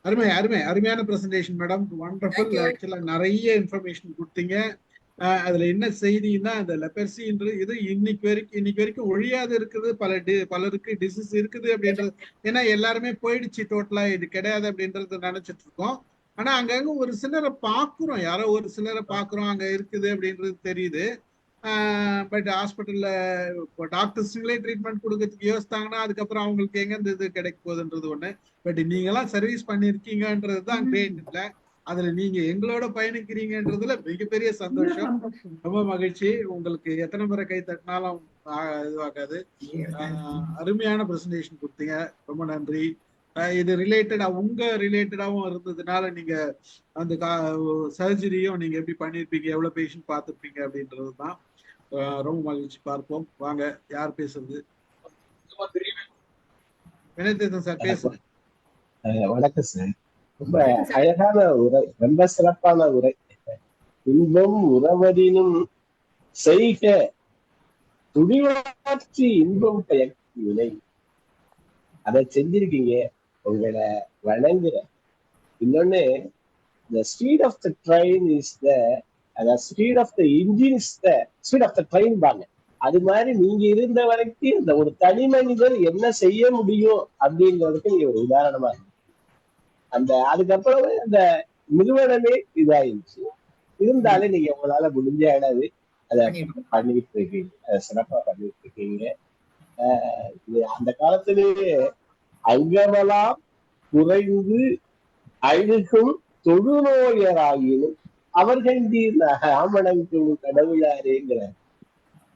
அருமையான பிரசன்டேஷன் மேடம், வண்டர்ஃபுல். ஆக்சுவலா நிறைய இன்ஃபர்மேஷன் கொடுத்தீங்க. அதுல என்ன செய்தின்னா, இந்த லெப்பர்சின்றது இது இன்னைக்கு வரைக்கும் ஒழியாது இருக்குது, பலருக்கு டிசீஸ் இருக்குது அப்படின்றது. ஏன்னா எல்லாருமே போயிடுச்சு, டோட்டலா இது கிடையாது அப்படின்றது நினைச்சிட்டு இருக்கோம். ஆனா அங்கங்க ஒரு சிலரை பாக்குறோம், யாரோ ஒரு சிலரை பாக்குறோம் அங்க இருக்குது அப்படின்றது தெரியுது. பட் ஹாஸ்பிட்டல்ல இப்போ டாக்டர்ஸுங்களே ட்ரீட்மெண்ட் கொடுக்கறதுக்கு யோசித்தாங்கன்னா அதுக்கப்புறம் அவங்களுக்கு எங்க இந்த இது கிடைக்க போகுதுன்றது ஒண்ணு. பட் நீங்க எல்லாம் சர்வீஸ் பண்ணிருக்கீங்கன்றது தான் கிரேட். இல்ல அதுல நீங்க எங்களோட பயணிக்கிறீங்கன்றதுல மிகப்பெரிய சந்தோஷம், ரொம்ப மகிழ்ச்சி. உங்களுக்கு எத்தனை முறை கை தட்டினாலும் இதுவாகாது. அருமையான பிரசன்டேஷன் கொடுத்தீங்க, ரொம்ப நன்றி. இது உங்க ரிலேட்டடாவும் இருந்ததுனால நீங்க அந்த சர்ஜரியும் நீங்க எப்படி பண்ணிருப்பீங்க, எவ்வளவு பேஷண்ட் பார்த்துருப்பீங்க அப்படின்றதுதான். ரொம்ப மகிழ்ச்சி. பார்ப்போம். வாங்க, யார் பேசுறது? வினயதேசன் சார் பேசுங்க. வணக்கம் சார், ரொம்ப அழகான உரை, ரொம்ப சிறப்பான உரை. இன்பம் உறவதினும் செய்க துணிவாற்றி இன்பம் பயக்கும் வினை, அதை செஞ்சிருக்கீங்க, உங்களை வணங்குற. இன்னொன்னு, the speed of the train is the speed of the engine is the speed of the train பாங்க. அது மாதிரி நீங்க இருந்த வரைக்கும் இந்த ஒரு தனி மனிதர் என்ன செய்ய முடியும் அப்படிங்கிறதுக்கு நீங்க ஒரு உதாரணமா இருக்கு. அதுக்கப்புறம் அந்த நிறுவனமே இதாயிருச்சு. இருந்தாலும் நீங்க உங்களால முடிஞ்ச அளவு அதை பண்ணிட்டு இருக்கீங்க, அதை சிறப்பா பண்ணிட்டு இருக்கீங்க. அந்த காலத்திலேயே அங்கமெல்லாம் குறைந்து அழுகும் தொழுநோயராயினும் அவர்கள் ஆமணங்கும் கடவுளாரேங்கிறார்.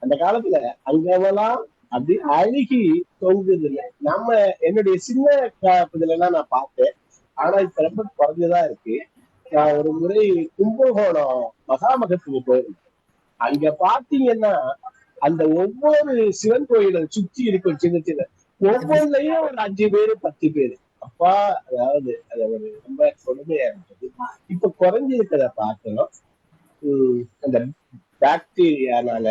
அந்த காலத்துல அங்கமெல்லாம் அப்படி அழுகி தொங்குது இல்லை. என்னுடைய சின்ன இதுல எல்லாம் நான் பார்த்தேன், ஆனா இப்ப ரொம்ப குறைஞ்சதான் இருக்கு. நான் ஒரு முறை கும்பகோணம் மகாமகத்துக்கு போயிருந்தேன். அங்க பாத்தீங்கன்னா அந்த ஒவ்வொரு சிவன் கோயிலை சுற்றி இருக்கும் சின்ன சின்ன ஒவ்வொன்றையும் ஒரு 5 பேரு 10 பேரு. அப்பா, அதாவது அது ஒரு ரொம்ப கொடுமையா இருந்தது. இப்ப குறைஞ்சிருக்கிறத பார்க்கணும். அந்த பாக்டீரியானால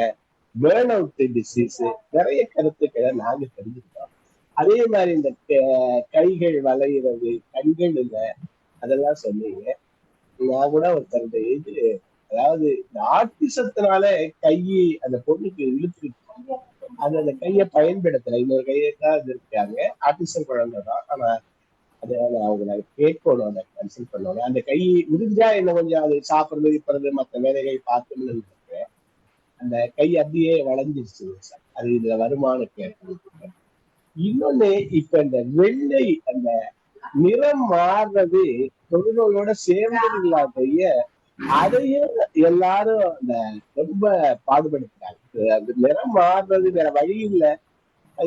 பேர்ன் அவுட் டிசீஸ் நிறைய கருத்துக்களை நாங்க தெரிஞ்சுக்கிட்டோம். அதே மாதிரி இந்த கைகள் வளையிறது, கண்கள் இல்லை, அதெல்லாம் சொன்னீங்க. நான் கூட ஒருத்தருடைய இது, அதாவது இந்த ஆட்டிசத்தினால அந்த பொண்ணுக்கு இழுத்து அது அந்த கையை பயன்படுத்தல, இன்னொரு கையை தான் இது இருக்காங்க, ஆட்டிசம் குழந்தைதான். ஆனா அதை அவங்கள கேட்கணும், அதை கன்சல்ட் பண்ணணும். அந்த கை முடிஞ்சா என்ன கொஞ்சம் அது சாப்பிடுறது இப்பறது மற்ற வேலைகள் பார்க்கணும்னு இருக்கேன். அந்த கை அப்படியே வளைஞ்சிருச்சு. அது இதுல வருமானம் கேட்க. இன்னொன்னு, இப்ப இந்த வெள்ளை அந்த நிறம் மாறுறது தொழுநோயோட சேர்ந்தது இல்லாதைய அதையும் எல்லாரும் அந்த ரொம்ப பாடுபடுத்துறாங்க. அந்த நிறம் மாறுறது வேற வழி இல்லை,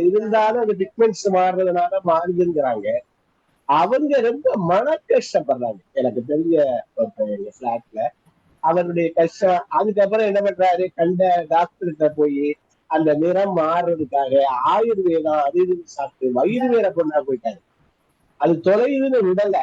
இருந்தாலும் அந்த பிக்மெண்ட்ஸ் மாறுறதுனால மாறுதுங்கிறாங்க. அவங்க ரொம்ப மன கஷ்டப்படுறாங்க. எனக்கு தெரிஞ்ச ஒருத்தர் எங்க பிளாட்ல அவருடைய கஷ்டம். அதுக்கப்புறம் என்ன பண்றாரு, கண்ட டாக்டர்கிட்ட போய் அந்த நிறம் மாறுறதுக்காக ஆயுர்வேதம் அது இது சாப்பிட்டு வயிறு வேற கொண்டா போயிட்டாரு. அது தொலைதுன்னு விடல,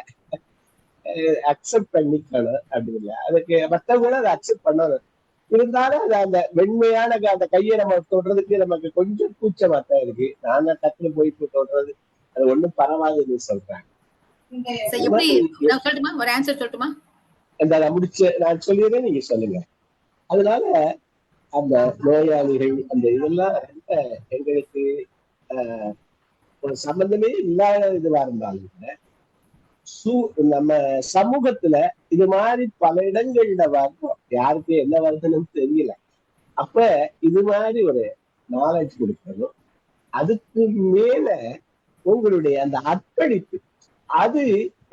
அக்செப்ட் பண்ணிக்கணும் அப்படின்னு. அதுக்கு மற்றவங்களும் அதை அக்செப்ட் பண்ணணும். இருந்தாலும் அது அந்த வெண்மையான அந்த கையை நம்ம தொடுறதுக்கு நமக்கு கொஞ்சம் கூச்சமா தான் இருக்கு. நான் டக்குனு போய் தொடுறது அது ஒண்ணும் பரவாயில்லைன்னு சொல்றாங்க. ஒரு ஆன்சர் சொல்லட்டுமா? முடிச்சு நான் சொல்லிடுறேன், நீங்க சொல்லுங்க. அதனால அந்த நோயாளிகள் அந்த இதெல்லாம் எங்களுக்கு ஒரு சம்பந்தமே இல்லாத இதுவா இருந்தாலும் நம்ம சமூகத்துல இது மாதிரி பல இடங்கள்ல வரும், யாருக்கு என்ன வருதுன்னு தெரியல. அப்ப இது மாதிரி ஒரு நாலேஜ் கொடுக்கணும். அதுக்கு மேல உங்களுடைய அந்த அர்ப்பணிப்பு, அது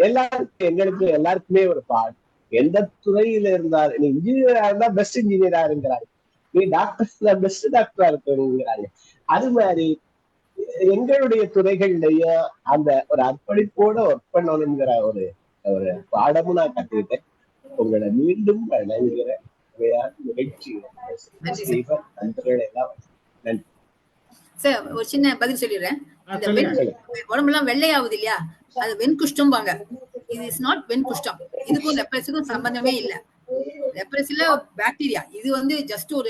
எல்லாருக்கும் எங்களுக்கு எல்லாருக்குமே ஒரு பாடு. எந்த துறையில இருந்தாலும், நீ இன்ஜினியரா இருந்தா பெஸ்ட் இன்ஜினியரா இருக்கிறாங்க, நீ டாக்டர் பெஸ்ட் டாக்டரா இருக்கிறாங்க. அது மாதிரி எங்களுடைய துறைகள்லயே அந்த ஒரு அர்ப்பணிப்போட ஒர்க் பண்ணணுங்கிற ஒரு ஒரு பாடமும் நான் கத்துக்கிட்டேன். உங்களை மீண்டும் வணங்குகிற நிகழ்ச்சி நண்பர்கள் எல்லாம் நன்றி. சார், ஒரு சின்ன பதில் சொல்லிடுறேன். உடம்புலாம் வெள்ளையாவது இல்லையா, அது வெண்குஷ்டம் வாங்க. இது இஸ் நாட் வெண்குஷ்டம். இதுக்கும் லெப்ரஸிக்கும் சம்பந்தமே இல்லை. லெப்ரஸில பாக்டீரியா, இது வந்து ஜஸ்ட் ஒரு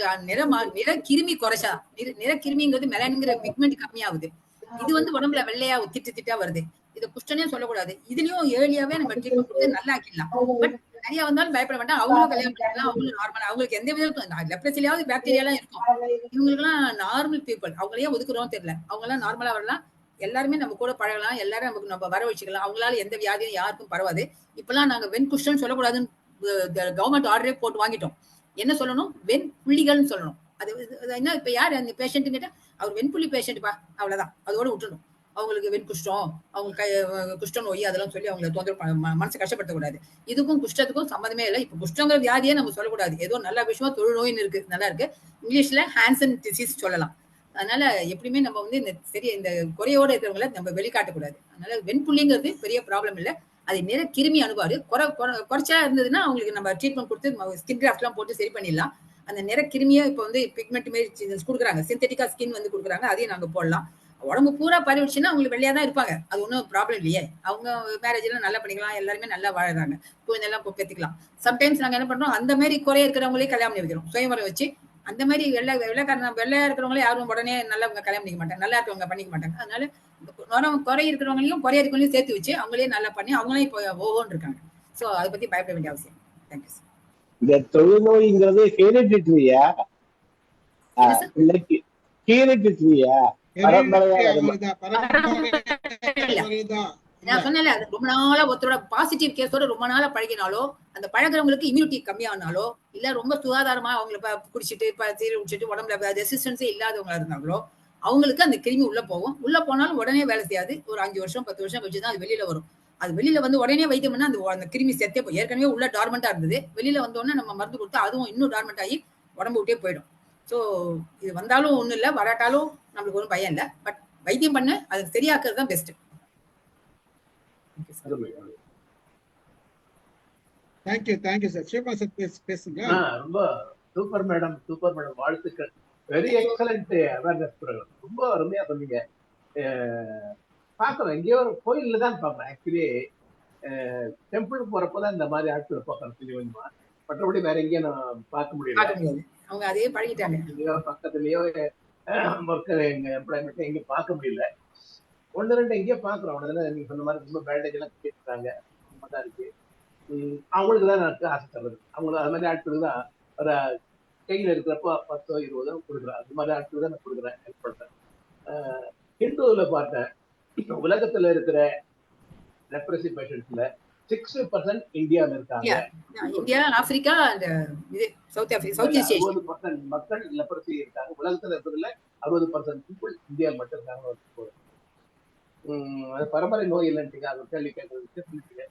நிற கிருமி குறைச்சா. நிற கிருமிங்கிறது மெலனுங்கிற பிக்மெண்ட் கம்மியாகுது. இது வந்து உடம்புல வெள்ளையா திட்டா வருது. இதை குஷ்டனே சொல்லக்கூடாது. இதுலயும் ஏர்லியாவே நம்ம ட்ரீட்மெண்ட் கொடுத்து நல்லா ஆக்கிடலாம். பட் நிறைய வந்தாலும் பயப்பட வேண்டாம். அவங்களும் கல்யாணம் பண்ணிக்கலாம், அவங்களும் நார்மலா, அவங்களுக்கு எந்த விதத்தும் லெப்ரஸிலாவது பாக்டீரியா எல்லாம் இருக்கும். இவங்களுக்கு எல்லாம் நார்மல் பீப்புள், அவங்களையே ஒதுக்குறோம் தெரியல. அவங்க எல்லாம் நார்மலா வரலாம், எல்லாருமே நம்ம கூட பழகலாம், எல்லாரும் நமக்கு நம்ம வர வச்சுக்கலாம். அவங்களால எந்த வியாதியும் யாருக்கும் பரவாது. இப்பெல்லாம் நாங்க வெண்குஷ்டம் சொல்லக்கூடாதுன்னு கவர்மெண்ட் ஆர்டரே போட்டு வாங்கிட்டோம். என்ன சொல்லணும், வெண் புள்ளிகள்னு சொல்லணும். அது என்ன, இப்ப யாரு அந்த பேஷண்ட் கேட்டா அவர் வெண்புள்ளி பேஷண்ட்பா, அவ்வளவுதான், அதோட விட்டுணும். அவங்களுக்கு வெண்குஷ்டம், அவங்க குஷ்ட நோய் அதெல்லாம் சொல்லி அவங்களை தொந்தரவு மனசு கஷ்டப்படுத்தக்கூடாது. இதுக்கும் குஷ்டத்துக்கும் சம்மந்தமே இல்லை. இப்ப குஷ்டங்கிற வியாதியே நம்ம சொல்லக்கூடாது. ஏதோ நல்ல விஷயமா தொழுநோயின்னு இருக்கு, நல்லா இருக்கு. இங்கிலீஷ்ல ஹான்சன் டிசீஸ் சொல்லலாம். அதனால எப்படியுமே நம்ம வந்து இந்த குறையோட இருக்கிறவங்களை நம்ம வெளிக்காட்டக்கூடாது. அதனால வெண்புள்ளிங்கிறது பெரிய ப்ராப்ளம் இல்லை. அது நிற கிருமி அனுபாடு குறைச்சா இருந்ததுன்னா அவங்களுக்கு நம்ம ட்ரீட்மெண்ட் கொடுத்து ஸ்கின் கிராஃப்ட் எல்லாம் போட்டு சரி பண்ணிடலாம். அந்த நிற கிருமியை இப்ப வந்து பிக்மெண்ட் மாரி கொடுக்குறாங்க, சிந்தட்டிக்கா ஸ்கின் வந்து கொடுக்குறாங்க, அதையும் நாங்க போடலாம். உடம்பு பூரா பரவிடுச்சுன்னா அவங்களுக்கு வெள்ளையா தான் இருப்பாங்க, அது ஒன்றும் ப்ராப்ளம் இல்லையே. அவங்க மேரேஜ் எல்லாம் நல்லா பண்ணிக்கலாம், எல்லாருமே நல்லா வாழறாங்க, குழந்தைலாம் பெற்றுக்கலாம். சம்டைம்ஸ் நாங்க என்ன பண்றோம், அந்த மாதிரி குறைய இருக்கிறவங்களே கல்யாணம் பண்ணி வைக்கிறோம், சுயம்பரம் வச்சு. அந்த மாதிரி வெள்ளையா இருக்கிறவங்களே யாரும் உடனே நல்லா கல்யாணம் பண்ணிக்க மாட்டாங்க, நல்லா இருக்கவங்க பண்ணிக்க மாட்டாங்க. அதனால குறை இருக்கிறவங்களையும் குறைய இருக்கிறவங்களையும் சேர்த்து வச்சு அவங்களே நல்லா பண்ணி அவங்களே இப்போ ஓவோன்னு இருக்காங்க. ஸோ அதை பத்தி பயப்பட வேண்டிய அவசியம். Thank you sir. இந்த தொழுநோய்ங்கிறது ஹெரிடிட்ரியா? என்ன சார்? பிள்ளைக்கு ஹெரிடிட்ரியா? பரம்பரையா வருமா? நான் சொன்னேன்ல, அது ரொம்ப நாளா ஒருத்தரோட பாசிட்டிவ் கேஸோட ரொம்ப நாளா பழகினாலோ, அந்த பழகிறவங்களுக்கு இம்யூனிட்டி கம்மியானாலோ, இல்ல ரொம்ப சுகாதாரமா அவங்கள குடிச்சிட்டு சீரை குடிச்சிட்டு உடம்புல ரெசிஸ்டன்ஸே இல்லாதவங்களா இருந்தாங்களோ, அவங்களுக்கு அந்த கிருமி உள்ள போகும். உள்ள போனாலும் உடனே வேலை செய்யாது. ஒரு 5 வருஷம் 10 வருஷம் கழிச்சு தான் அது வெளியில வரும். அது வெளியில வந்து உடனே வைத்தியம் பண்ணா அந்த கிருமி செத்தே போய் ஏற்கனவே உள்ள டார்மெண்டா இருந்தது. வெளியில வந்தோடனே நம்ம மருந்து கொடுத்தா அதுவும் இன்னும் டார்மெண்ட் ஆகி உடம்பு விட்டே போயிடும். ஸோ இது வந்தாலும் ஒண்ணும் இல்லை, வராட்டாலும் நம்மளுக்கு ஒன்றும் பயம் இல்லை. பட் வைத்தியம் பண்ண அது சரியாக்குறது தான் best. Thank you sir. Siva sir பேசுங்க. ரொம்ப சூப்பர் மேடம், சூப்பர் மேடம், வாழ்த்துக்கள். Very excellent awareness programme. ரொம்ப அருமையா சொன்னீங்க. பாக்குறேன், எங்கேயோ ஒரு கோயில்ல தான் பார்ப்பேன். ஆக்சுவலி டெம்பிளுக்கு போறப்பதான் இந்த மாதிரி ஆட்களை பார்க்கறேன் தெரியுமா. மற்றபடி வேற எங்கேயும் நான் பார்க்க முடியல. அவங்க அதே பழகிட்டாங்க. பக்கத்துலயோ ஒர்க்கர் எங்க எம்ப்ளாய்மெண்ட் எங்கேயும் பார்க்க முடியல. 1-2 எங்கேயோ பாக்குறோம். உடனே நீங்க சொன்ன மாதிரி ரொம்ப பேண்டேஜ் எல்லாம் கேட்டுறாங்க. தான் இருக்கு. அவங்களுக்கு தான் நான் ஆசைப்படுறது. அவங்களுக்கு அது மாதிரி ஆட்களுக்கு தான் ஒரு கையில் இருக்கிறப்போ 10 20 கொடுக்குறேன். அது மாதிரி ஆட்களுக்கு தான் நான் கொடுக்குறேன், ஹெல்ப் பண்றேன். ஹிந்துல பார்த்தேன், உலகத்துல இருக்கிற லெப்ரசி பேஷண்ட்ஸ்ல 60% இந்தியாவில் இருக்காங்க. India, Africa, south Africa, south east Asia 60% மக்கள் லெப்ரசி இருக்காங்க. உலகத்துல இருக்கிறதுல 60% பீப்புள் இந்தியாவில் மட்டும் இருக்காங்க. அது பரம்பரை நோய் இல்லைன்னு அது கேள்வி கேட்கறது.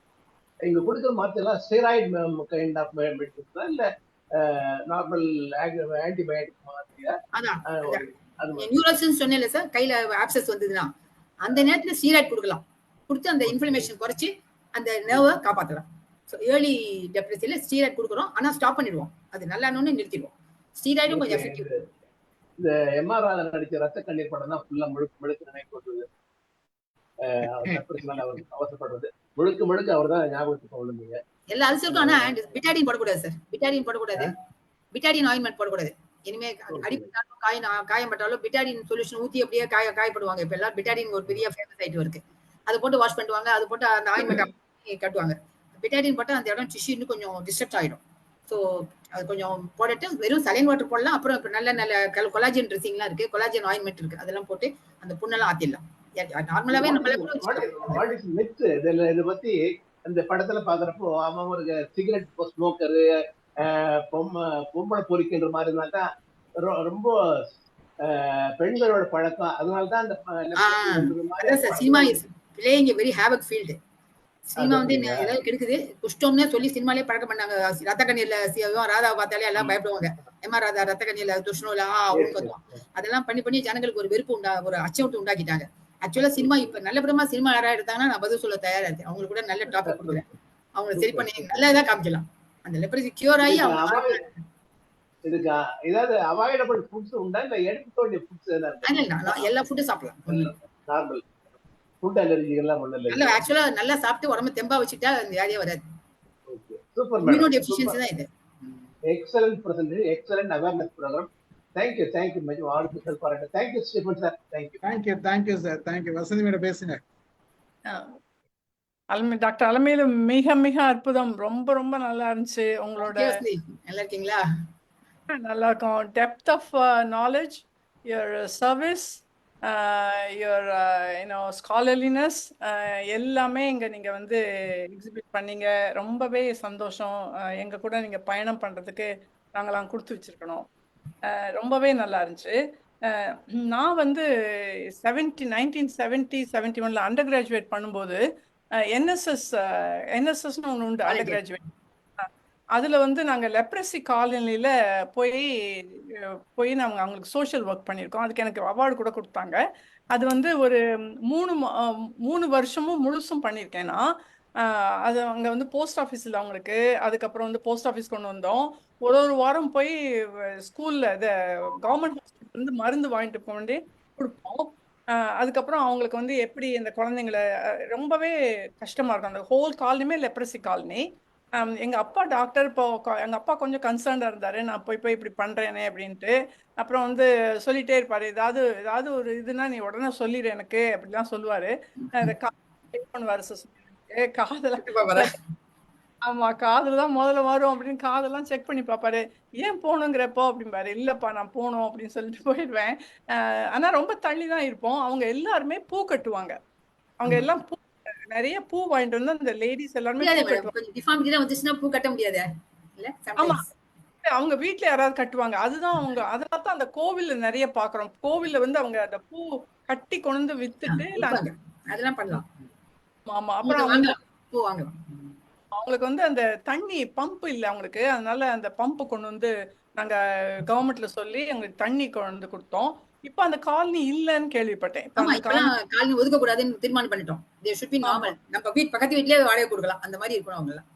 இங்க கொடுக்குற மாத்தெல்லாம் ஸ்டெராய்டு கைண்ட் ஆஃப் மெடிசன்ஸ் தான், இல்ல நார்மல் ஆன்டிபயோட்டிக் மாதிரியா? நியூரோசிஸ் சொன்னேன்ல சார், கையில ஆப்சஸ் வந்ததுன்னா அந்த நேரத்துல ஸ்டீராய்டு கொடுக்கலாம். கொடுத்து அந்த இன்ஃப்ளமேஷன் குறைச்சி அந்த நர்வை காப்பாற்றலாம். ஸோ ஏர்லி டெப்ரெசில ஸ்டீராய்டு கொடுக்குறோம், ஆனா ஸ்டாப் பண்ணிடுவோம். அது நல்லா நடிச்சிடுவோம். ஸ்டீராய்டும் கொஞ்சம் எஃபெக்டிவ். இந்த எம்ஆர்ஆர் நடிச்ச ரத்த கண்ணீர் படம் தான் ஃபுல்லா முழுக்க நினைக்கிறது. அவசரப்படுறது முழுக்க முழுக்க அவர் தான் ஞாபகத்துக்கு கொள்ளுங்க. எல்லா அல்சருக்கும் ஆனா பிட்டாடின் போடக்கூடாது சார். பிட்டாடின் போடக்கூடாது. பிட்டாடின் ஆயின்மெண்ட் போடக்கூடாது. இனிமே அடிப்பட்டாலும் காயம் பட்டாலும் பிட்டாடின் சொல்யூஷன் ஊத்தி அப்படியே காயப்படுவாங்க. இப்ப எல்லாம் பிட்டாடின் ஒரு பெரிய ஃபேமஸ் ஆயிட்டு இருக்கு. அதை போட்டு வாஷ் பண்ணுவாங்க, அது போட்டு அந்த ஆயின்மெண்ட் கட்டுவாங்க. பிட்டாடின் போட்டா அந்த இடம் டிஷ்யூ இன்னும் கொஞ்சம் டிஸ்டர்ப் ஆயிடும். ஸோ அது கொஞ்சம் போட்டுட்டு வெறும் சலைன் வாட்டர் போடலாம். அப்புறம் இப்போ நல்ல கொலாஜன் ட்ரெஸ்ஸிங்லாம் இருக்கு, கொலாஜன் ஆயின்மெண்ட் இருக்கு, அதெல்லாம் போட்டு அந்த புண்ணெல்லாம் ஆத்திடலாம். நார்மலாவே இதை பத்தி அந்த படத்துல பாக்குறப்போ அவன் ஒரு சிகரெட் ஸ்மோக்கரு, பொம்பளை பொறிக்கின்ற மாதிரி இருந்தாக்கா ரொம்ப பெண்களோட பழக்கம். அதனாலதான் அந்த cinema is playing a very havoc field. Cinema வந்து ஏதாவது கெடுக்குது குஷ்டம்னே சொல்லி சினிமாலே பழக்கம் பண்ணாங்க. ரத்த கண்ணீர்ல ராதா பார்த்தாலே எல்லாம் பயப்படுவாங்க. ராதா ரத்த கண்ணீர்ல துஷ்ணம் இல்ல அதெல்லாம் பண்ணி ஜனங்களுக்கு ஒரு வெறுப்பு ஒரு அச்சம் உண்டாக்கிட்டாங்க. ஆக்சுவலா சினிமா இப்ப நல்லபடியா சினிமா யாரா எடுத்தாங்கன்னா நான் பதில் சொல்ல தயாரா இருக்கேன். அவங்களுக்கு கூட நல்ல டாபிக் கொடுக்குறேன். அவங்க சரி பண்ணி நல்லதா காமிக்கலாம். அந்த லெப்ரசி கியூர் ஆகி இதுக்கு ஏதாவது அவாய்டபிள் ஃபுட்ஸ் உண்டா, இல்ல எடுக்க வேண்டிய ஃபுட்ஸ் ஏதாவது? எல்லா ஃபுட்டும் சாப்பிடலாம். நார்மல் ஃபுட் அலர்ஜி எல்லாம் ஒண்ணு இல்ல. ஆக்சுவலா நல்லா சாப்பிட்டு உடம்பு தெம்பா வச்சுட்டா அந்த வியாதியே வராது. Okay, super madam. Immunodeficiency தான் இது. Excellent presentation, excellent awareness programme. Thank you madam. வாழ்த்துக்கள், பாராட்டு. Thank you Stephen sir. Thank you sir. Thank you. Vasanthi madam பேசுங்க. டாக்டர் அலமேலு மிக மிக அற்புதம். ரொம்ப ரொம்ப நல்லா இருந்துச்சு. உங்களோட நல்லா இருக்கீங்களா? நல்லா இருக்கும். Depth of knowledge, your service, your scholarliness எல்லாமே இங்க நீங்க வந்து எக்ஸிபிட் பண்ணீங்க. ரொம்பவே சந்தோஷம். எங்க கூட நீங்க பயணம் பண்றதுக்கு நாங்களாம் கொடுத்து வச்சிருக்கணும். ரொம்பவே நல்லா இருந்துச்சு. நான் வந்து 1970-71 அண்டர் கிராஜுவேட் பண்ணும்போது என்எஸ்எஸ்னு ஒன்று உண்டு, அண்டர் கிராஜுவேட். அதுல வந்து நாங்க லெப்ரசி காலனில போய் நாங்கள் அவங்களுக்கு சோஷியல் ஒர்க் பண்ணியிருக்கோம். அதுக்கு எனக்கு அவார்டு கூட கொடுத்தாங்க. அது வந்து ஒரு 3 வருஷமும் முழுசும் பண்ணியிருக்கேன் நான். அது அங்கே வந்து போஸ்ட் ஆஃபீஸில் அவங்களுக்கு, அதுக்கப்புறம் வந்து போஸ்ட் ஆஃபீஸ் கொண்டு வந்தோம். ஒரு வாரம் போய் ஸ்கூலில் இதை கவர்மெண்ட் ஹாஸ்பிட்டல் வந்து மருந்து வாங்கிட்டு போக வேண்டி கொடுப்போம். அதுக்கப்புறம் அவங்களுக்கு வந்து எப்படி இந்த குழந்தைங்களை ரொம்பவே கஷ்டமாக இருக்கும். அந்த ஹோல் காலனியுமே லெப்ரசி காலனி. எங்கள் அப்பா டாக்டர். இப்போ எங்கள் அப்பா கொஞ்சம் கன்சர்ன்டாக இருந்தார், நான் போய் இப்படி பண்ணுறேனே அப்படின்ட்டு. அப்புறம் வந்து சொல்லிகிட்டே இருப்பார், ஏதாவது ஒரு இதுனா நீ உடனே சொல்லிடு எனக்கு அப்படிலாம் சொல்லுவார். பண்ணுவார் காதல ஆமா, காதுல தான் முதல்ல வரும் அப்படின்னு காதெல்லாம் செக் பண்ணி பார்ப்பாரு. ஏன் போகணுங்கிறப்போ அப்படிம்பாரு. இல்லப்பா நான் போகணும் அப்படின்னு சொல்லிட்டு போயிடுவேன். ஆனா ரொம்ப தள்ளி தான் இருப்போம். அவங்க எல்லாருமே பூ கட்டுவாங்க. அவங்க ஆமா எல்லாம் நிறைய பூ வாங்கிட்டு வந்து அந்த லேடிஸ் எல்லாருமே முடியாதே பூ மேடம், கட்டுவாங்க. கொஞ்சம் டிஃபார்மிட்டி தான் வந்துச்சுன்னா பூ கட்ட முடியாதே இல்ல ஆமா, சம்டைம்ஸ். அவங்க வீட்ல யாராவது கட்டுவாங்க. அதுதான் அவங்க அதனால தான் அந்த கோவில்ல நிறைய பாக்குறோம். கோவில்ல வந்து அவங்க அந்த பூ கட்டி கொண்டு வந்து வித்துட்டு இல்ல விற்பாங்க, அதெல்லாம் பண்ணலாம். ஆமா. அப்புறம் நீங்க அவங்க வாங்கலாம், பூ வாங்கலாம். அவங்களுக்கு வந்து அந்த தண்ணி பம்ப் இல்ல அவங்களுக்கு. அதனால அந்த பம்ப் கொண்டு வந்து நாங்க கவர்மெண்ட்ல சொல்லி எங்களுக்கு தண்ணி கொண்டு வந்து கொடுத்தோம். இப்ப அந்த காலனி இல்லன்னு கேள்விப்பட்டேன். இப்ப ஆமா, அந்த இப்பெல்லாம் காலனி ஒதுக்க கூடாதுன்னு தீர்மானம் பண்ணிட்டோம். தே ஷுட் பி ஆமா நார்மல். நம்ம பக்கத்து வீட்லயே வாடகை கொடுக்கலாம், அந்த மாதிரி இருக்கணும் அவங்க எல்லாம்.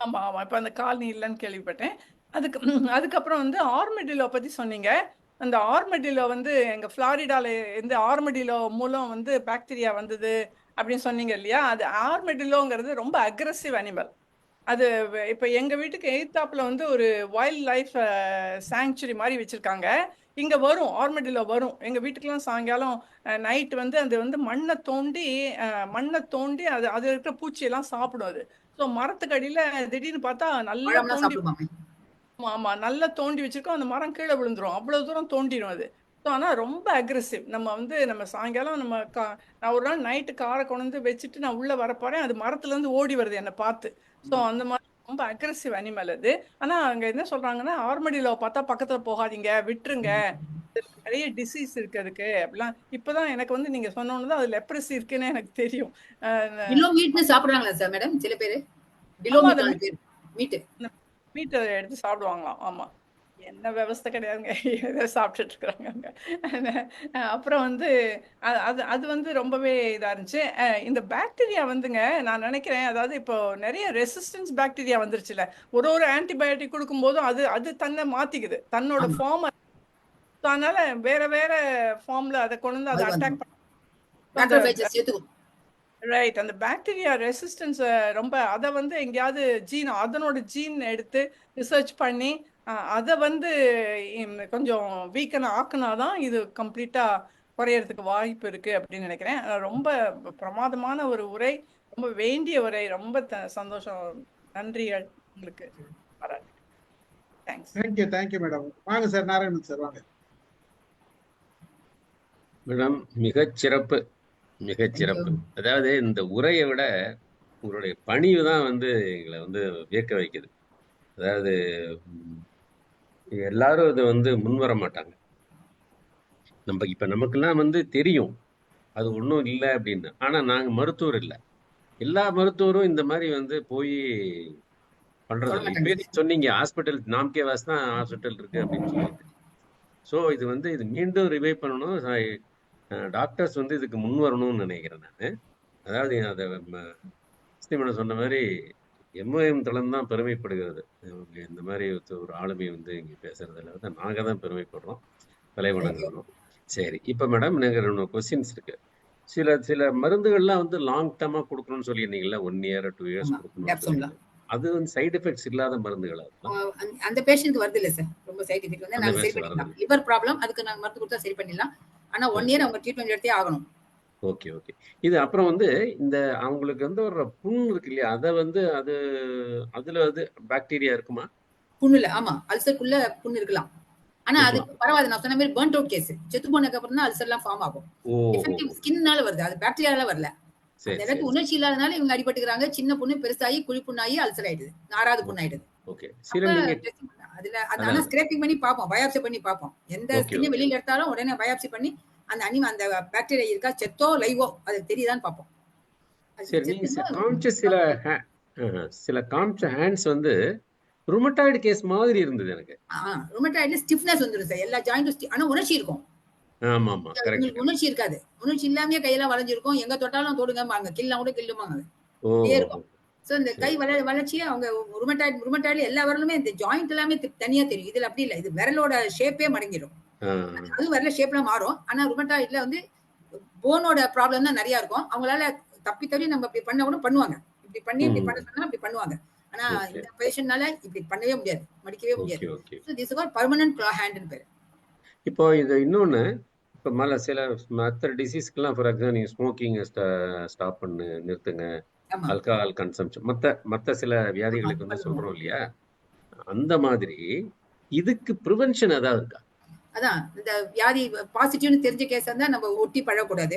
ஆமா ஆமா இப்ப அந்த காலனி இல்லன்னு கேள்விப்பட்டேன். அதுக்கு அதுக்கப்புறம் வந்து ஆர்மெடிலோ பத்தி சொன்னீங்க. அந்த ஆர்மெடிலோ வந்து எங்க ஃப்ளாரிடால இந்த ஆர்மெடிலோ மூலம் வந்து பாக்டீரியா வந்தது அப்படின்னு சொன்னீங்க இல்லையா? அது ஆர்மெடிலோங்கிறது ரொம்ப அக்ரெசிவ் அனிமல். அது இப்ப எங்க வீட்டுக்கு எய்த்தாப்புல வந்து ஒரு வைல்ட் லைஃப் சாங்சுரி மாதிரி வச்சிருக்காங்க. இங்க வரும், ஆர்மெடிலோ வரும் எங்க வீட்டுக்கெல்லாம் சாயங்காலம் நைட் வந்து அது வந்து மண்ணை தோண்டி அது அது இருக்கிற பூச்சியெல்லாம் சாப்பிடும் அது. ஸோ மரத்துக்கு அடியில திடீர்னு பார்த்தா நல்லா பழம்லாம் தோண்டி சாப்பிடுமாமே. ஆமா ஆமா நல்லா தோண்டி வச்சிருக்கோம். அந்த மரம் கீழே விழுந்துரும், அவ்வளவு தூரம் தோண்டிடும் அது. ஸோ ஆனா ரொம்ப அக்ரெசிவ். நம்ம சாயங்காலம் நான் ஒரு நாள் நைட்டு காரை கொண்டு வந்து வச்சுட்டு நான் உள்ள வரப்போறேன், அது மரத்துல இருந்து ஓடி வருது என்னை பார்த்து. ஸோ அந்த மாதிரி ரொம்ப அக்ரெசிவ் அனிமல் அது. ஆனா அங்க என்ன சொல்றாங்கன்னா ஆர்மடியில பார்த்தா பக்கத்துல போகாதீங்க, விட்டுருங்க, நிறைய டிசீஸ் இருக்கு அதுக்கு அப்படிலாம். இப்பதான் எனக்கு வந்து நீங்க சொன்னோன்னு தான் அது லெப்ரசி இருக்குன்னு எனக்கு தெரியும். பிலோ மீட்னு சாப்பிடுறாங்களா சார் மேடம் சில பேரு? பிலோ ஆமா, மீட் பேர் மீட். மீட்டை எடுத்து சாப்பிடுவாங்களாம். ஆமா, என்ன விவஸ்தை கிடையாதுங்க. ஏதோ சாப்பிட்டுட்டு இருக்கிறாங்க அங்க. அப்புறம் வந்து அது அது வந்து ரொம்பவே இதா இருந்துச்சு. இந்த பாக்டீரியா வந்துங்க நான் நினைக்கிறேன், அதாவது இப்போ நிறைய ரெசிஸ்டன்ஸ் பாக்டீரியா வந்துருச்சுல. ஒரு ஒரு ஆன்டிபயோட்டிக் கொடுக்கும்போதும் அது அது தன்னை மாத்திக்குது, தன்னோட ஆமா, ஃபார்ம். அதனால வேற வேற ஃபார்ம்ல அதை கொண்டு வந்து அதை அது அட்டாக் வந்துடும். அந்த மேக்ரோஃபேஜஸ் சேர்த்துக்கும். ரைட் அந்த பாக்டீரியா ரெசிஸ்டன்ஸை ரொம்ப அதை வந்து எங்கேயாவது அதனோட ஜீன் எடுத்து ரிசர்ச் பண்ணி அதை வந்து கொஞ்சம் வீக்கன் ஆக்குனாதான் இது கம்ப்ளீட்டா குறையறதுக்கு வாய்ப்பு இருக்கு அப்படின்னு நினைக்கிறேன். ரொம்ப பிரமாதமான ஒரு உரை, ரொம்ப வேண்டிய உரை, ரொம்ப சந்தோஷம். நன்றிகள் உங்களுக்கு. பாராட்டு. தேங்க்ஸ். Thank you madam. வாங்க சார், நாராயணன் சார் வாங்க. மேடம் மிகச்சிறப்பு, மிகச்சிறப்பு. அதாவது இந்த உரையை விட உங்களுடைய பணிவு தான் வந்து எங்களை வந்து வியக்க வைக்குது. அதாவது எல்லாரும் இதை வந்து முன்வர மாட்டாங்க. இப்ப நமக்கெல்லாம் வந்து தெரியும் அது ஒன்றும் இல்லை அப்படின்னு. ஆனா நாங்க மருத்துவர் இல்லை, எல்லா மருத்துவரும் இந்த மாதிரி வந்து போய் பண்றது இல்லை. இப்பயே சொன்னீங்க ஹாஸ்பிட்டல் நாம்கே வாஸ் தான் ஹாஸ்பிட்டல் இருக்கு அப்படின்னு சொல்லிட்டு. ஸோ இது மீண்டும் ரிவைவ் பண்ணணும். டாக்டர்ஸ் வந்து இதுக்கு முன் வரணும்னு நினைக்கிறேன் நான். அதாவது அதை ஸ்ரீமணன் சொன்ன மாதிரி எம்ஓஎம் தளம் தான் பெருமைப்படுகிறது. இந்த மாதிரி ஒரு ஆளுமை வந்து இங்கே பேசுறதுல வந்து நாங்கள் தான் பெருமைப்படுறோம், விலை வணங்குறோம். சரி, இப்போ மேடம் எனக்கு 2 கொஸ்டின்ஸ் இருக்கு. சில மருந்துகள்லாம் வந்து லாங் டேர்மா கொடுக்கணும்னு சொல்லியிருந்தீங்களா, 1 year 2 years கொடுக்கணும். அது வந்து சைடு எஃபெக்ட்ஸ் இல்லாத மருந்துகளா? அந்த பேஷண்ட் வருது இல்ல சார், ரொம்ப சைடு எஃபெக்ட் வந்து நாங்க சரி பண்ணிடலாம். லிவர் ப்ராப்ளம் அதுக்கு நாங்க மருந்து கொடுத்தா சரி பண்ணிடலாம். ஆனா 1 year அவங்க ட்ரீட்மெண்ட் எடுத்தே ஆகணும். Okay okay. இது அப்புறம் வந்து இந்த அவங்களுக்கு வந்து ஒரு புண் இருக்கு இல்லையா, அதை வந்து அதுல வந்து பாக்டீரியா இருக்குமா? புண்ணுல ஆமா, அல்சருக்குள்ள புண்ணு இருக்கலாம். ஆனா அது பரவாயில்ல, நான் சொன்ன மாதிரி பர்ன்ட் அவுட் கேஸ், செத்து போனதுக்கு அப்புறம் தான் அல்சர் எல்லாம் ஃபார்ம் ஆகும். எஃபெக்டிவ் ஸ்கின்னால வருது, அது பாக்டீரியால வரல. அந்த இடத்துக்கு உணர்ச்சி இல்லாதனால இவங்க அடிபட்டுக்கிறாங்க. சின்ன புண்ணு பெருசாகி குழி புண்ணாகி அல்சர் ஆயிடுது, 6வது புண்ணு ஆயிடுது. அதுல ஆனா ஸ்கிரேப்பிங் பண்ணி பார்ப்போம், பயாப்சி பண்ணி பார்ப்போம். எந்த ஸ்கின்னை வெளியில எடுத்தாலும் உடனே பயாப்சி பண்ணி அந்த பாக்டீரியா இருக்கா, செத்தோ லைவோ அது தெரியுதான்னு பார்ப்போம். சில காமிச்ச ஹேண்ட்ஸ் வந்து ருமட்டாய்டு கேஸ் மாதிரி இருந்தது எனக்கு. ருமட்டாய்டுல ஸ்டிஃப்னஸ் வந்துரும் சார், எல்லா ஜாயிண்டும். ஆனா உணர்ச்சி இருக்கும். ஆமா ஆமா கரெக்ட். உணர்ச்சி இருக்காது, உணர்ச்சி இல்லாமயே கையெல்லாம் வளைஞ்சிருக்கும். எங்க தொட்டாலும் தொடுங்க, கில்லாம் கூட கில்லுமாங்க இருக்கும். சோ இந்த கை வளர்ச்சியே அவங்க ருமட்டாய்டு எல்லா விரலுமே இந்த ஜாயிண்ட் எல்லாமே தனியா தெரியும். இதுல அப்படி இல்ல, இது விரலோட ஷேப்பே மடங்கிடும். அது விரல ஷேப்லாம் மாறும். ஆனா ருமட்டாய்டுல வந்து போனோட ப்ராப்ளம் தான் நிறைய இருக்கும். அவங்களால தப்பி நம்ம இப்படி பண்ண கூட பண்ணுவாங்க, இப்படி பண்ணி இப்படி பண்ண சொன்னா இப்படி பண்ணுவாங்க. ஆனா இந்த பேஷண்ட்னால இப்படி பண்ணவே முடியாது, மடிக்கவே முடியாது. So this is called permanent கிளா ஹேண்ட்னு பேரு. இப்போ இது இன்னொன்னு, இப்போ சில மற்ற டிசீஸ்க்குலாம் ஃபார் எக்ஸாம்பிள் நீங்க ஸ்மோக்கிங் ஸ்டாப் பண்ணு நிறுத்துங்க ஆமா ஆல்கஹால் கன்சம்ஷன், மற்ற சில வியாதிகளுக்கு வந்து சொல்றோம் இல்லையா, அந்த மாதிரி இதுக்கு ப்ரிவென்ஷன் ஏதாவது இருக்கா? அதான் இந்த வியாதி பாசிட்டிவ்னு தெரிஞ்ச கேஸ் இருந்தா நம்ம ஒட்டி பழகக்கூடாது.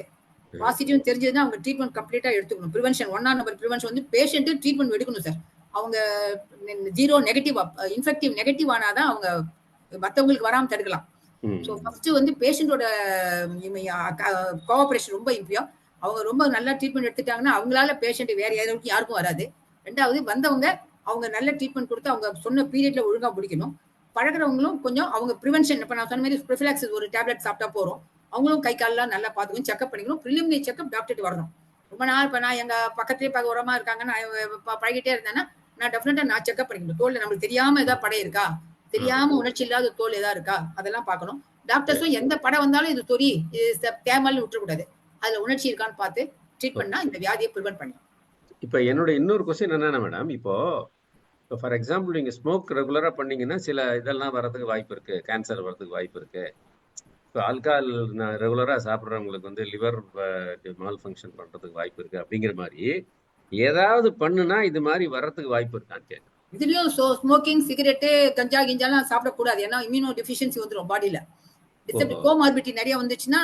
பாசிட்டிவ் தெரிஞ்சதுன்னா அவங்க ட்ரீட்மெண்ட் கம்ப்ளீட்டா எடுத்துக்கணும். ப்ரிவென்ஷன் 1 நம்பர் ப்ரிவென்ஷன் வந்து பேஷண்ட் ட்ரீட்மெண்ட் எடுக்கணும் சார். அவங்க 0 நெகட்டிவ் இன்ஃபெக்டிவ் நெகட்டிவ் ஆனாதான் அவங்க மற்றவங்களுக்கு வராம தடுக்கலாம். ஸோ ஃபர்ஸ்ட் வந்து பேஷண்டோட கோஆபரேஷன் ரொம்ப முக்கியம். அவங்க ரொம்ப நல்லா ட்ரீட்மெண்ட் எடுத்துட்டாங்கன்னா அவங்களால பேஷண்ட் வேற யாருக்கும் வராது. ரெண்டாவது வந்தவங்க அவங்க நல்ல ட்ரீட்மெண்ட் கொடுத்து அவங்க சொன்ன பீரியட்ல ஒழுங்கா முடிக்கணும். பழகிறவங்களும் கொஞ்சம் அவங்க ப்ரிவென்ஷன் இப்ப நான் சொன்ன மாதிரி ப்ரிஃபிலாக்சிஸ் ஒரு டேப்லெட் சாப்பிட்டா போறோம். அவங்களும் கை காலெல்லாம் நல்லா பார்த்துக்கணும், செக்அப் பண்ணிக்கணும். ப்ரிலிமினரி செக்அப் டாக்டர் வரணும். ரொம்ப நாள் இப்ப நான் எங்க பக்கத்துலேயே உரமா இருக்காங்க, நான் பழகிட்டே இருந்தேன்னா நான் டெஃபினட்டா நான் செக்அப் பண்ணிக்கணும். தோல்ல நம்மளுக்கு தெரியாம ஏதாவது படை இருக்கா, தெரியாம உணர்ச்சி இல்லாத தோல் ஏதாவது இருக்கா, அதெல்லாம் பார்க்கணும். டாக்டர்ஸும் எந்த படம் வந்தாலும் இது தொரி இது தேமல்னு விட்டுறக்கூடாது. அதுல உணர்ச்சி இருக்கான்னு பார்த்து ட்ரீட் பண்ணா இந்த வியாதியை ப்ரிவென்ட் பண்ணலாம். இப்போ என்னோட இன்னொரு கொஸ்டின் என்னன்னா மேடம், இப்போ ஃபார் எக்ஸாம்பிள் நீங்க ஸ்மோக் ரெகுலரா பண்ணீங்கன்னா சில இதெல்லாம் வரதுக்கு வாய்ப்பு இருக்கு, கேன்சர் வரதுக்கு வாய்ப்பு இருக்கு. இப்போ ஆல்கஹால் ரெகுலரா சாப்பிட்றவங்களுக்கு வந்து லிவர் மால் ஃபங்க்ஷன் பண்றதுக்கு வாய்ப்பு இருக்கு. அப்படிங்கிற மாதிரி ஏதாவது பண்ணுனா இது மாதிரி வர்றதுக்கு வாய்ப்பு இருக்கான்னு கேட்குறேன். இதுலயும் ஸ்மோக்கிங், சிகரெட்டு, கஞ்சா கிஞ்சாலாம் சாப்பிடக்கூடாது. ஏன்னா இம்யூனோ டெஃபிஷியன்சி வந்துடும் பாடியில. கோமார்பிட்டி நிறைய வந்துச்சுன்னா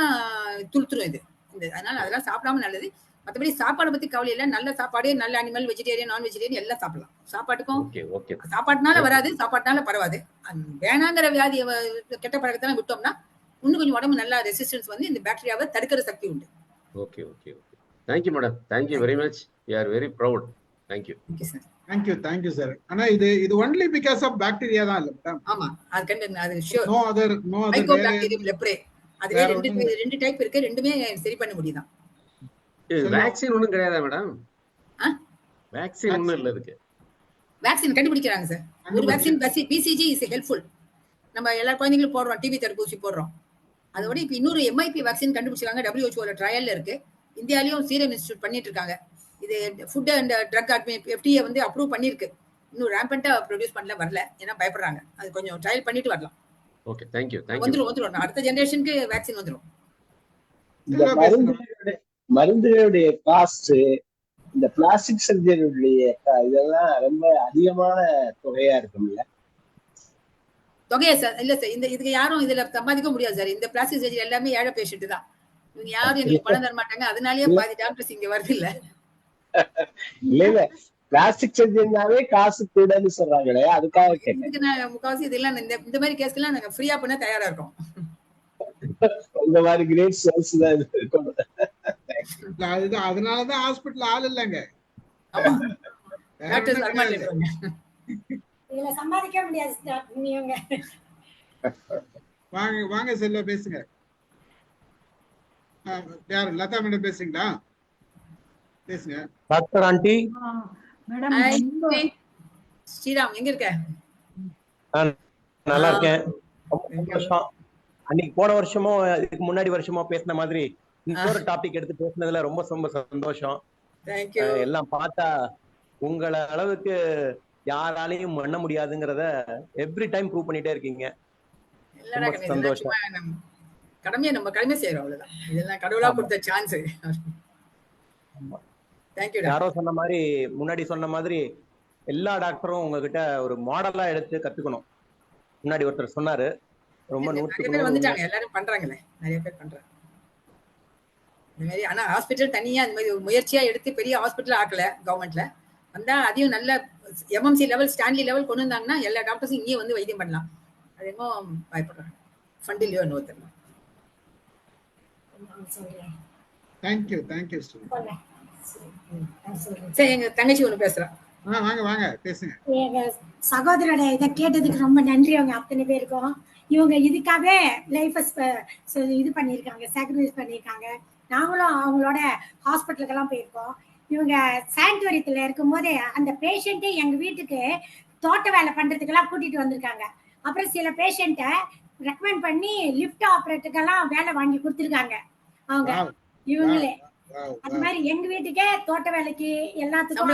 துளுத்துரும் இது. அதனால அதெல்லாம் சாப்பிடாம நல்லது. மற்றபடி சாப்பாடை பத்தி கவலை இல்லை. நல்ல சாப்பாடு, நல்ல அனிமல், வெஜிடேரியன், நான் வெஜிடேரியன் எல்லாம் சாப்பிடலாம். சாப்பாட்டுக்கும் சாப்பாட்டுனால வராது, சாப்பாட்டுனால பரவாது. வேணாங்கிற வியாதியை கெட்ட பழக்கத்தெல்லாம் விட்டோம்னா இன்னும் கொஞ்சம் உடம்பு நல்லா ரெசிஸ்டன்ஸ் வந்து இந்த பாக்டீரியாவை தடுக்கிற சக்தி உண்டு. Okay okay okay. Thank you madam, thank you very much. We are very proud. Thank you. Thank you sir. ஆனா இது ஒன்லி பிகாஸ் ஆஃப் பாக்டீரியா தான் இல்ல மேடம்? ஆமா, அது கண்டு அது sure. No other mycobacterium leprae அதுவே ரெண்டு டைப் இருக்கு. ரெண்டுமே சரி பண்ண முடியுதான். வேக்சின் ஒண்ணும் கிடையாதா மேடம்? வேக்சின் ஒண்ணும் இல்ல இருக்கு. வேக்சின் கண்டுபிடிக்கிறாங்க சார். ஒரு வேக்சின் பிசிஜி இஸ் ஹெல்ப்ஃபுல். நம்ம எல்லா குழந்தைங்களும் போடுறோம், டிபி தடுப்பூசி போடுறோம். அதோட இப்ப இன்னொரு எம்ஐபி வேக்சின் கண்டுபிடிச்சிருக்காங்க. WHO ட்ரையல்ல இருக்கு. இந்தியாலயும் சீரம் இன்ஸ்டிடியூட் பண்ணிட்டு இருக்காங்க. இது ஃபுட் அண்ட் ட்ரக் FDA வந்து அப்ரூவ் பண்ணிருக்கு. இன்னும் ரேம்பண்டா ப்ரொடியூஸ் பண்ணல, வரல. ஏன்னா பயப்படுறாங்க. அது கொஞ்சம் ட்ரையல் பண்ணிட்டு வரலாம். Okay, thank you. வந்துரும். அடுத்த ஜெனரேஷனுக்கு வேக்சின் வந்துரும். இந்த மருந்துகளுடைய காஸ்ட், இந்த பிளாஸ்டிக் சர்ஜரியுடைய இதெல்லாம் ரொம்ப அதிகமான தொகையா இருக்கும்ல? தொகையா சார்? இல்ல சார், இதுக்கு யாரும் இதுல சம்பாதிக்க முடியாது சார். இந்த பிளாஸ்டிக் சர்ஜரி எல்லாமே ஏழை பேஷண்ட் தான். இவங்க யாரும் எங்களுக்கு பணம் தர மாட்டாங்க. அதனாலயே பாதி டாக்டர்ஸ் இங்க வருது இல்ல. இல்ல பிளாஸ்டிக் சர்ஜரினாவே காசு கூடன்னு சொல்றாங்களே, அதுக்காக கேட்டேன். முக்காவாசி இதெல்லாம் இந்த மாதிரி கேஸ்க்கெல்லாம் நாங்க ஃப்ரீயா பண்ண தயாரா இருக்கோம். இந்த மாதிரி கிரேட் சர்வீஸ் தான் இருக்கும். அதனாலதான் ஹாஸ்பிட்டல் ஆள் இல்லங்க. இதுல சம்பாதிக்க முடியாது. வாங்க செல்ல பேசுங்க. யாரு? லதா மேடம் பேசுறீங்களா? பேசுங்க. Doctor aunty. ஸ்ரீராம் எங்க இருக்க? நல்லா இருக்கேன். அன்னைக்கு போன வருஷமோ இதுக்கு முன்னாடி வருஷமோ பேசின மாதிரி இன்னொரு டாபிக் எடுத்து பேசினதுல ரொம்ப ரொம்ப சந்தோஷம். எல்லாம் பார்த்தா உங்களை அளவுக்கு யாராலையும் பண்ண முடியாதுங்கிறத எவ்ரி டைம் ப்ரூவ் பண்ணிட்டே இருக்கீங்க. சந்தோஷம். நம்ம கடமை செய்யறோம், அவ்வளவுதான். இதெல்லாம் கடவுளா கொடுத்த சான்ஸ். யாரோ சொன்ன மாதிரி, முன்னாடி சொன்ன மாதிரி எல்லா டாக்டரும் உங்ககிட்ட ஒரு மாடலா எடுத்து கத்துக்கணும். முன்னாடி ஒருத்தர் சொன்னாரு, ரொம்ப 100 வந்துட்டாங்க. எல்லாரும் பண்றாங்களே, நிறைய பேர் பண்றாங்க இந்த மாதிரி. ஆனா ஹாஸ்பிட்டல் தனியா இந்த மாதிரி ஒரு முயற்சியா எடுத்து பெரிய ஹாஸ்பிட்டல் ஆக்கல கவர்மெண்ட்ல. வந்தா அதையும் நல்ல எம்எம்சி லெவல், ஸ்டான்லி லெவல் கொண்டு வந்தாங்கன்னா எல்லா டாக்டர்ஸும் இங்கேயே வந்து வைத்தியம் பண்ணலாம். அதேமோ பயப்படுறாங்க. ஃபண்ட் இல்லையோ இன்னொரு தெரியல. தேங்க்யூ. சரி, எங்க தங்கச்சி ஒண்ணு பேசுறா. வாங்க பேசுங்க. எங்க சகோதரோட இதை கேட்டதுக்கு ரொம்ப நன்றி. அவங்க அத்தனை பேருக்கும். இவங்க இதுக்காகவே லைஃப் இது பண்ணியிருக்காங்க, சாக்ரிஃபைஸ் பண்ணியிருக்காங்க. நாங்களும் அவங்களோட ஹாஸ்பிட்டலுக்கெல்லாம் போயிருக்கோம். இவங்க சாங்சுவரியத்துல இருக்கும் போதே அந்த பேஷண்ட்டே எங்க வீட்டுக்கு தோட்ட வேலை பண்றதுக்கெல்லாம் கூட்டிட்டு வந்திருக்காங்க. அப்புறம் சில பேஷண்ட்டை ரெக்கமெண்ட் பண்ணி லிஃப்ட் ஆப்ரேட்டருக்கெல்லாம் வேலை வாங்கி கொடுத்துருக்காங்க அவங்க இவங்களே. அது மாதிரி எங்க வீட்டுக்கே தோட்ட வேலைக்கு எல்லாத்துக்கும்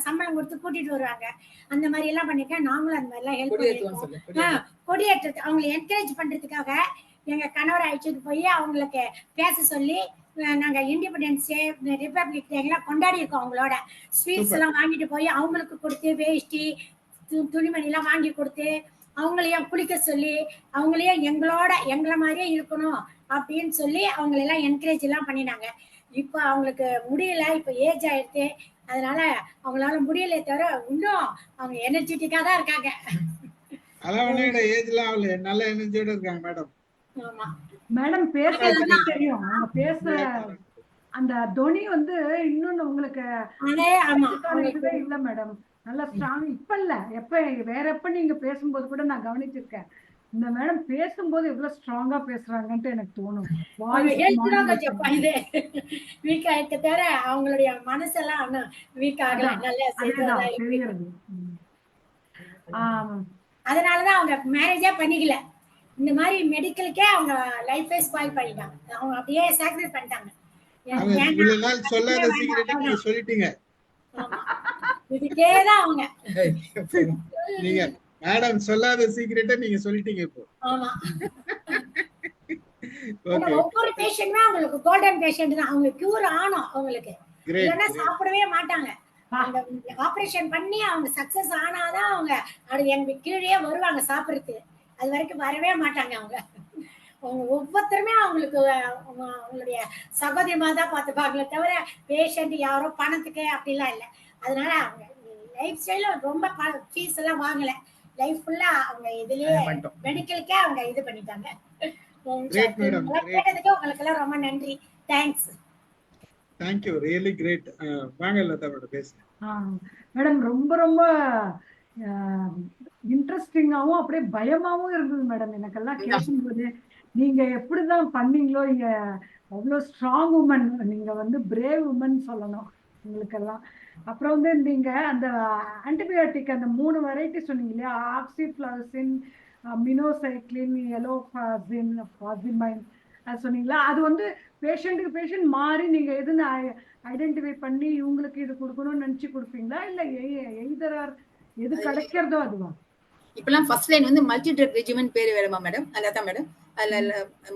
சம்பளம் கொடுத்து கூட்டிட்டு வருவாங்க. அந்த மாதிரி எல்லாம் பண்ணிருக்கேன். நாங்களும் அந்த மாதிரி எல்லாம் ஹெல்ப் பண்ணிருக்கோம். கொடியேற்றது அவங்களை என்கரேஜ் பண்றதுக்காக எங்க கணவரை அழைச்சிட்டு போய் அவங்களுக்கு பேச சொல்லி நாங்க இண்டிபெண்டன்ஸ் டே, ரிபப்ளிக் டே எல்லாம் கொண்டாடி இருக்கோம். அவங்களோட ஸ்வீட்ஸ் சூப்பர். எல்லாம் வாங்கிட்டு போய் அவங்களுக்கு கொடுத்து, வேஷ்டி துணிமணி எல்லாம் வாங்கி கொடுத்து, அவங்களையும் குளிக்க சொல்லி, அவங்களையும் எங்களை மாதிரியே இருக்கணும் அப்படின்னு சொல்லி அவங்களெல்லாம் என்கரேஜ் எல்லாம் பண்ணினாங்க. இப்ப அவங்களுக்கு முடியல, இப்ப ஏஜ் ஆயிடுச்சு, அதனால அவங்களால முடியல தவிர இன்னும் அவங்க எனர்ஜெட்டிக்கா தான் இருக்காங்க. அலவனையோட ஏஜ்ல அவளு நல்ல எனர்ஜியோட இருக்காங்க மேடம். ஆமா மேடம் பேசுறது தெரியும், அவங்க பேசுற அந்த தொனி வந்து இன்னொன்னு உங்களுக்கு ஆமா இதுவே இல்ல மேடம், நல்லா ஸ்ட்ராங். இப்ப இல்ல, எப்ப வேற எப்ப நீங்க பேசும்போது கூட நான் கவனிச்சிருக்கேன், இந்த மேடம் பேசும்போது எவ்வளவு ஸ்ட்ராங்கா பேசுறாங்கன்ட்டு எனக்கு தோணும். வீக் ஆயிட்ட தவிர அவங்களுடைய மனசெல்லாம் வீக் ஆகல, நல்லா தெரியுது. அதனாலதான் அவங்க மேரேஜே பண்ணிக்கல. இந்த மாதிரி மெடிக்கலுக்கே அவங்க லைஃபே ஸ்பாயில் பண்ணிட்டாங்க. அவங்க அப்படியே சாக்ரிஃபைஸ் பண்ணிட்டாங்க. இவ்வளவு நாள் சொல்லாத சீக்கிரட்டை நீங்க சொல்லிட்டீங்க. இதுக்கேதான் அவங்க நீங்க மேடம் சொல்லாத சீக்கிரட்டை நீங்க சொல்லிட்டீங்க இப்போ. ஆமா. ஒவ்வொரு பேஷண்ட்மே அவங்களுக்கு கோல்டன் பேஷண்ட் தான். அவங்க கியூர் ஆனோம் அவங்களுக்கு, இல்லைன்னா சாப்பிடவே மாட்டாங்க. அந்த ஆபரேஷன் பண்ணி அவங்க சக்சஸ் ஆனாதான் அவங்க எங்க கீழே வருவாங்க சாப்பிடுறதுக்கு. அது வரைக்கும் வரவே மாட்டாங்க. அவங்க ஒவ்வொருத்தருமே அவங்களுக்கு அவங்களுடைய சகோதரியமா தான் பார்த்துப்பாங்களே தவிர பேஷண்ட் யாரோ பணத்துக்கு அப்படிலாம் இல்லை. அதனால அவங்க லைஃப் ஸ்டைல ரொம்ப ஃபீஸ் எல்லாம் வாங்கல. லைஃப் ஃபுல்லா அவங்க இதுலயே மெடிக்கலுக்கே அவங்க இது பண்ணிட்டாங்க. கேட்டதுக்கு உங்களுக்கு எல்லாம் ரொம்ப நன்றி. Thanks. Thank you, really great. வாங்க லதா மேடம் பேசுங்க. மேடம் ரொம்ப ரொம்ப இன்ட்ரெஸ்டிங்காவும் அப்படியே பயமாவும் இருந்தது மேடம் எனக்கெல்லாம் கேட்கும்போது. நீங்க எப்படிதான் பண்ணீங்களோ, இங்க அவ்வளோ ஸ்ட்ராங் உமன், நீங்க வந்து பிரேவ் உமன் சொல்லணும் உங்களுக்கெல்லாம். அப்புறம் வந்து நீங்க அந்த ஆன்டிபயோட்டிக் அந்த 3 வெரைட்டி சொன்னீங்க இல்லையா, ஆக்சிஃப்ளோசின், மினோசைக்ளின், எலோஃபாசின், ஃபாசிமைன் அது சொன்னீங்களா, அது வந்து பேஷண்ட்டுக்கு பேஷண்ட் மாறி நீங்க எதுன்னு ஐடென்டிஃபை பண்ணி இவங்களுக்கு இது கொடுக்கணும்னு நினைச்சு கொடுப்பீங்களா, இல்ல எய்தர் எது கிடைக்கிறதோ அதுவா? இப்பெல்லாம் ஃபர்ஸ்ட் லைன் வந்து மல்டி ட்ரக் ரெஜிமெண்ட் பேர் வேணுமா மேடம்? அதான் மேடம். அதுல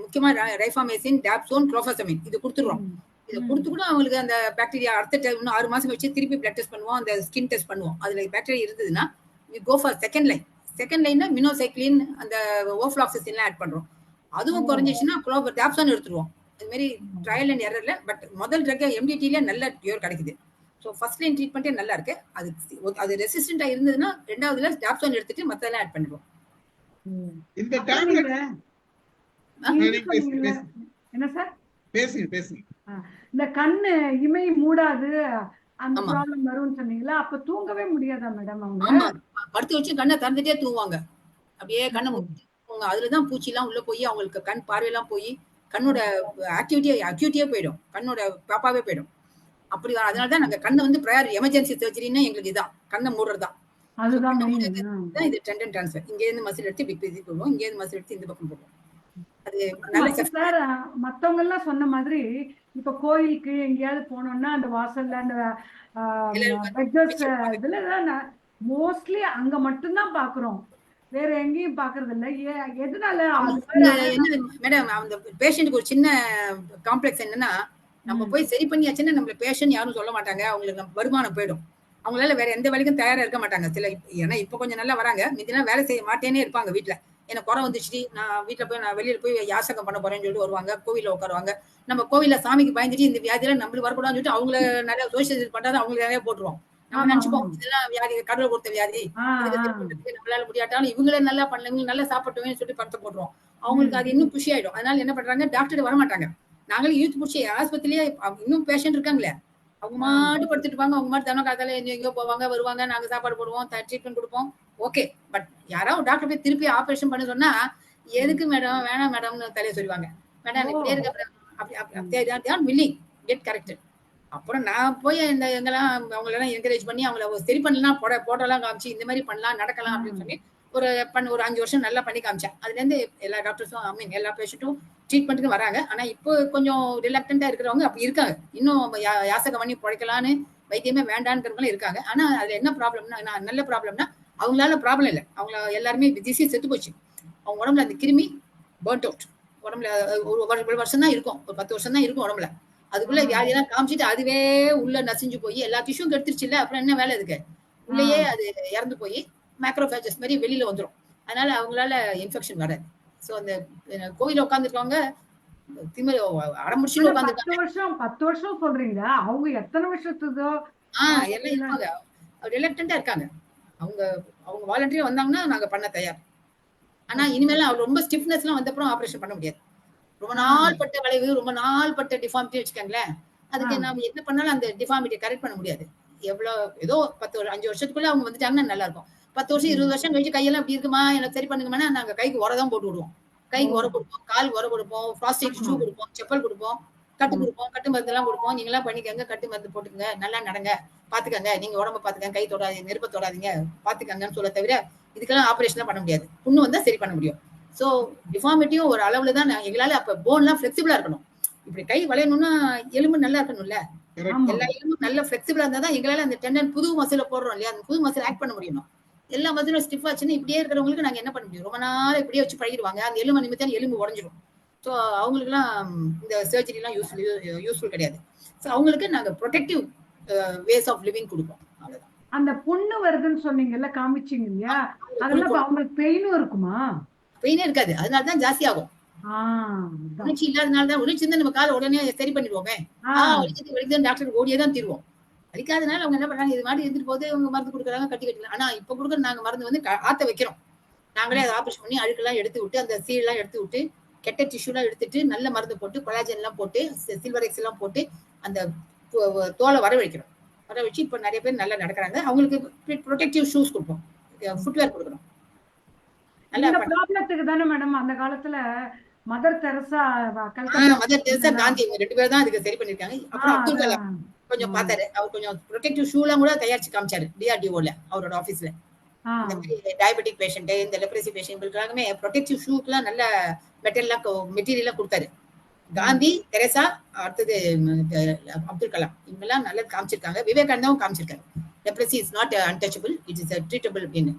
முக்கியமா ரைஃபாமேசின், டாப்சோன், குளோஃபசமின் இது கொடுத்துருவோம். இதை கொடுத்து கூட அவங்களுக்கு அந்த பாக்டீரியா அடுத்த இன்னும் 6 மாசம் வச்சு திருப்பி பிளட் டெஸ்ட் பண்ணுவோம், அந்த ஸ்கின் டெஸ்ட் பண்ணுவோம். அதுல பாக்டீரியா இருந்ததுன்னா go for second line. Second லைன்னா மினோசைக்ளின், அந்த ஓஃப்ளாக்சிசின்லாம் ஆட் பண்றோம். அதுவும் குறைஞ்சிச்சுன்னா டாப்சோன் எடுத்துருவோம். அது மாதிரி ட்ரையல் அண்ட் எரர்ல. பட் முதல் ட்ரக் எம்டிடில நல்ல கியூர் கிடைக்குது. ஸோ ஃபர்ஸ்ட் லைன் ட்ரீட்மெண்ட்டே நல்லா இருக்கு. அது ரெசிஸ்டண்டா இருந்ததுன்னா ரெண்டாவதுல டாப்சோன் எடுத்துட்டு மத்ததெல்லாம் ஆட் பண்ணிடுவோம். இந்த டேப்லெட் என்ன சார் பேசுங்க. இந்த கண்ணு இமை மூடாது அந்த ப்ராப்ளம் வரும்னு சொன்னீங்களா, அப்ப தூங்கவே முடியாதா மேடம்? அவங்க படுத்து வச்சு கண்ணை திறந்துட்டே தூங்குவாங்க. அப்படியே கண்ணை மூடுவாங்க. அதுலதான் பூச்சி எல்லாம் உள்ள போய் அவங்களுக்கு கண் பார்வையெல்லாம் போய் கண்ணோட அக்யூட்டியே போயிடும், கண்ணோட பாப்பாவே போயிடும். அப்படி அதனாலதான் நாங்க கண்ணை வந்து ப்ரையர் எமர்ஜென்சி சர்ஜரின்னா எங்களுக்கு இதான் கண்ணை மூடுறதுதான். இது டெண்டன் டிரான்ஸ்ஃபர். இங்க இருந்து மசில் எடுத்து இப்படி போடுவோம், இங்க இருந்து மசில் எடுத்து இந்த பக்கம் போடுவோம். அது சார் மத்தவங்க எல்லாம் சொன்ன மாதிரி இப்ப கோயிலுக்கு எங்கேயாவது போனோம்னா அந்த வாசல்ல அந்த இதுல மோஸ்ட்லி அங்க மட்டும்தான் பாக்குறோம், வேற எங்கேயும் பாக்குறது இல்ல. எதனால மேடம்? அந்த பேஷண்ட்டுக்கு ஒரு சின்ன காம்ப்ளெக்ஸ் என்னன்னா, நம்ம போய் சரி பண்ணியாச்சுன்னா நம்மள பேஷண்ட் யாரும் சொல்ல மாட்டாங்க, அவங்களுக்கு நம்ம வருமானம் போயிடும். அவங்களால வேற எந்த வேலைக்கும் தயாரா இருக்க மாட்டாங்க. சில ஏன்னா இப்ப கொஞ்சம் நல்லா வராங்க, மீதினா வேலை செய்ய மாட்டேனே இருப்பாங்க. வீட்டுல எனக்கு குறை வந்துச்சு, நான் வீட்டுல போய் நான் வெளியில போய் யாசகம் பண்ண போறேன்னு சொல்லிட்டு வருவாங்க. கோவில உட்காருவாங்க. நம்ம கோவில சாமிக்கு பயந்துட்டு இந்த வியாதியெல்லாம் நம்மளுக்கு வரக்கூடாதுன்னு சொல்லிட்டு அவங்கள நிறைய சோசியல் பண்றாது அவங்களுக்கு நிறைய போட்டுருவோம். நம்ம நினைச்சுப்போம் இதெல்லாம் வியாதி, கடவுள் கொடுத்த வியாதி, நம்மளால முடியாட்டாலும் இவங்களே நல்லா பண்ணல, இவங்க நல்லா சாப்பிட்டுவேன்னு சொல்லிட்டு பணத்தை போட்டுருவோம். அவங்களுக்கு அது இன்னும் குஷி ஆயிடும். அதனால என்ன பண்றாங்க, டாக்டர் வர மாட்டாங்க. நாங்களே யூத் பிடிச்சி ஆஸ்பத்திரியே இன்னும் பேஷண்ட் இருக்காங்களே, அவங்க மாட்டு படுத்துட்டு இருப்பாங்க. அவங்க மாட்டு தினம் காத்தால எங்கேயோ போவாங்க வருவாங்க, நாங்க சாப்பாடு போடுவோம், ட்ரீட்மெண்ட் கொடுப்போம். ஓகே. பட் யாராவது டாக்டர் போய் திருப்பி ஆபரேஷன் பண்ண சொன்னா எதுக்கு மேடம், வேணாம் மேடம்னு தலையை சொல்லுவாங்க. மேடம் பேருக்கு அப்புறம் வில்லிங் கெட் கரெக்டட். அப்புறம் நான் போய் இந்த எங்கெல்லாம் அவங்களெல்லாம் என்கரேஜ் பண்ணி அவங்கள சரி பண்ணலாம், போட்டோலாம் காமிச்சு இந்த மாதிரி பண்ணலாம், நடக்கலாம் அப்படின்னு சொல்லி ஒரு 5 வருஷம் நல்லா பண்ணி காமிச்சேன். அதுல இருந்து எல்லா டாக்டர்ஸும் எல்லா பேஷண்ட்டும் ட்ரீட்மெண்ட்டுக்கு வராங்க. ஆனா இப்போ கொஞ்சம் ரிலக்டண்டா இருக்கிறவங்க அப்படி இருக்காங்க. இன்னும் யாசகம் பண்ணி பிழைக்கலான்னு வைத்தியமே வேண்டான்றவங்களும் இருக்காங்க. ஆனா அதுல என்ன ப்ராப்ளம்னா, நல்ல ப்ராப்ளம்னா அவங்களால ப்ராப்ளம் இல்லை. அவங்க எல்லாருமே டிசீஸ் செத்து போச்சு. அவங்க உடம்புல அந்த கிருமி பர்ன்ட் அவுட். உடம்புல ஒரு வருஷம் தான் இருக்கும், ஒரு 10 வருஷம் தான் இருக்கும் உடம்புல. அதுக்குள்ள வியாதியெல்லாம் காமிச்சிட்டு அதுவே உள்ள நசிஞ்சு போய் எல்லா டிஷ்யூம் கெடுத்துருச்சு இல்ல, அப்புறம் என்ன வேலை இதுக்கு? உள்ளேயே அது இறந்து போய் மேக்ரோபேஜஸ் மாதிரி வெளியில வந்துடும். அதனால அவங்களால இன்ஃபெக்ஷன் வராது. ஸோ அந்த கோயில உட்காந்துருக்கவங்க திமிர அடம்பிடிச்சுன்னு உட்காந்துருக்காங்க. 10 வருஷம் சொல்றீங்களா? அவங்க எத்தனை வருஷத்துக்கோ எல்லாம் இருப்பாங்க, ரிலக்டண்டா இருக்காங்க. அவங்க அவங்க வாலண்டரியா வந்தாங்கன்னா நாங்க பண்ண தயார். ஆனா இனிமேல அவர் ரொம்ப ஸ்டிஃப்னஸ் எல்லாம் வந்தப்புறம் ஆபரேஷன் பண்ண முடியாது. ரொம்ப நாள் பட்ட வளைவு, ரொம்ப நாள் பட்ட டிஃபார்மிட்டி வச்சுக்கோங்களேன். அதுக்கு நாம என்ன பண்ணாலும் அந்த டிஃபார்மிட்டியை கரெக்ட் பண்ண முடியாது. எவ்வளவு ஏதோ 5 வருஷத்துக்குள்ள அவங்க வந்துட்டாங்கன்னா நல்லா இருக்கும். 10 வருஷம் 20 வருஷம் கழிச்சு கையெல்லாம் இப்படி இருக்குமா, எனக்கு சரி பண்ணுங்கம்னா நாங்க கைக்கு உரம் தான் போட்டு விடுவோம். கைக்கு உரம் கொடுப்போம், கால் உரம் கொடுப்போம், பிளாஸ்டிக் ஷூ கொடுப்போம், செப்பல் கொடுப்போம், கட்டு கொடுப்போம், கட்டு மருந்து எல்லாம் கொடுப்போம். நீங்க எல்லாம் பண்ணிக்கங்க, கட்டு மருந்து போட்டுக்கங்க, நல்லா நடங்க, பாத்துக்கங்க, நீங்க உடம்ப பாத்துக்கங்க, கை தொடாதீங்க, நெருப்ப தொடாதீங்க, பாத்துக்கங்கன்னு சொல்ல தவிர இதுக்கெல்லாம் ஆபரேஷன் பண்ண முடியாது. புண்ணு வந்தா சரி பண்ண முடியும். சோ டிஃபார்மிட்டியும் ஒரு அளவுல தான் எங்களால. அப்ப போன்லாம் ஃபிளெக்சிபிளா இருக்கணும். இப்படி கை வளையணும்னா எலும்பு நல்லா இருக்கணும்ல, எல்லா எலும்பும் நல்ல ஃபிளெக்சிபிளா இருந்தா தான் எங்களால அந்த டெண்டன் புது மசில போடுறோம் இல்லையா, அந்த புது மசில் ஆக்ட் பண்ண முடியும். எல்லா மசிலும் ஸ்டிஃப் ஆச்சுன்னா இப்படியே இருக்கிறவங்களுக்கு நாங்க என்ன பண்ண முடியும்? ரொம்ப நாள் இப்படியே வச்சு பழகிடுவாங்க, அந்த எலும்பு நிமித்தம் எலும்பு உடஞ்சிடும். ஸோ அவங்களுக்கு எல்லாம் இந்த சர்ஜரி எல்லாம் யூஸ்ஃபுல் கிடையாது. ஸோ அவங்களுக்கு நாங்க ப்ரொடெக்டிவ் வேஸ் ஆஃப் லிவிங் கொடுப்போம். அவ்வளவுதான். அந்த புண்ணு வருதுன்னு சொன்னீங்கல்ல, காமிச்சிங்க இல்லையா, அதெல்லாம் அவங்களுக்கு பெயினும் இருக்குமா? பெயினே இருக்காது, அதனாலதான் ஜாஸ்தி ஆகும். உணர்ச்சி இல்லாதனாலதான். உணர்ச்சி இருந்தா நம்ம காலை உடனே சரி பண்ணிடுவோமே. வலிக்குது டாக்டர் ஓடியே தான் தீருவோம். வலிக்காதனால அவங்க என்ன பண்றாங்க, இது மாதிரி இருந்துட்டு போது அவங்க மருந்து கொடுக்குறாங்க, கட்டிக்கலாம். ஆனா இப்ப கொடுக்குற நாங்க மருந்து வந்து ஆத்த வைக்கிறோம். நாங்களே அதை ஆபரேஷன் பண்ணி அழுக்கெல்லாம் எடுத்து விட்டு, அந்த சீல் எல்லாம் எடுத்து விட்டு, கெட்ட டிஷ்யூ எல்லாம் எடுத்துட்டு, நல்ல மருந்து போட்டு, கொலாஜன் எல்லாம் போட்டு, சில்வர் எக்ஸ் எல்லாம் போட்டு அந்த தோலை வர வைக்கிறோம். வர வச்சு இப்ப நிறைய பேர் நல்லா நடக்கிறாங்க. அவங்களுக்கு ப்ரொடெக்டிவ் ஷூஸ் கொடுப்போம், ஃபுட்வேர் கொடுக்கணும். இந்த ப்ராப்ளத்துக்கு தானே மேடம் அந்த காலத்துல மதர் தெரசா, காந்தி இவங்க 2 பேர் தான் அதுக்கு சரி பண்ணிருக்காங்க. அப்புறம் அப்துல் கலாம் கொஞ்சம் பார்த்தாரு. அவர் கொஞ்சம் ப்ரொடெக்டிவ் ஷூ எல்லாம் கூட தயாரிச்சு காமிச்சாரு DRDOல அவரோட ஆபீஸ்ல. இந்த மாதிரி டயபெட்டிக் பேஷண்ட், இந்த லெப்ரசி பேஷண்ட்களுக்காகவே ப்ரொடெக்டிவ் ஷூக்கெல்லாம் நல்ல மெட்டீரியல்லாம் கொடுத்தாரு. காந்தி, தெரசா, அடுத்தது அப்துல் கலாம், இவங்கெல்லாம் நல்லா காமிச்சிருக்காங்க. விவேகானந்தாவும் காமிச்சிருக்காரு. Leprosy is not untouchable, it is treatable அப்படின்னு.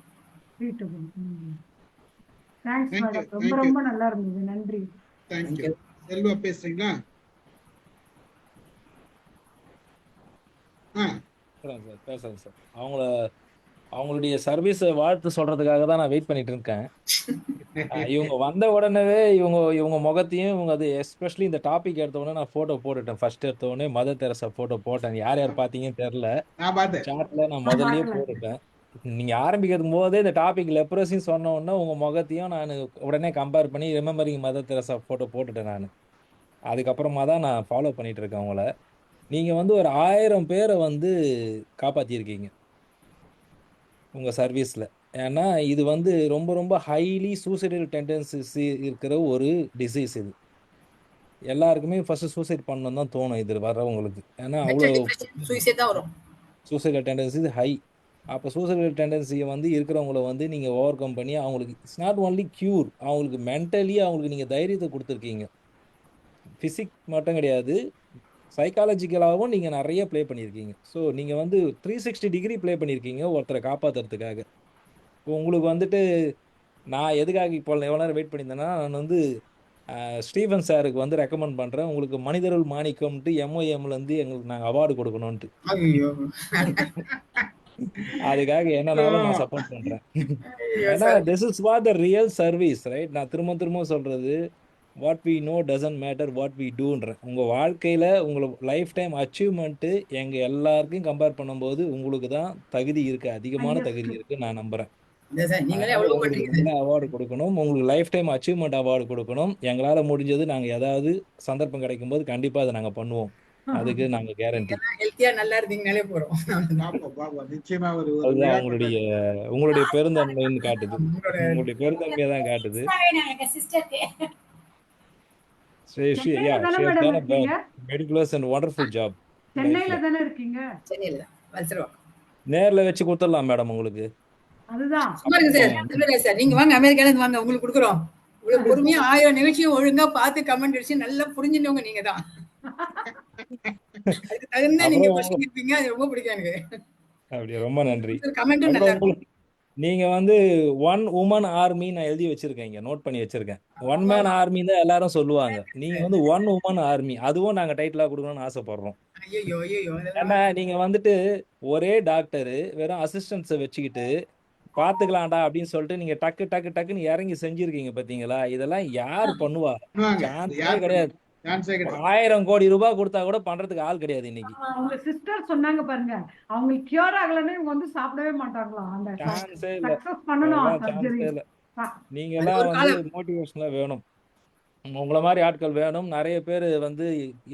தேங்க்ஸ் மேடம், ரொம்ப ரொம்ப நல்லா இருந்தது. நன்றி. Thank you. செல்வா பேசுறீங்களா? பேசுறேன் சார். அவங்களுடைய சர்வீஸை வாழ்த்து சொல்றதுக்காக தான் நான் வெயிட் பண்ணிட்டு இருக்கேன். இவங்க வந்த உடனே இவங்க முகத்தையும் இவங்க அது எஸ்பெஷலி இந்த டாபிக் எடுத்த உடனே நான் போட்டோ போட்டுட்டேன். ஃபர்ஸ்ட் எடுத்த உடனே மதர் தெரசா போட்டோ போட்டேன். யார் பார்த்தீங்கன்னு தெரியல, சாட்ல நான் முதல்லயே போட்டுட்டேன். நீங்க ஆரம்பிக்கிறது போதே இந்த டாபிக் லெப்ரசின்னு சொன்ன உடனே உங்க முகத்தையும் நான் உடனே கம்பேர் பண்ணி ரிமெம்பரிங் மதர் தெரசா போட்டோ போட்டுட்டேன். நான் அதுக்கப்புறமா தான் நான் ஃபாலோ பண்ணிட்டு இருக்கேன் உங்களை. நீங்க வந்து ஒரு 1000 பேரை வந்து காப்பாத்திருக்கீங்க உங்க சர்வீஸ்ல. ஏன்னா இது வந்து ரொம்ப ரொம்ப ஹைலி சூசைடல் டெண்டன்சிஸ் இருக்கிற ஒரு டிசீஸ். இது எல்லாருக்குமே ஃபர்ஸ்ட் சூசைட் பண்ணணும் தான் தோணும் இது வர்றவங்களுக்கு. ஏன்னா அவ்வளோ சூசைடல் டெண்டன்சி ஹை. அப்போ சூசைடல் டெண்டன்சியை வந்து இருக்கிறவங்கள வந்து நீங்கள் ஓவர் கம் பண்ணி அவங்களுக்கு இட்ஸ் நாட் ஒன்லி க்யூர், அவங்களுக்கு மென்டலி அவங்களுக்கு நீங்கள் தைரியத்தை கொடுத்துருக்கீங்க. ஃபிசிக் மட்டும் கிடையாது, சைக்காலஜிக்கலாகவும் நீங்கள் நிறைய ப்ளே பண்ணியிருக்கீங்க. ஸோ நீங்கள் வந்து 360 டிகிரி ப்ளே பண்ணியிருக்கீங்க ஒருத்தரை காப்பாற்றுறதுக்காக. இப்போ உங்களுக்கு வந்துட்டு நான் எதுக்காக இப்போ எவ்வளோ நேரம் வெயிட் பண்ணியிருந்தேன்னா, நான் வந்து ஸ்டீஃபன் சாருக்கு வந்து ரெக்கமெண்ட் பண்ணுறேன். உங்களுக்கு மனிதருள் மாணிக்கம்ட்டு MOMலேருந்து எங்களுக்கு நாங்கள் அவார்டு கொடுக்கணும்ன்ட்டு. அதுக்காக என்னன்னாலும் நான் சப்போர்ட் பண்றேன். ஏன்னா this is what the real service, right? நான் திரும்ப சொல்றது, what we know doesn't matter, what we டூன்றேன். உங்க வாழ்க்கையில உங்களோட லைஃப் டைம் அச்சீவ்மெண்ட் எங்க எல்லாருக்கும் கம்பேர் பண்ணும்போது உங்களுக்கு தான் தகுதி இருக்கு, அதிகமான தகுதி இருக்கு நான் நம்புறேன். அவார்டு கொடுக்கணும், உங்களுக்கு லைஃப் டைம் அச்சீவ்மெண்ட் அவார்டு கொடுக்கணும். எங்களால முடிஞ்சது நாங்க ஏதாவது சந்தர்ப்பம் கிடைக்கும் போது கண்டிப்பா அதை நாங்க பண்ணுவோம். அதுக்கு நாங்க கேரண்டி. ஹெல்த்தியா நல்லா இருந்தீங்கனாலே போறோம். நிச்சயமா உங்களுடைய பெருந்தன்மைன்னு காட்டுது, உங்களுடைய பெருந்தன்மையை தான் காட்டுது. Meticulous and wonderful job. சென்னையில தானே இருக்கீங்க? சென்னையில வல்சரவாக்கம். நேர்ல வச்சு கொடுத்துடலாம் மேடம் உங்களுக்கு. அதுதான் சார், நீங்க வாங்க, அமெரிக்கால இருந்து வாங்க, உங்களுக்கு கொடுக்குறோம். இவ்வளவு பொறுமையா 1000 நிகழ்ச்சியும் ஒழுங்கா பார்த்து கமெண்ட் அடிச்சு நல்லா புரிஞ்சுட்டவங்க நீங்க தான். அதுக்கு தகுந்த நீங்க கொஸ்டின் கேட்பீங்க, அது ரொம்ப பிடிக்கும் எனக்கு. அப்படியே ரொம்ப நன்றி. கமெண்ட்டும் நல்லா இருக்கும். நீங்க வந்து ஒன் உமன் ஆர்மி நான் எழுதி வச்சிருக்கேன், இங்க நோட் பண்ணி வச்சிருக்கேன். ஒன் மேன் ஆர்மி தான் எல்லாரும் சொல்லுவாங்க. நீங்க வந்து ஒன் உமன் ஆர்மி, அதுவும் நாங்க டைட்டிலா கொடுக்கணும்னு ஆசைப்படுறோம். ஐயோ ஏன்னா நீங்க வந்துட்டு ஒரே டாக்டர் வெறும் அசிஸ்டன்ஸை வச்சுக்கிட்டு பாத்துக்கலாம்டா அப்படின்னு சொல்லிட்டு நீங்க டக்கு டக்கு டக்குன்னு இறங்கி செஞ்சிருக்கீங்க பாத்தீங்களா? இதெல்லாம் யார் பண்ணுவா? சான்ஸே கிடையாது. 1000 கோடி ரூபாய் கொடுத்தா கூட பண்றதுக்கு ஆள் கிடையாது இன்னைக்கு. அவங்க சிஸ்டர் சொன்னாங்க பாருங்க, அவங்களுக்கு கியூர் ஆகலன்னு இவங்க வந்து சாப்பிடவே மாட்டாங்களாம். அந்த சான்ஸே இல்ல, சக்சஸ் பண்ணணும் அதெல்லாம் சர்ஜரி. சான்ஸே இல்ல. நீங்க எல்லாம் வந்து மோட்டிவேஷன்ல வேணும், உங்களை மாதிரி ஆட்கள் வேணும். நிறைய பேர் வந்து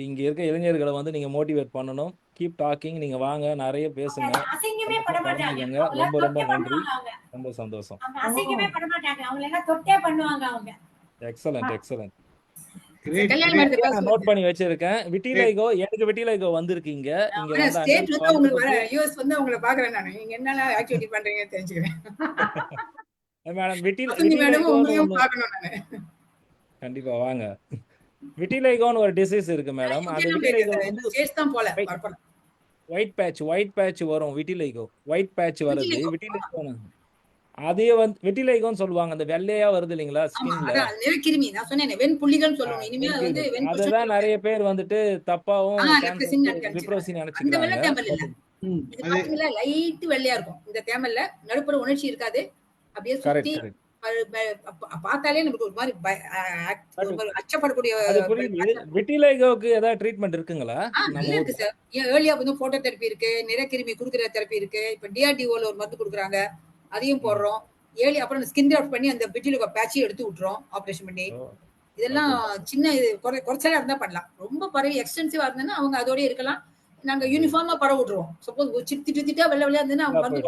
இங்க இருக்க இளைஞர்களை வந்து நீங்க மோட்டிவேட் பண்ணணும். கீப் டாக்கிங், நீங்க வாங்க, நிறைய பேசுங்க, அசிங்கமே பட மாட்டாங்க. கலந்துக்கங்க. ரொம்ப ரொம்ப தொட்டே நன்றி, பண்ணுவாங்க அவங்க. ரொம்ப சந்தோஷம். அவங்க அசிங்கமே பட மாட்டாங்க. அவங்க எல்லாம் தொட்டே பண்ணுவாங்க அவங்க. Excellent excellent. கல்யாணம் பண்ணி நான் நோட் பண்ணி வச்சிருக்கேன். விட்டிலைகோ, எனக்கு விட்டிலைகோ வந்திருக்கீங்க. இங்க வந்து ஸ்டேட் வந்து உங்களுக்கு வர யூஎஸ் வந்து உங்களை பாக்குறேன் நான். நீங்க என்னென்ன ஆக்டிவிட்டி பண்றீங்கன்னு தெரிஞ்சுக்கிறேன். மேடம் உங்களையும் பார்க்கணும் நானு. கண்டிப்பா வாங்க. விட்டிலைகோன்னு ஒரு டிசீஸ் இருக்கு மேடம். அந்த விட்டிலைகோ வந்து ஸ்டேட்ஸ் தான் போல வரப்போல. ஒயிட் பேட்ச் வரும். விட்டிலைகோ ஒயிட் பேட்ச் வருது. விட்டிலைகோ அதே வந்து விட்டிலைகோன்னு சொல்லுவாங்க. அந்த வெள்ளையா வருது இல்லைங்களா ஸ்கின்ல, அதான் நிறக்கிருமி. நான் சொன்னேன் வெண்புள்ளிகள் சொல்லணும். இனிமே அது வந்து அதுதான் நிறைய பேர் வந்துட்டு தப்பாவும் லிப்ரோசி அந்த வெள்ளை நினைச்சுக்கிறாங்க. தேமல் இல்ல. இது பாத்தீங்களா லைட் வெள்ளையா இருக்கும். இந்த தேமல்ல நடுப்புற உணர்ச்சி இருக்காது. அப்படியே சுத்தி பார்த்தாலே நமக்கு ஒரு மாதிரி அச்சப்படக்கூடிய. விட்டிலைகோக்கு ஏதாவது ட்ரீட்மெண்ட் இருக்குங்களா? இருக்கு சார். ஏர்லியா வந்து போட்டோ தெரப்பி இருக்கு, நிறக்கிருமி குடுக்குற தெரப்பி இருக்கு. இப்ப டிஆர்டிஓல ஒரு மருந்து கொடுக்குறாங்க, அதையும் போடுறோம். ஏழி அப்புறம் ஸ்கின் அவுட் பண்ணி அந்த விட்டிலைகோ பேட்சை எடுத்து விட்டுறோம் ஆபரேஷன் பண்ணி. இதெல்லாம் சின்ன இது குறைச்சலா இருந்தா பண்ணலாம். ரொம்ப பரவி எக்ஸ்டென்சிவா இருந்ததுன்னா அவங்க அதோட இருக்கலாம். நாங்க யூனிஃபார்மா பரவ விட்டுருவோம். சப்போஸ் திட்டா வெள்ளையா இருந்ததுன்னா அவங்க வந்து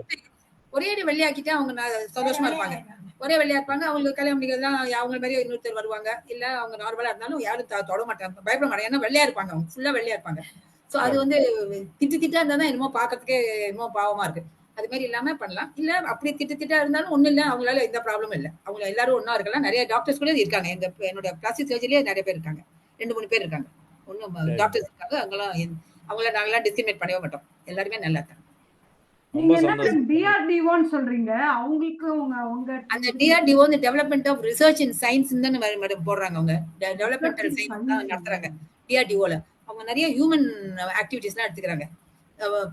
ஒரே வெள்ளையாக்கிட்டா அவங்க சந்தோஷமா இருப்பாங்க. ஒரே வெள்ளையா இருப்பாங்க. அவங்களுக்கு கல்யாணம் பண்ணிக்கிறதுலாம் அவங்க மாதிரி இன்னொருத்தர் வருவாங்க. இல்ல அவங்க நார்மலா இருந்தாலும் யாரும் தொட மாட்டாங்க, பயப்பட மாட்டாங்க. ஏன்னா வெள்ளையா இருப்பாங்க, அவங்க ஃபுல்லா வெள்ளையா இருப்பாங்க. சோ அது வந்து திட்டா இருந்தாதான் என்னமோ பாக்கிறதுக்கே என்னமோ பாவமா இருக்கு. அது மாதிரி இல்லாம பண்ணலாம். இல்ல அப்படி திட்டா இருந்தாலும் ஒண்ணும் இல்ல, அவங்களால எந்த ப்ராப்ளமும் இல்ல. அவங்க எல்லாரும் ஒன்னா இருக்கலாம். நிறைய டாக்டர்ஸ் கூட இருக்காங்க. என்னோட பிளாஸ்டிக் சர்ஜரியிலே நிறைய பேர் இருக்காங்க. 2-3 பேர் இருக்காங்க. ஒன்னும் டாக்டர்ஸ் இருக்காங்க. அவங்கள நாங்களாம் டிஸ்கிரிமினேட் பண்ணவே மாட்டோம். எல்லாருமே நல்லா இருக்காங்க. நீங்க என்ன டிஆர்டிஓன்னு சொல்றீங்க? அவங்களுக்கு உங்க அந்த டிஆர்டிஓ வந்து development of research in science தான் மேடம் போடுறாங்க. அவங்க டெவலப்மெண்டல் சயின்ஸ் தான் நடத்துறாங்க டிஆர்டிஓல. அவங்க நிறைய ஹியூமன் ஆக்டிவிட்டிஸ்லாம் எடுத்துக்கிறாங்க.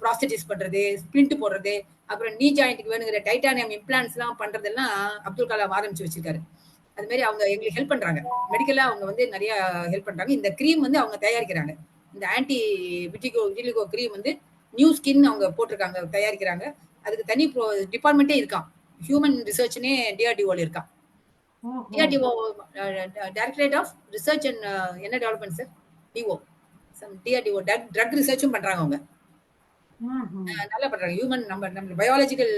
ப்ராஸ்தட்டிஸ் பண்றது, ஸ்பிளிண்ட் போடுறது, அப்புறம் நீ ஜாயிண்ட்டுக்கு வேணுங்கிற டைட்டானியம் இம்ப்ளான்ட்ஸ் எல்லாம் பண்றதெல்லாம் அப்துல் கலாம் ஆரம்பிச்சு வச்சிருக்காரு. அது மாதிரி அவங்க எங்களுக்கு ஹெல்ப் பண்றாங்க. மெடிக்கலா அவங்க வந்து நிறைய ஹெல்ப் பண்றாங்க. இந்த கிரீம் வந்து அவங்க தயாரிக்கிறாங்க. இந்த ஆன்டி விட்டிலிகோ கிரீம் வந்து நியூ ஸ்கின் அவங்க போட்டிருக்காங்க, தயாரிக்கிறாங்க. அதுக்கு தனி டிபார்ட்மெண்ட்டே இருக்கான். ஹியூமன் ரிசர்ச்னே டிஆர்டிஓல இருக்கான். DRDO directorate of research and என்ன development sir, DO DRDO drug ரிசர்ச்சும் பண்றாங்க. அவங்க நல்லா பண்றாங்க. ஹியூமன் நம்ம பயாலஜிக்கல்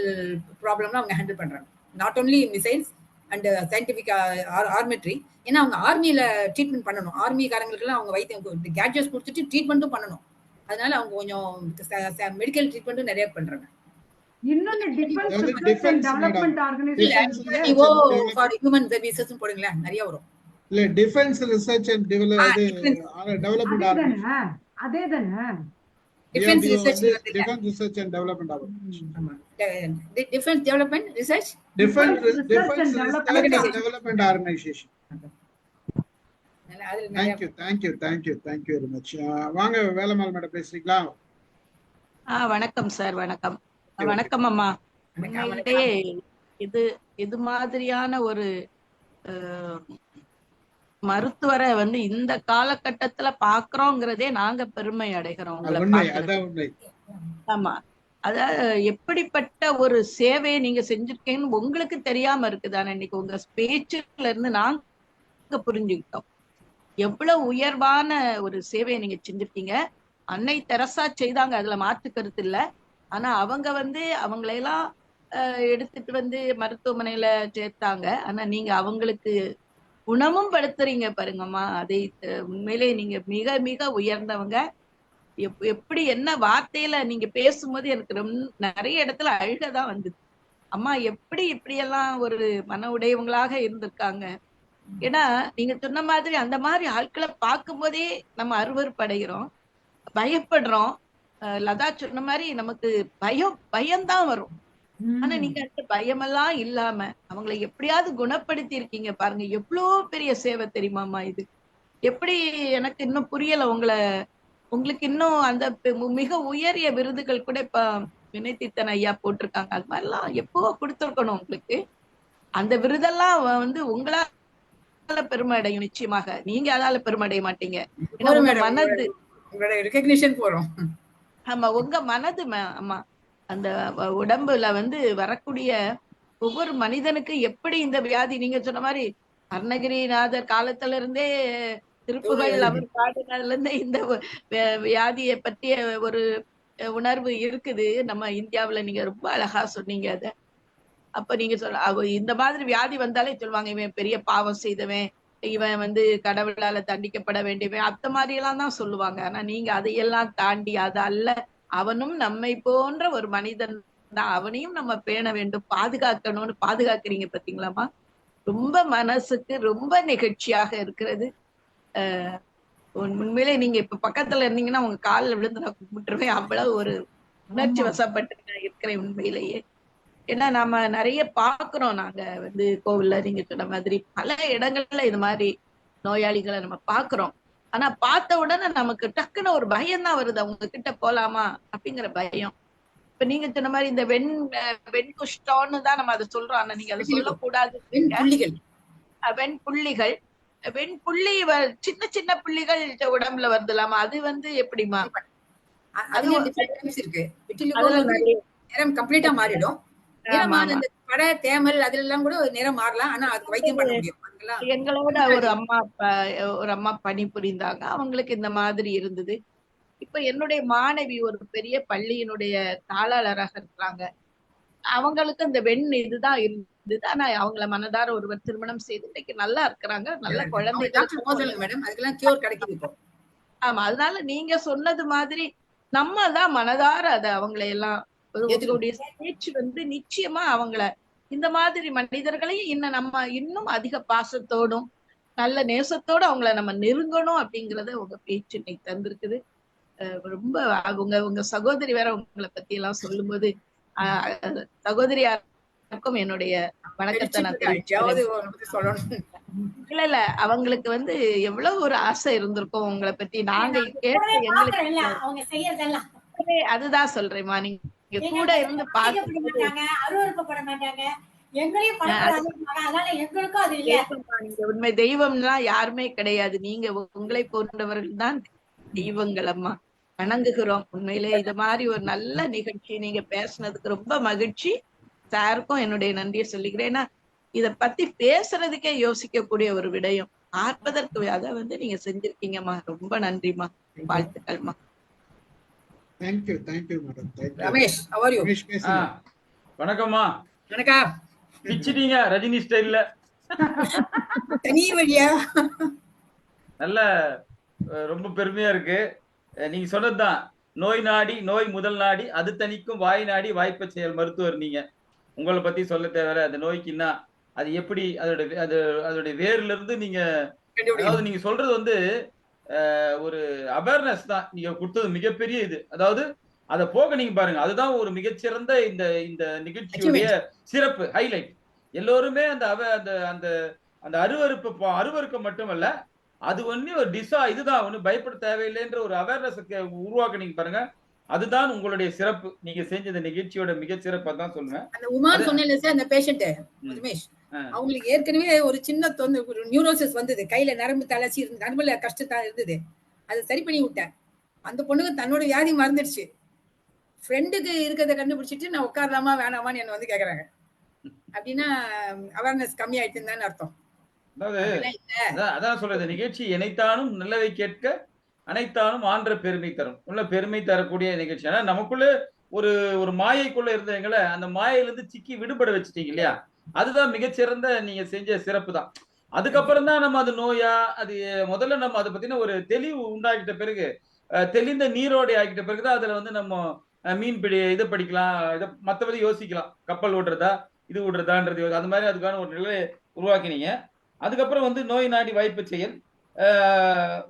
ப்ராப்ளம்லாம் அவங்க ஹேண்டில் பண்றாங்க. Not only missiles and scientific armoury. ஏன்னா அவங்க ஆர்மியில ட்ரீட்மெண்ட் பண்ணணும். ஆர்மிக்காரங்களுக்கு எல்லாம் அவங்க வைத்தியம் கேட்ஜெட்ஸ் கொடுத்துட்டு ட்ரீட்மெண்ட்டும் பண்ணணும். அதனால அவங்க கொஞ்சம் மெடிக்கல் ட்ரீட்மெண்ட்டும் நிறைய பண்றாங்க. இன்னொன்னு defence research and development organisation for human services போடுங்களா, நிறைய வரும். இல்ல defence research and development organisation அதேதானே. Defence research and development organisation. Defence development research development organisation. Thank you very much. வாங்க வேலம்மாள் மேடம் பேசுறீங்களா? வணக்கம் சார். வணக்கம் வணக்கம் அம்மா. இது மாதிரியான ஒரு மருத்துவரை வந்து இந்த காலகட்டத்துல பாக்குறோங்கிறதே நாங்க பெருமை அடைகிறோம். ஆமா, அதாவது எப்படிப்பட்ட ஒரு சேவையை நீங்க செஞ்சிருக்கீங்கன்னு உங்களுக்கு தெரியாம இருக்குதானே. இன்னைக்கு உங்க பேச்சுல இருந்து நாங்க புரிஞ்சுக்கிட்டோம் எவ்வளவு உயர்வான ஒரு சேவையை நீங்க செஞ்சிருக்கீங்க. அன்னை தெரசா செய்தாங்க, அதுல மாற்று கருத்து இல்ல. ஆனா அவங்க வந்து அவங்களையெல்லாம் எடுத்துட்டு வந்து மருத்துவமனையில சேர்த்தாங்க. ஆனா நீங்க அவங்களுக்கு குணமும் படுத்துறீங்க பாருங்கம்மா. அதை உண்மையிலே நீங்க மிக மிக உயர்ந்தவங்க. எப்படி என்ன வார்த்தையில நீங்க பேசும்போது எனக்கு நிறைய இடத்துல அழுகதான் வந்தது. அம்மா எப்படி இப்படியெல்லாம் ஒரு மன உடையவங்களாக இருந்திருக்காங்க. ஏன்னா நீங்க சொன்ன மாதிரி அந்த மாதிரி ஆட்களை பார்க்கும் போதே நம்ம அருவருப்படைகிறோம், பயப்படுறோம். லதா சொன்ன மாதிரி நமக்கு பயம்தான் வரும். ஆனா நீங்க அந்த பயமெல்லாம் இல்லாம அவங்களை எப்படியாவது குணப்படுத்தி இருக்கீங்க பாருங்க. எவ்வளோ பெரிய சேவை தெரியுமாமா இது. எப்படி எனக்கு இன்னும் புரியல. உங்களுக்கு இன்னும் அந்த மிக உயரிய விருதுகள் கூட இப்ப வினய்தீத்தன் ஐயா போட்டிருக்காங்க. அது மாதிரிலாம் எப்போ கொடுத்துருக்கணும் உங்களுக்கு. அந்த விருதெல்லாம் வந்து உங்களால பெருமை அடையும் நிச்சயமாக. நீங்க அதால பெருமை அடைய மாட்டீங்க. ஏன்னா உங்க மனது ரெகக்னிஷன் போறோம். ஆமா, உங்க மனது ஆமா அந்த உடம்புல வந்து வரக்கூடிய ஒவ்வொரு மனிதனுக்கு எப்படி இந்த வியாதி, நீங்க சொன்ன மாதிரி அருணகிரிநாதர் காலத்துல இருந்தே திருப்புகள் அவர் பாடினதுல இருந்தே இந்த வியாதியை பற்றிய ஒரு உணர்வு இருக்குது நம்ம இந்தியாவுல. நீங்க ரொம்ப அழகா சொன்னீங்க அத. அப்ப நீங்க இந்த மாதிரி வியாதி வந்தாலே சொல்லுவாங்க, இவன் பெரிய பாவம் செய்தவன், இவன் வந்து கடவுளால தண்டிக்கப்பட வேண்டியவன், அந்த மாதிரி எல்லாம் தான் சொல்லுவாங்க. ஆனா நீங்க அதையெல்லாம் தாண்டி அது அல்ல, அவனும் நம்மை போன்ற ஒரு மனிதன் தான், அவனையும் நம்ம பேண வேண்டும், பாதுகாக்கணும்னு பாதுகாக்கிறீங்க பாத்தீங்களாமா. ரொம்ப மனசுக்கு ரொம்ப நெகிழ்ச்சியாக இருக்கிறது. உண்மையிலே நீங்க இப்ப பக்கத்துல இருந்தீங்கன்னா உங்க காலில் விழுந்து நான் கும்பிட்டுருவேன். அவ்வளவு ஒரு உணர்ச்சி வசப்பட்டு நான் இருக்கிறேன் உண்மையிலேயே. ஏன்னா நாம நிறைய பாக்குறோம். நாங்க வந்து கோவில்ல நீங்க சொன்ன மாதிரி பல இடங்கள்ல இது மாதிரி நோயாளிகளை நம்ம பாக்குறோம். ஆனா பார்த்த உடனே நமக்கு டக்குன்னு ஒரு பயம் தான் வருது, அவங்க கிட்ட போலாமா அப்படிங்கிற பயம். இப்ப நீங்க சொன்ன மாதிரி இந்த வெண்குஷ்டம்னு தான் நம்ம அதை சொல்றோம். ஆனா நீங்க அதை சொல்லக்கூடாது. வெண்புள்ளிகள் வெண்புள்ளி சின்ன சின்ன புள்ளிகள் உடம்புல வருதுலாமா, அது வந்து எப்படிமா? அது இருக்கு. நிறம் கம்ப்ளீட்டா மாறிடும். படை தேமல் அதுல எல்லாம் கூட நிறம் மாறலாம். ஆனா அதுக்கு வைத்தியம் பண்ண முடியும். எங்களோட ஒரு அம்மா பணி புரிந்தாங்க, அவங்களுக்கு இந்த மாதிரி இருந்தது. இப்ப என்னுடைய மாணவி ஒரு பெரிய பள்ளியினுடைய தாளாளராக இருக்கிறாங்க. அவங்களுக்கு இந்த இதுதான் இருந்தது. ஆனா அவங்கள மனதார ஒருவர் திருமணம் செய்து இன்னைக்கு நல்லா இருக்கிறாங்க, நல்ல குழந்தைகள். ஆமா, அதனால நீங்க சொன்னது மாதிரி நம்ம தான் மனதார அத அவங்களை எல்லாம் பேச்சு வந்து நிச்சயமா அவங்கள இந்த மாதிரி மனிதர்களையும் இன்னும் அதிக பாசத்தோடும் நல்ல நேசத்தோட அவங்கள நம்ம நெருங்கணும் அப்படிங்கறத உங்க பேச்சு இன்னைக்கு தந்திருக்குது. ரொம்ப உங்க சகோதரி வேற உங்களை பத்தி எல்லாம் சொல்லும்போது சகோதரியாருக்கும் என்னுடைய வணக்கத்தை நான் இல்ல அவங்களுக்கு வந்து எவ்வளவு ஒரு ஆசை இருந்திருக்கும் உங்களை பத்தி. நாங்க கேட்ட எங்களுக்கு அதுதான் சொல்றேம்மா, நீங்க கூட இருந்து உண்மை தெய்வம்லாம் யாருமே கிடையாது, நீங்க உங்களை போன்றவர்கள் தான் தெய்வங்கள் அம்மா. வணங்குகிறோம். உண்மையிலே இது மாதிரி ஒரு நல்ல நிகழ்ச்சி நீங்க பேசுனதுக்கு ரொம்ப மகிழ்ச்சி. சாருக்கும் என்னுடைய நன்றியை சொல்லிக்கிறேன். ஏன்னா இத பத்தி பேசுறதுக்கே யோசிக்கக்கூடிய ஒரு விடயம், பார்ப்பதற்கு அதை வந்து நீங்க செஞ்சிருக்கீங்கம்மா. ரொம்ப நன்றிமா, வாழ்த்துக்கள்மா. Thank you madam. Ramesh, how are you? வணக்கம்மா. வணக்கம். பிச்சிட்டீங்க ரஜினி ஸ்டைல்ல. தனி வழியா நல்ல ரொம்ப பெருமையா இருக்கு. நீங்க சொன்னதுதான், நோய் நாடி நோய் முதல் நாடி அது தணிக்கும் வாய் நாடி வாய்ப்பை செயல் மருத்துவர். நீங்க உங்களை பத்தி சொல்ல தேவை. அந்த நோய்க்குன்னா அது எப்படி அதோட வேர்ல இருந்து நீங்க, அதாவது நீங்க சொல்றது வந்து ஒரு அவேர்னஸ் தான் நீங்க கொடுத்தது, மிகப்பெரிய இது. அதாவது அதை போக நீங்க பாருங்க, அதுதான் ஒரு மிகச்சிறந்த இந்த நிகழ்ச்சியுடைய சிறப்பு ஹைலைட். எல்லோருமே அந்த அந்த அருவருக்க மட்டுமல்ல, அது ஒண்ணு ஒரு இதுதான் ஒண்ணு பயப்பட தேவையில்லைன்ற ஒரு அவேர்னஸ் உருவாக்குனீங்க பாருங்க, அதுதான் உங்களுடைய சிறப்பு. நீங்க செஞ்ச இந்த நிகழ்ச்சியோட மிகச்சிறப்பா தான் சொல்லுவேன். அந்த உமான் சொன்னேன்ல சார், அந்த பேஷண்ட் ரமேஷ், அவங்களுக்கு ஏற்கனவே ஒரு சின்ன ஒரு நியூரோசிஸ் வந்தது, கையில நரம்பு தளர்ச்சி இருந்து நரம்புல கஷ்டத்தா இருந்தது. அதை சரி பண்ணி விட்டேன். அந்த பொண்ணுக்கு தன்னோட வியாதி மறந்துடுச்சு. ஃப்ரெண்டுக்கு இருக்கிறத கண்டுபிடிச்சிட்டு நான் உட்காரலாமா வேணாமான்னு என்ன வந்து கேக்குறாங்க. அப்படின்னா அவேர்னஸ் கம்மி ஆயிடுச்சுன்னு தானே அர்த்தம். அதான் சொல்றது, நிகழ்ச்சி இணைத்தானும் நல்லவை கேட்க அனைத்தானும் ஆன்ற பெருமை தரும். உள்ள பெருமை தரக்கூடிய நிகழ்ச்சி. ஆனா நமக்குள்ள ஒரு மாயைக்குள்ள இருந்தவங்களை அந்த மாயையிலிருந்து சிக்கி விடுபட வச்சுட்டீங்க இல்லையா, அதுதான் மிகச்சிறந்த நீங்க செஞ்ச சிறப்பு தான். அதுக்கப்புறம் தான் நம்ம அது நோயா, அது முதல்ல நம்ம அதை பத்தின ஒரு தெளிவு உண்டாக்கிட்ட பிறகு, தெளிந்த நீரோடை ஆக்கிட்ட பிறகுதான் அதுல வந்து நம்ம மீன்பிடி இதை படிக்கலாம், இதை மற்றபடி யோசிக்கலாம், கப்பல் விடுறதா இது விடுறதான்றது, அது மாதிரி அதுக்கான ஒரு நிலையை உருவாக்கினீங்க. அதுக்கப்புறம் வந்து நோய் நாடி வாய்ப்பு செயல்,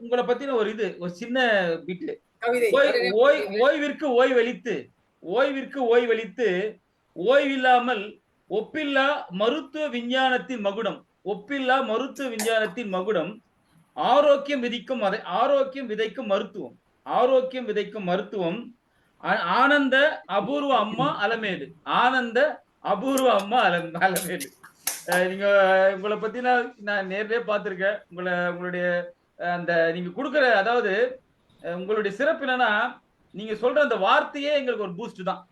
உங்களை பத்தின ஒரு சின்ன பிட்டு, ஓய்விற்கு ஓய்வளித்து ஓய்வில்லாமல் ஒப்பில்லா மருத்துவ விஞ்ஞானத்தின் மகுடம், ஒப்பில்லா மருத்துவ விஞ்ஞானத்தின் மகுடம், ஆரோக்கியம் விதைக்கும் மருத்துவம், ஆரோக்கியம் விதைக்கும் மருத்துவம், ஆனந்த அபூர்வ அம்மா அலமேலு, ஆனந்த அபூர்வ அம்மா அலமேலு. நீங்க உங்களை பத்தி நான் நேர்லயே பார்த்திருக்கேன். உங்களுடைய அந்த நீங்க கொடுக்குற, அதாவது உங்களுடைய சிறப்பு என்னன்னா, நீங்க சொல்ற அந்த வார்த்தையே எங்களுக்கு ஒரு பூஸ்ட் தான்.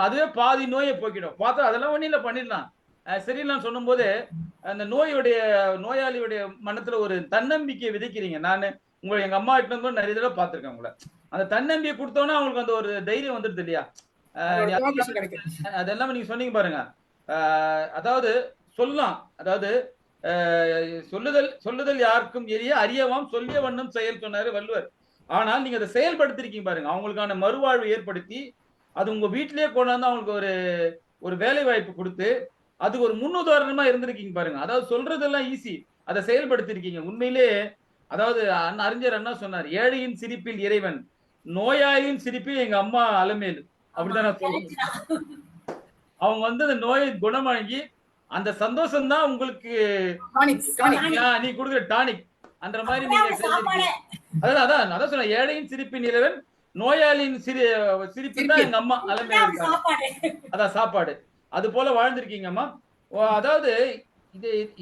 அதுவே பாதி நோயை போக்கிடும். பார்த்தா அதெல்லாம் ஒன்றும் இல்லை, பண்ணிடலாம், சரியில்லாம் சொல்லும் போது அந்த நோயாளியுடைய மனத்துல ஒரு தன்னம்பிக்கையை விதைக்கிறீங்க. நான் எங்க அம்மா கிட்ட கூட நிறைய தடவை பார்த்திருக்கேன் உங்களை. அந்த தன்னம்பிக்கை கொடுத்தோன்னா அவங்களுக்கு அந்த ஒரு தைரியம் வந்துடுது இல்லையா? அதெல்லாம் நீங்க சொன்னீங்க பாருங்க. அதாவது சொல்லலாம், அதாவது சொல்லுதல் யாருக்கும் எரிய அறியவாம் சொல்லிய வண்ணம் செயல் சொன்னாரு வள்ளுவர். ஆனால் நீங்க அதை செயல்படுத்திருக்கீங்க பாருங்க. அவங்களுக்கான மறுவாழ்வு ஏற்படுத்தி அது உங்க வீட்டிலேயே கொண்டாந்து அவங்களுக்கு ஒரு வேலை வாய்ப்பு கொடுத்து அதுக்கு ஒரு முன்னுதாரணமா இருந்திருக்கீங்க பாருங்க. அதாவது சொல்றதெல்லாம் ஈஸி, அதை செயல்படுத்திருக்கீங்க. உண்மையிலே அதாவது அறிஞர் அண்ணா சொன்னார், ஏழையின் சிரிப்பில் இறைவன், நோயாளியின் சிரிப்பில் எங்க அம்மா அலமேலு. அப்படிதான் நான் சொல்றேன். அவங்க அந்த நோயை குணமாகி அந்த சந்தோஷம் தான் உங்களுக்கு நீ கொடுக்குற டானிக் அந்த மாதிரி நீங்க செஞ்சிருக்கீங்க. அதான் சொன்ன, ஏழையின் சிரிப்பின் இறைவன், நோயாளியின் சிரிப்பு தான் எங்க அம்மா அலமேலு இருக்காங்க. அதான் சாப்பாடு. அது போல வாழ்ந்திருக்கீங்க அம்மா. அதாவது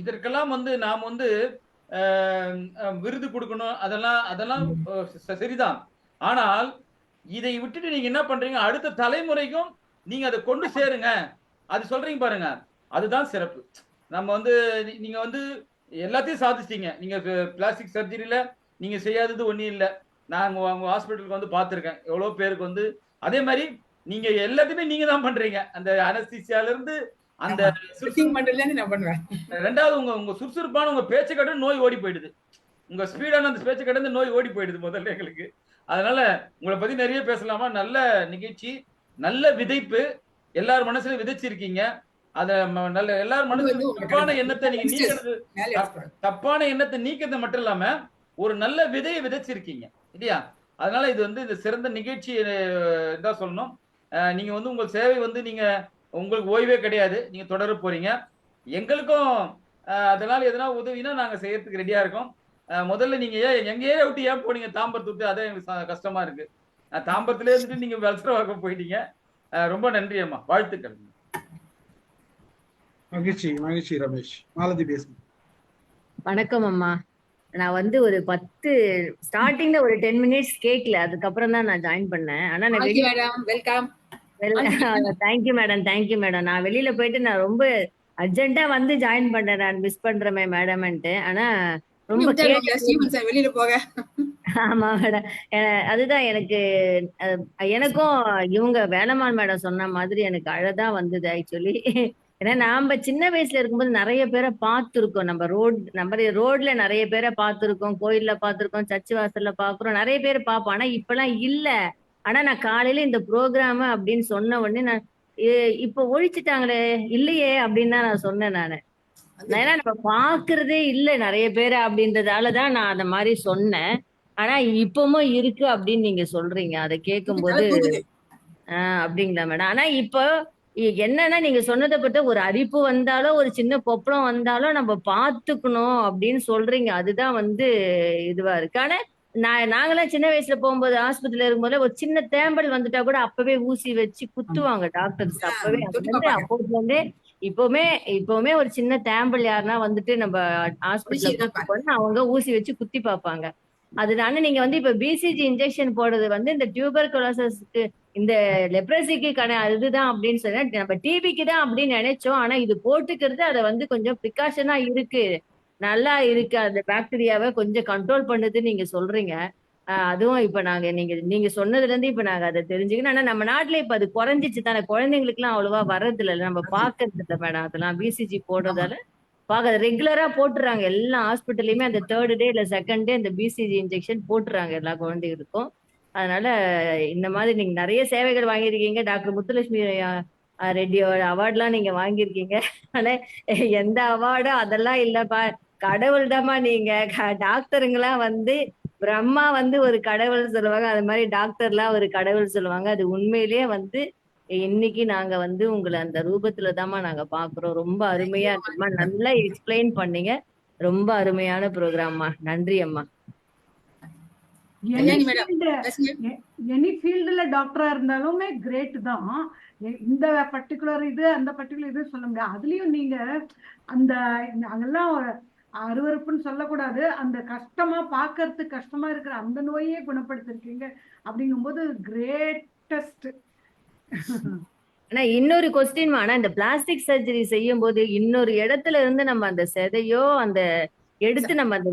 இதற்கெல்லாம் நாம் விருது கொடுக்கணும், அதெல்லாம் சரிதான். ஆனால் இதை விட்டுட்டு நீங்க என்ன பண்றீங்க, அடுத்த தலைமுறைக்கும் நீங்க அதை கொண்டு சேருங்க, அது சொல்றீங்க பாருங்க, அதுதான் சிறப்பு. நம்ம நீங்க எல்லாத்தையும் சாதிச்சிட்டீங்க. நீங்க பிளாஸ்டிக் சர்ஜரியில நீங்க செய்யாதது ஒன்றும் இல்லை. நான் உங்க ஹாஸ்பிட்டலுக்கு பார்த்துருக்கேன், எவ்வளவு பேருக்கு அதே மாதிரி நீங்க எல்லாத்தையுமே நீங்க தான் பண்றீங்க. அந்த அனஸ்தீசியால இருந்து அந்த ரெண்டாவது உங்க சுறுசுறுப்பான உங்க பேச்சை கடந்து நோய் ஓடி போயிடுது. உங்க ஸ்பீடான அந்த பேச்சை கடந்து நோய் ஓடி போயிடுது முதல்ல எங்களுக்கு. அதனால உங்களை பத்தி நிறைய பேசலாமா. நல்ல நிகழ்ச்சி, நல்ல விதைப்பு, எல்லார் மனசுல விதைச்சிருக்கீங்க. அத நல்ல எல்லார் மனசுல தப்பான எண்ணத்தை நீங்க நீக்கிறது, தப்பான எண்ணத்தை நீக்கிறது மட்டும் இல்லாம ஒரு நல்ல விதையை விதைச்சிருக்கீங்க இல்லையா? அதனால இது இது சிறந்த நிகழ்ச்சி தான் சொல்லணும். நீங்க உங்க சேவை நீங்க உங்களுக்கு ஓய்வே கிடையாது, நீங்க தொடர போறீங்க. எங்களுக்கும் அதனால எதனா உதவினா நாங்க செய்யறதுக்கு ரெடியா இருக்கோம். முதல்ல நீங்க எங்க ஏரியா விட்டு ஏன் போனீங்க தாம்பரத்து விட்டு, அதே எனக்கு கஷ்டமா இருக்கு. தாம்பரத்துல இருந்துட்டு நீங்க வல்சரவாக்கம் போயிட்டீங்க. ரொம்ப நன்றி அம்மா, வாழ்த்துக்கள். மகிழ்ச்சி ரமேஷ். மாலதி பேசுங்க. வணக்கம் அம்மா. நான் ஒரு 10 ஸ்டார்டிங்ல ஒரு 10 மினிட்ஸ் கேட்கல, அதுக்கப்புறம் தான் நான் ஜாயின் பண்ணேன். ஆனா நான் தேங்க்யூ மேடம். நான் வெளியில போயிட்டு நான் ரொம்ப அர்ஜென்ட்டா ஜாயின் பண்ணேன். நான் மிஸ் பண்றேன் மேடம்ன்ட்டு. ஆனா ரொம்ப வெளியில போக. ஆமா மேடம், அதுதான் எனக்கும் இவங்க வேலம்மாள் மேடம் சொன்ன மாதிரி எனக்கு அழதான் வந்தது ஆக்சுவலி. ஏன்னா நாம சின்ன வயசுல இருக்கும்போது நிறைய பேரை பார்த்துருக்கோம். நம்ம ரோட்ல நிறைய பேரை பார்த்துருக்கோம், கோயில்ல பார்த்துருக்கோம், சர்ச்சு வாசல்ல பாக்குறோம், நிறைய பேர் பார்ப்போம். ஆனா இப்பெல்லாம் இல்ல. ஆனா நான் காலையில இந்த ப்ரோக்ராம் அப்படின்னு சொன்ன உடனே நான் இப்ப ஒழிச்சுட்டாங்களே இல்லையே அப்படின்னு தான் நான் சொன்னேன். ஏன்னா நம்ம பாக்குறதே இல்லை நிறைய பேரை அப்படின்றதாலதான் நான் அந்த மாதிரி சொன்னேன். ஆனா இப்பவும் இருக்கு அப்படின்னு நீங்க சொல்றீங்க, அதை கேட்கும்போது அப்படிங்களா மேடம்? ஆனா இப்போ என்னன்னா நீங்க சொன்னதை பத்தி ஒரு அரிப்பு வந்தாலும் ஒரு சின்ன கொப்பளம் வந்தாலும் நம்ம பாத்துக்கணும் அப்படின்னு சொல்றீங்க. அதுதான் இதுவா இருக்கு. ஆனா நாங்களாம் சின்ன வயசுல போகும்போது ஆஸ்பத்திரியில இருக்கும்போது ஒரு சின்ன தேம்பல் வந்துட்டா கூட அப்பவே ஊசி வச்சு குத்துவாங்க டாக்டர்ஸ். அப்பவே அப்போது இப்பவுமே ஒரு சின்ன தேம்பல் யாருன்னா நம்ம ஹாஸ்பிட்டல் அவங்க ஊசி வச்சு குத்தி பார்ப்பாங்க. அதனால நீங்க இப்ப பிசிஜி இன்ஜெக்ஷன் போடுறது இந்த டியூபர்குலோசிஸ்க்கு, இந்த லெப்ரசிக்கு இதுதான் அப்படின்னு சொன்னா நம்ம டிபிக்கு தான் அப்படின்னு நினைச்சோம். ஆனா இது போட்டுக்கிறது அதை கொஞ்சம் ப்ரிகாஷனா இருக்கு, நல்லா இருக்கு, அந்த பாக்டீரியாவை கொஞ்சம் கண்ட்ரோல் பண்ணுதுன்னு நீங்க சொல்றீங்க. அதுவும் இப்ப நீங்க சொன்னதுல இருந்து இப்ப நாங்க அதை தெரிஞ்சுக்கணும். ஆனா நம்ம நாட்டுல இப்ப அது குறைஞ்சிச்சு தானே, குழந்தைங்களுக்கு எல்லாம் அவ்வளவா வர்றது இல்லை, நம்ம பாக்குறது இல்லை மேடம். அதெல்லாம் பிசிஜி போடுறதால ரெகுலரா போட்டுறாங்க எல்லா ஹாஸ்பிட்டல்லையுமே. அந்த 3rd டே இல்ல 2nd டே இந்த பிசிஜி இன்ஜெக்ஷன் போட்டுறாங்க எல்லா குழந்தைகளுக்கும். அதனால இந்த மாதிரி நீங்க நிறைய சேவைகள் வாங்கியிருக்கீங்க. டாக்டர் முத்துலட்சுமி ரெட்டியோட அவார்ட்லாம் நீங்க வாங்கியிருக்கீங்க. ஆனா எந்த அவார்டும் அதெல்லாம் இல்லப்பா, கடவுள்தாம்மா. நீங்க டாக்டருங்கெல்லாம் பிரம்மா ஒரு கடவுள் சொல்லுவாங்க, அது மாதிரி டாக்டர்லாம் ஒரு கடவுள் சொல்லுவாங்க. அது உண்மையிலேயே இன்னைக்கு நாங்க வந்து உங்களை அந்த ரூபத்துல தாம்மா நாங்க பாக்குறோம். ரொம்ப அருமையா இருக்குமா, நல்லா எக்ஸ்பிளைன் பண்ணீங்க. ரொம்ப அருமையான ப்ரோக்ராம்மா. நன்றி அம்மா. எனி ஃபீல்டுல டாக்டரா இருந்தாலுமே கிரேட் தான். இந்த பர்டிகுலர் இது அந்த பர்டிகுலர் இது சொல்ல முடியாது. அதுலயும் நீங்க அந்த அங்கெல்லாம் அருவருப்புன்னு சொல்லக்கூடாது, அந்த கஷ்டமா பார்க்கறதுக்கு கஷ்டமா இருக்கிற அந்த நோயே குணப்படுத்திருக்கீங்க அப்படிங்கும்போது கிரேட்டஸ்ட். ஆனா இன்னொரு கொஸ்டின், ஆனா இந்த பிளாஸ்டிக் சர்ஜரி செய்யும் போது இன்னொரு இடத்துல இருந்து நம்ம அந்த செதையோ அந்த எடுத்து நம்ம அந்த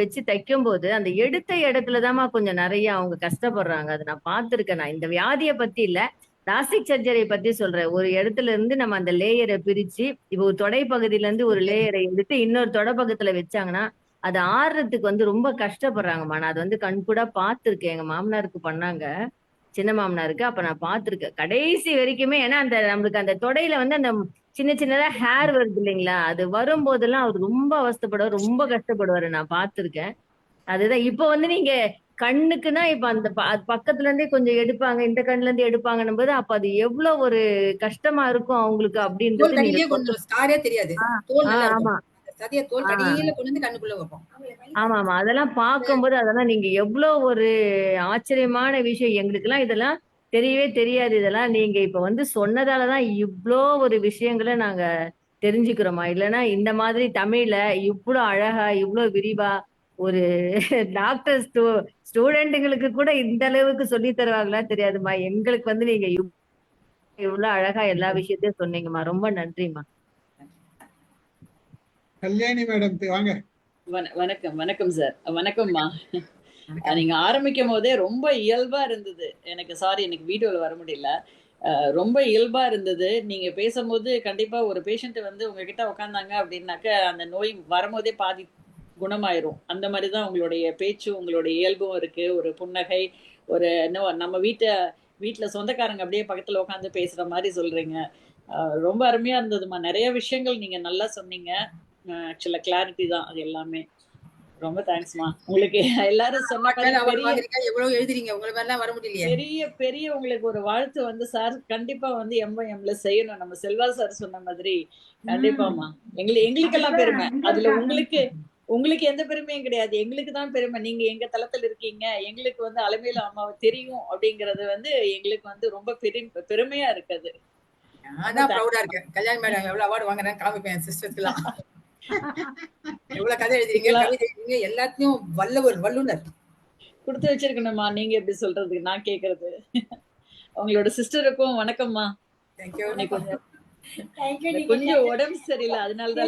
வச்சு தைக்கும் போது அந்த எடுத்த இடத்துலதாம்மா கொஞ்சம் நிறைய அவங்க கஷ்டப்படுறாங்க. அதை நான் பார்த்திருக்கேன். நான் இந்த வியாதியை பத்தி இல்ல, பிளாஸ்டிக் சர்ஜரியை பத்தி சொல்றேன். ஒரு இடத்துல இருந்து நம்ம அந்த லேயரை பிரிச்சு, இப்போ ஒரு தொடை பகுதியில இருந்து ஒரு லேயரை எடுத்து இன்னொரு தொடப்பக்கத்துல வச்சாங்கன்னா அது ஆறுறதுக்கு வந்து ரொம்ப கஷ்டப்படுறாங்கம்மா. நான் அது வந்து கண்கூடா பார்த்திருக்கேன். எங்க மாமனாருக்கு பண்ணாங்க, சின்ன மாமனாருக்கு. அப்ப நான் பார்த்திருக்கேன் கடைசி வரைக்குமே. ஏன்னா அந்த நம்மளுக்கு அந்த தொடையில வந்து அந்த சின்ன சின்னதா ஹேர் வருது இல்லைங்களா, அது வரும்போதெல்லாம் அவர் ரொம்ப அவஸ்தைப்படுவார், ரொம்ப கஷ்டப்படுவாரு. நான் பார்த்திருக்கேன். அதுதான் இப்ப வந்து நீங்க கண்ணுக்குன்னா இப்ப அந்த பக்கத்துல இருந்தே கொஞ்சம் எடுப்பாங்க, இந்த கண்ணுல இருந்து எடுப்பாங்கன்னும் போது அப்ப அது எவ்வளவு ஒரு கஷ்டமா இருக்கும் அவங்களுக்கு அப்படின்றது நீங்க ஸ்காரே தெரியாது. தோல் நல்லா இருக்கும். ஆமா சதைய தோல் கடியில கொண்டு வந்து கண்ணுக்குள்ள வைப்போம். ஆமா ஆமா, அதெல்லாம் பார்க்கும்போது அதெல்லாம் நீங்க எவ்வளவு ஒரு ஆச்சரியமான விஷயம். எங்களுக்கு எல்லாம் இதெல்லாம் தெரியவே தெரியாது. இதெல்லாம் நீங்க இப்ப வந்து சொன்னதாலதான் இவ்ளோ ஒரு விஷயங்களை நாங்க தெரிஞ்சுக்கிறோமா. இல்லைன்னா இந்த மாதிரி தமிழ்ல இவ்வளவு அழகா இவ்வளவு விரிவா ஒரு டாக்டர் ஸ்டூடெண்ட்டுங்களுக்கு கூட இந்த அளவுக்கு சொல்லி தருவாங்களா தெரியாதுமா. எங்களுக்கு வந்து நீங்க இவ்வளவு அழகா எல்லா விஷயத்தையும் சொன்னீங்கம்மா. ரொம்ப நன்றிம்மா. கல்யாணி மேடம் வாங்க. வணக்கம். வணக்கம் சார். வணக்கம்மா. நீங்க ஆரம்பிக்கும் போதே ரொம்ப இயல்பா இருந்தது. எனக்கு சாரி, எனக்கு வீடியோல வர முடியல. ரொம்ப இயல்பா இருந்தது. நீங்க பேசும்போது கண்டிப்பா ஒரு பேஷண்ட் வந்து உங்ககிட்ட உட்காந்தாங்க அப்படின்னாக்க அந்த நோய் வரும்போதே பாதி குணமாயிரும். அந்த மாதிரிதான் உங்களுடைய பேச்சு, உங்களுடைய இயல்பும் இருக்கு. ஒரு புன்னகை, ஒரு நம்ம வீட்டுல சொந்தக்காரங்க அப்படியே பக்கத்துல உட்காந்து பேசுற மாதிரி சொல்றீங்க. ரொம்ப அருமையா இருந்ததுமா. நிறைய விஷயங்கள் நீங்க நல்லா சொன்னீங்க. ஆக்சுவலா கிளாரிட்டி தான் அது எல்லாமே. ரொம்ப தேங்க்ஸ்மா. உங்களுக்கு எல்லாரும் சொன்ன எவ்வளவு எழுதுறீங்க, உங்களை மாதிரிலாம் வர முடியலையே. பெரிய பெரிய உங்களுக்கு ஒரு வாழ்த்து வந்து சார் கண்டிப்பா வந்து எம்ல செய்யணும். நம்ம செல்வா சார் சொன்ன மாதிரி கண்டிப்பாமா. எங்களுக்கெல்லாம் பெருமை. அதுல உங்களுக்கு எந்த பெருமையும் கிடையாது. எங்களுக்கு தான் பெருமை. நீங்க எங்க தளத்துல இருக்கீங்க, எங்களுக்கு வந்து அலமேலு அம்மாவை தெரியும் அப்படிங்கறது வந்து எங்களுக்கு வந்து ரொம்ப பெருமையா இருக்குது. அதான் ப்ரௌடா இருக்கேன். கல்யாணி மேடம் எவ்வளவு அவார்டு வாங்குறேன் காமிப்பேன் சிஸ்டத்துலாம். எவ்வளவு கதை எழுதுறீங்க, கவிதை எழுதுறீங்க, எல்லாத்தையும் வல்லுனர் கொடுத்து வச்சிருக்கணுமா. நீங்க எப்படி சொல்றதுக்கு நான் கேக்குறது. உங்களோட சிஸ்டருக்கும் வணக்கம்மா. கொஞ்சம் உடம்பு சரியில்லை, அதனாலதான்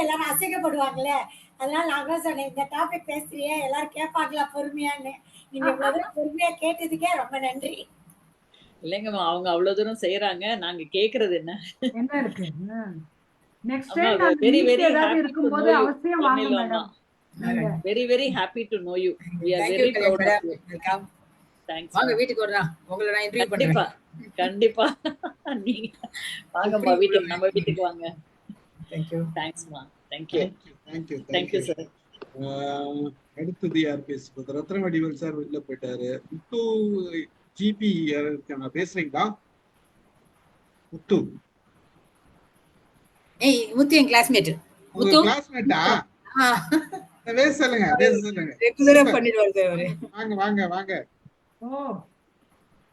எல்லாரும் அசைக்கப்படுவாங்களே, அதனால நான் சொன்னேன் இந்த டாபிக் பேசுறியே எல்லாரும் கேட்பாங்களா பொறுமையான்னு. நீங்க பொறுமையா கேட்டதுக்கே ரொம்ப நன்றி. இல்லைங்கம்மா, அவங்க அவ்வளவு தூரம் செய்யறாங்க, நாங்க கேக்குறது என்ன இருக்கு. Very very happy to know you. Very very happy to know you. We are very proud of you. Thanks. வாங்க வீட்டுக்கு வரலாம், உங்களை நான் இன்டர்வியூ பண்றேன். கண்டிப்பா நீங்க வாங்கம்மா வீட்டுக்கு, நம்ம வீட்டுக்கு வாங்க. Thank you. தேங்க்ஸ்மா. Thank you sir. அடுத்தது யார் பேசுறது? ரத்ன வடிவேல் சார் வெளில போயிட்டாரு. முத்து ஜிபி இருக்காங்க, பேசுறீங்களா? முத்து முத்து என் கிளாஸ்மேட். முத்து கிளாஸ்மேட்டா? சொல்லுங்க ரெகுலரா பண்ணிடுவாரு அவரு. வாங்க வாங்க வாங்க.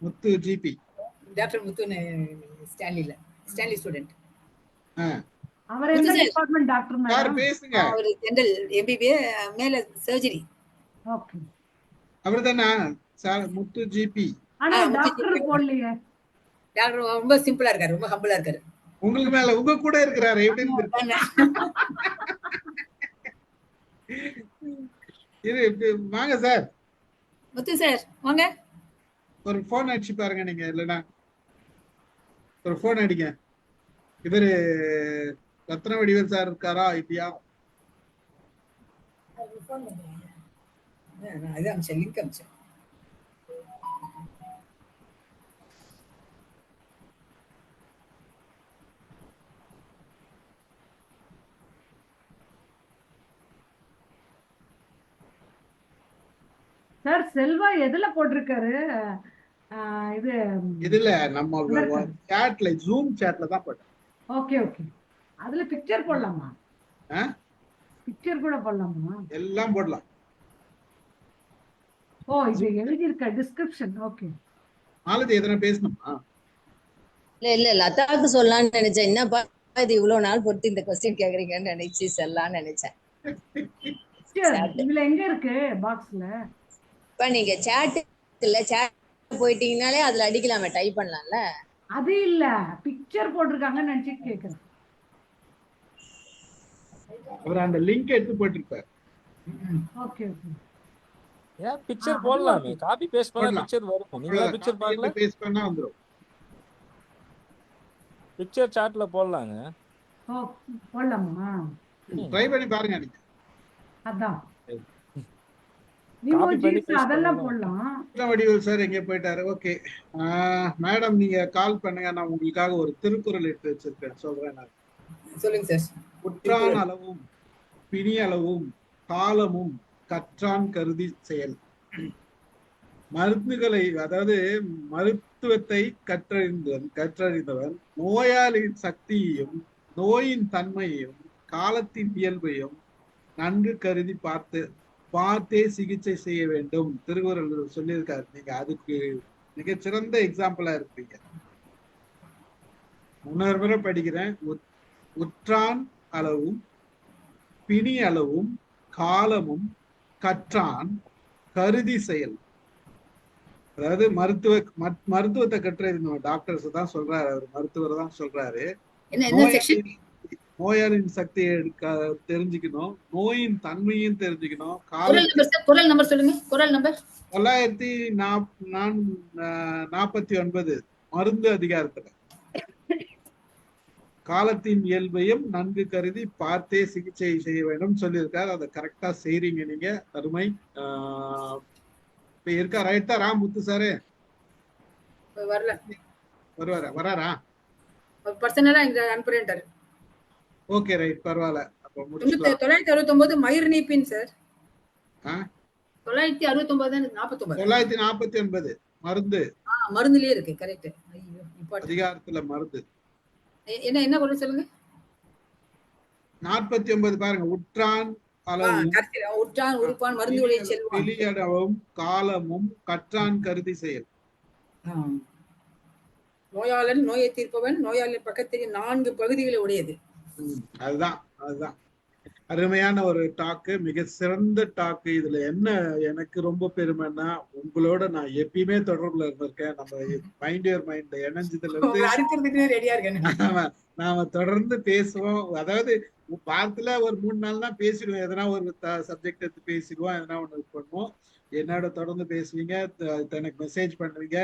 முத்து ஜிபி, டாக்டர் முத்து ஸ்டான்லி ஸ்டூடெண்ட். அவர் என்ன டிபார்ட்மென்ட் டாக்டர் மேடம்? யார் பேசுங்க? அவர் ஜெனரல் எம்பிபிஎஸ் மேல சர்ஜரி. ஓகே, அவர்தானா சார் முத்து ஜிபி? ஆனா டாக்டர் போடலையே. டாக்டர் ரொம்ப சிம்பிளா இருக்காரு, ரொம்ப ஹம்பிளா இருக்காரு. உங்களுக்கு மேல உங்க கூட இருக்கிறாரு. எப்படி வாங்க சார். முத்து சார் வாங்க. ஒரு போன் அடிச்சு பாருங்க நீங்க, இல்லைன்னா ஒரு போன் அடிங்க. இவரு ரத்ன வடிவேல் சார் இருக்காரா இல்லையா? லிங்க் அமிச்சேன். சார் செல்வா எதுல போட்டிருக்காரு? இது இதுல நம்ம சாட்ல ஜூம் சாட்ல தான் போட்டேன். Okay okay. அதுல பிக்சர் போடலாமா? பிக்சர் கூட போடலாமா? எல்லாம் போடலாம். ஓ இது எழுதி இருக்க டிஸ்கிரிப்ஷன். ஓகே. மாலதி எதனா பேசணுமா? இல்ல லதாக்கு சொல்லலாம்னு நினைச்சேன். என்னப்பா இது இவ்வளவு நாள் பொறுத்து இந்த கொஸ்டின் கேக்குறீங்கன்னு நினைச்சு சொல்லலாம்னு நினைச்சேன். இதுல எங்க இருக்கு பாக்ஸ்ல? இப்ப நீங்க சாட் இல்ல சாட் போயிட்டீங்கனாலே அதுல அடிக்கலாமே, டைப் பண்ணலாம்ல. அது இல்ல பிக்சர் போட்டிருக்காங்கன்னு நினைச்சிட்டு கேக்குறேன். அவர் அந்த லிங்க் எடுத்து போட்டிருப்பார். Okay okay. ஏன் பிக்சர் போடலாமே, காப்பி பேஸ்ட் பண்ணா பிக்சர் வரும். நீங்க பிக்சர் பார்க்கல, பேஸ்ட் பண்ணா வந்துரும். பிக்சர் சாட்ல போடலாங்க. ஓ போடலாமா? ட்ரை பண்ணி பாருங்க நீங்க. அதான் அதெல்லாம் போடலாம். வடிவேல் சார் எங்க போயிட்டாரு? ஓகே மேடம், நீங்க கால் பண்ணுங்க, நான் உங்களுக்காக ஒரு திருக்குறள் எடுத்து வச்சிருக்கேன், சொல்றேன். நான் சொல்லுங்க சார். உற்றான் அளவும் பிணி அளவும் காலமும் கற்றான் கருதி செயல். மருந்துகளை, அதாவது மருத்துவத்தை கற்றறிந்தவன் நோயாளியின் சக்தியையும் நோயின் தன்மையையும் காலத்தின் இயல்பையும் நன்கு கருதி பார்த்தே சிகிச்சை செய்ய வேண்டும். திருக்குறள் சொல்லியிருக்காரு. நீங்க அதுக்கு மிகச்சிறந்த எக்ஸாம்பிளா இருப்பீங்க. இன்னொரு முறை படிக்கிறேன். உற்றான் அளவும் பிணி அளவும் காலமும் கற்றான் கருதி செயல். அதாவது மருத்துவத்தை கற்றறிந்தவன் டாக்டர்ஸ் தான் சொல்றாரு, அவர் மருத்துவர் தான் சொல்றாரு. நோயாளியின் சக்தியை தெரிஞ்சுக்கணும், நோயின் தன்மையும் தெரிஞ்சுக்கணும். குறள் நம்பர் சொல்லுங்க. குறள் நம்பர் 949 மருந்து அதிகாரத்துல காலத்தின் இயல்பையும் நன்கு கருதி பார்த்தே சிகிச்சை செய்ய வேண்டும் சொல்லியிருக்காரு. அதை கரெக்டா செய்றீங்க நீங்க. அருமை. இப்ப இருக்கா ரைட்டா ராமுத்து சாரு? வராரா? பர்சனலா இங்க அனுப்புறேன்டாரு. ஓகே ரைட், பரவாயில்ல. அப்ப 969 மயிர் நீப்பின் சார். 969 949 மருந்து. மருந்துலயே இருக்கு. கரெக்ட். அதிகாரத்துல மருந்து என்ன குறள் சொல்லுங்க? 49 பாருங்க. உற்றான் அளவும் உற்றான் உறுப்பான் மருந்துகளை செல்வான் வெளியடவும் காலமும் கற்றான் கருதி செயல். நோயாளன் நோயை தீர்ப்பவன் நோயாளின் பக்கத்தில் 4 பகுதிகளை உடையது. அதுதான் அருமையான ஒரு டாக்கு, மிக சிறந்த டாக்கு. இதுல என்ன எனக்கு ரொம்ப பெருமைன்னா, உங்களோட நான் எப்பயுமே தொடர்புல இருந்திருக்கேன். நம்ம மைண்ட் யுவர் மைண்ட் இணைஞ்சதுல இருந்து ரெடியா இருக்கேன். நாம தொடர்ந்து பேசுவோம். அதாவது வாரத்துல ஒரு 3 நாள் தான் பேசிடுவோம். எதனா ஒரு சப்ஜெக்ட் எடுத்து பேசிடுவோம், எதனா ஒண்ணு பண்ணுவோம். என்னோட தொடர்ந்து பேசுவீங்க, எனக்கு மெசேஜ் பண்ணுவீங்க,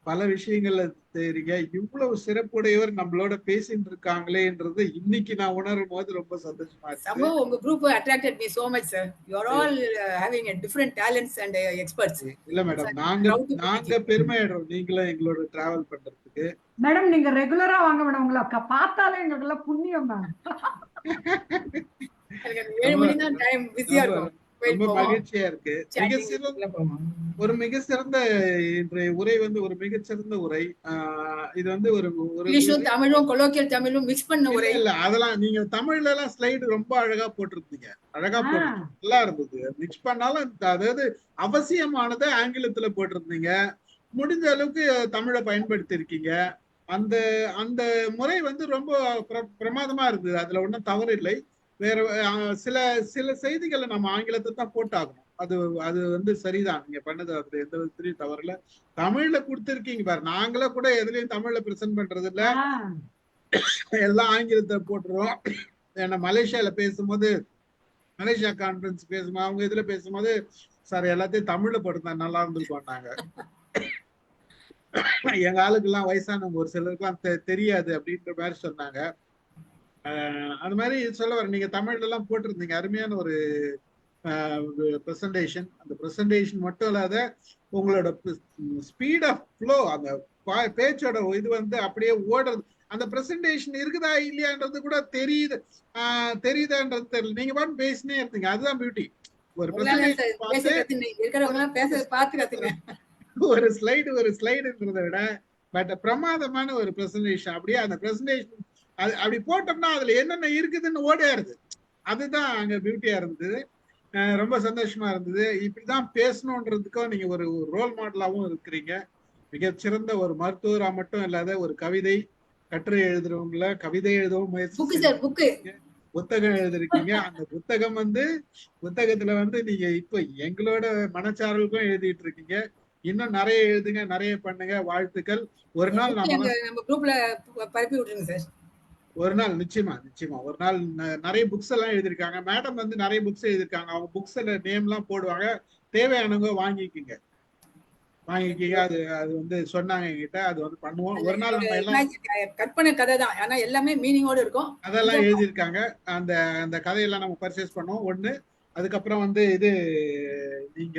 பல விஷயங்கள்ல தெரியுங்க. இவ்வளவு சிறப்புடையவர் நம்மளோட பேசிட்டு இருக்காங்களேன்றது இன்னைக்கு நான் உணரும் போது ரொம்ப சந்தோஷமா இருக்கு. உங்க group attracted me so much sir. You are all having a different talents and experts. இல்ல மேடம், நாங்க பெருமையிடுறோம் நீங்களும் எங்களோட டிராவல் பண்றதுக்கு. மேடம் நீங்க ரெகுலரா வாங்க மேடம், உங்களை பார்த்தாலே எங்களுக்கு எல்லாம் புண்ணியம் மேம். 7 மணி தான் டைம் பிஸியா இருக்கும். ரொம்ப மகிழ்ச்சியா இருக்கு. ஒரு மிக சிறந்த இன்றைய உரை ஒரு மிகச்சிறந்த உரை. இது ஒரு இங்கிலீஷும் தமிழும் கொலோக்கியல் தமிழும் மிக்ஸ் பண்ண உரை. இல்ல அதெல்லாம் நீங்க தமிழ்ல எல்லாம் ஸ்லைடு ரொம்ப அழகா போட்டிருந்தீங்க. நல்லா இருந்தது. மிக்ஸ் பண்ணாலும் அதாவது அவசியமானதை ஆங்கிலத்துல போட்டிருந்தீங்க. முடிஞ்ச அளவுக்கு தமிழை பயன்படுத்தி இருக்கீங்க. அந்த அந்த முறை ரொம்ப பிரமாதமா இருந்தது. அதுல ஒன்றும் தவறு இல்லை. வேற சில செய்திகளை நம்ம ஆங்கிலத்தை தான் போட்டாகணும். அது சரிதான். நீங்க பண்ணது அதுல எந்த விதத்திலையும் தவறு இல்லை. தமிழ்ல கொடுத்துருக்கீங்க பாரு. நாங்கள கூட எதுலயும் தமிழ்ல பிரசன்ட் பண்றது இல்ல, எல்லாம் ஆங்கிலத்தை போட்டுருவோம். ஏன்னா மலேசியால பேசும்போது, மலேசியா கான்பரன்ஸ் பேசும்போது, அவங்க இதுல பேசும்போது சார் எல்லாத்தையும் தமிழ்ல போட்டுருந்தா நல்லா இருந்துருக்கோம். எங்க ஆளுக்கெல்லாம் வயசானவங்க ஒரு சிலருக்குலாம் தெரியாது அப்படின்ற மாதிரி சொன்னாங்க. அது மாதிரி சொல்ல வர, நீங்க தமிழ்ல எல்லாம் போட்டிருந்தீங்க. அருமையான ஒரு பிரசன்டேஷன். அந்த பிரசன்டேஷன் மட்டும் இல்லாத உங்களோட ஸ்பீட் ஆஃப் ஃப்ளோ, அந்த பேச்சோட இது அப்படியே ஓடுறது. அந்த பிரசன்டேஷன் இருக்குதா இல்லையான்றது கூட தெரியுதான்றது தெரியல. நீங்க பாட்டு பேசினே இருந்தீங்க. அதுதான் பியூட்டி. ஒரு பிரசன்டேஷன் ஒரு ஸ்லைடுன்றதை விட பட் பிரமாதமான ஒரு பிரசன்டேஷன். அப்படியே அந்த பிரசன்டேஷன் அப்படி போட்டோம்னா அதுல என்னென்ன இருக்குதுன்னு ஓடியாருது. அதுதான் அங்க பியூட்டியா இருந்தது. ரொம்ப சந்தோஷமா இருந்தது. இப்படிதான் பேசணுன்றதுக்கும் நீங்க ஒரு ரோல் மாடலாவும் இருக்கிறீங்க. மிகச்சிறந்த ஒரு மருத்துவரா மட்டும் இல்லாத ஒரு கவிதை கட்டுரை எழுதுறவங்கள கவிதை எழுதவும் முயற்சி புத்தகம் எழுதிருக்கீங்க. அந்த புத்தகம் புத்தகத்துல நீங்க இப்ப எங்களோட மனச்சாரலுக்கும் எழுதிட்டு இருக்கீங்க. இன்னும் நிறைய எழுதுங்க, நிறைய பண்ணுங்க. வாழ்த்துக்கள். ஒரு நாள் நம்ம குரூப்ல பரப்பி விட்டுருங்க சார். ஒரு நாள் நிச்சயமா ஒரு நாள் நிறைய புக்ஸ் எல்லாம் எழுதிருக்காங்க. மேடம் நிறைய புக்ஸ் எழுதிருக்காங்க. அவங்க புக்ஸ்ல நேம் எல்லாம் போடுவாங்க. தேவையானவங்க வாங்கிக்கிங்க. அது சொன்னாங்க என்கிட்ட. அது பண்ணுவோம். ஒரு நாள் நம்ம எல்லாம் கற்பனை கதை தான், ஆனா எல்லாமே மீனிங்கோட இருக்கும். அதெல்லாம் எழுதியிருக்காங்க. அந்த கதையெல்லாம் நம்ம பர்ச்சேஸ் பண்ணுவோம். ஒண்ணு அதுக்கப்புறம் நீங்க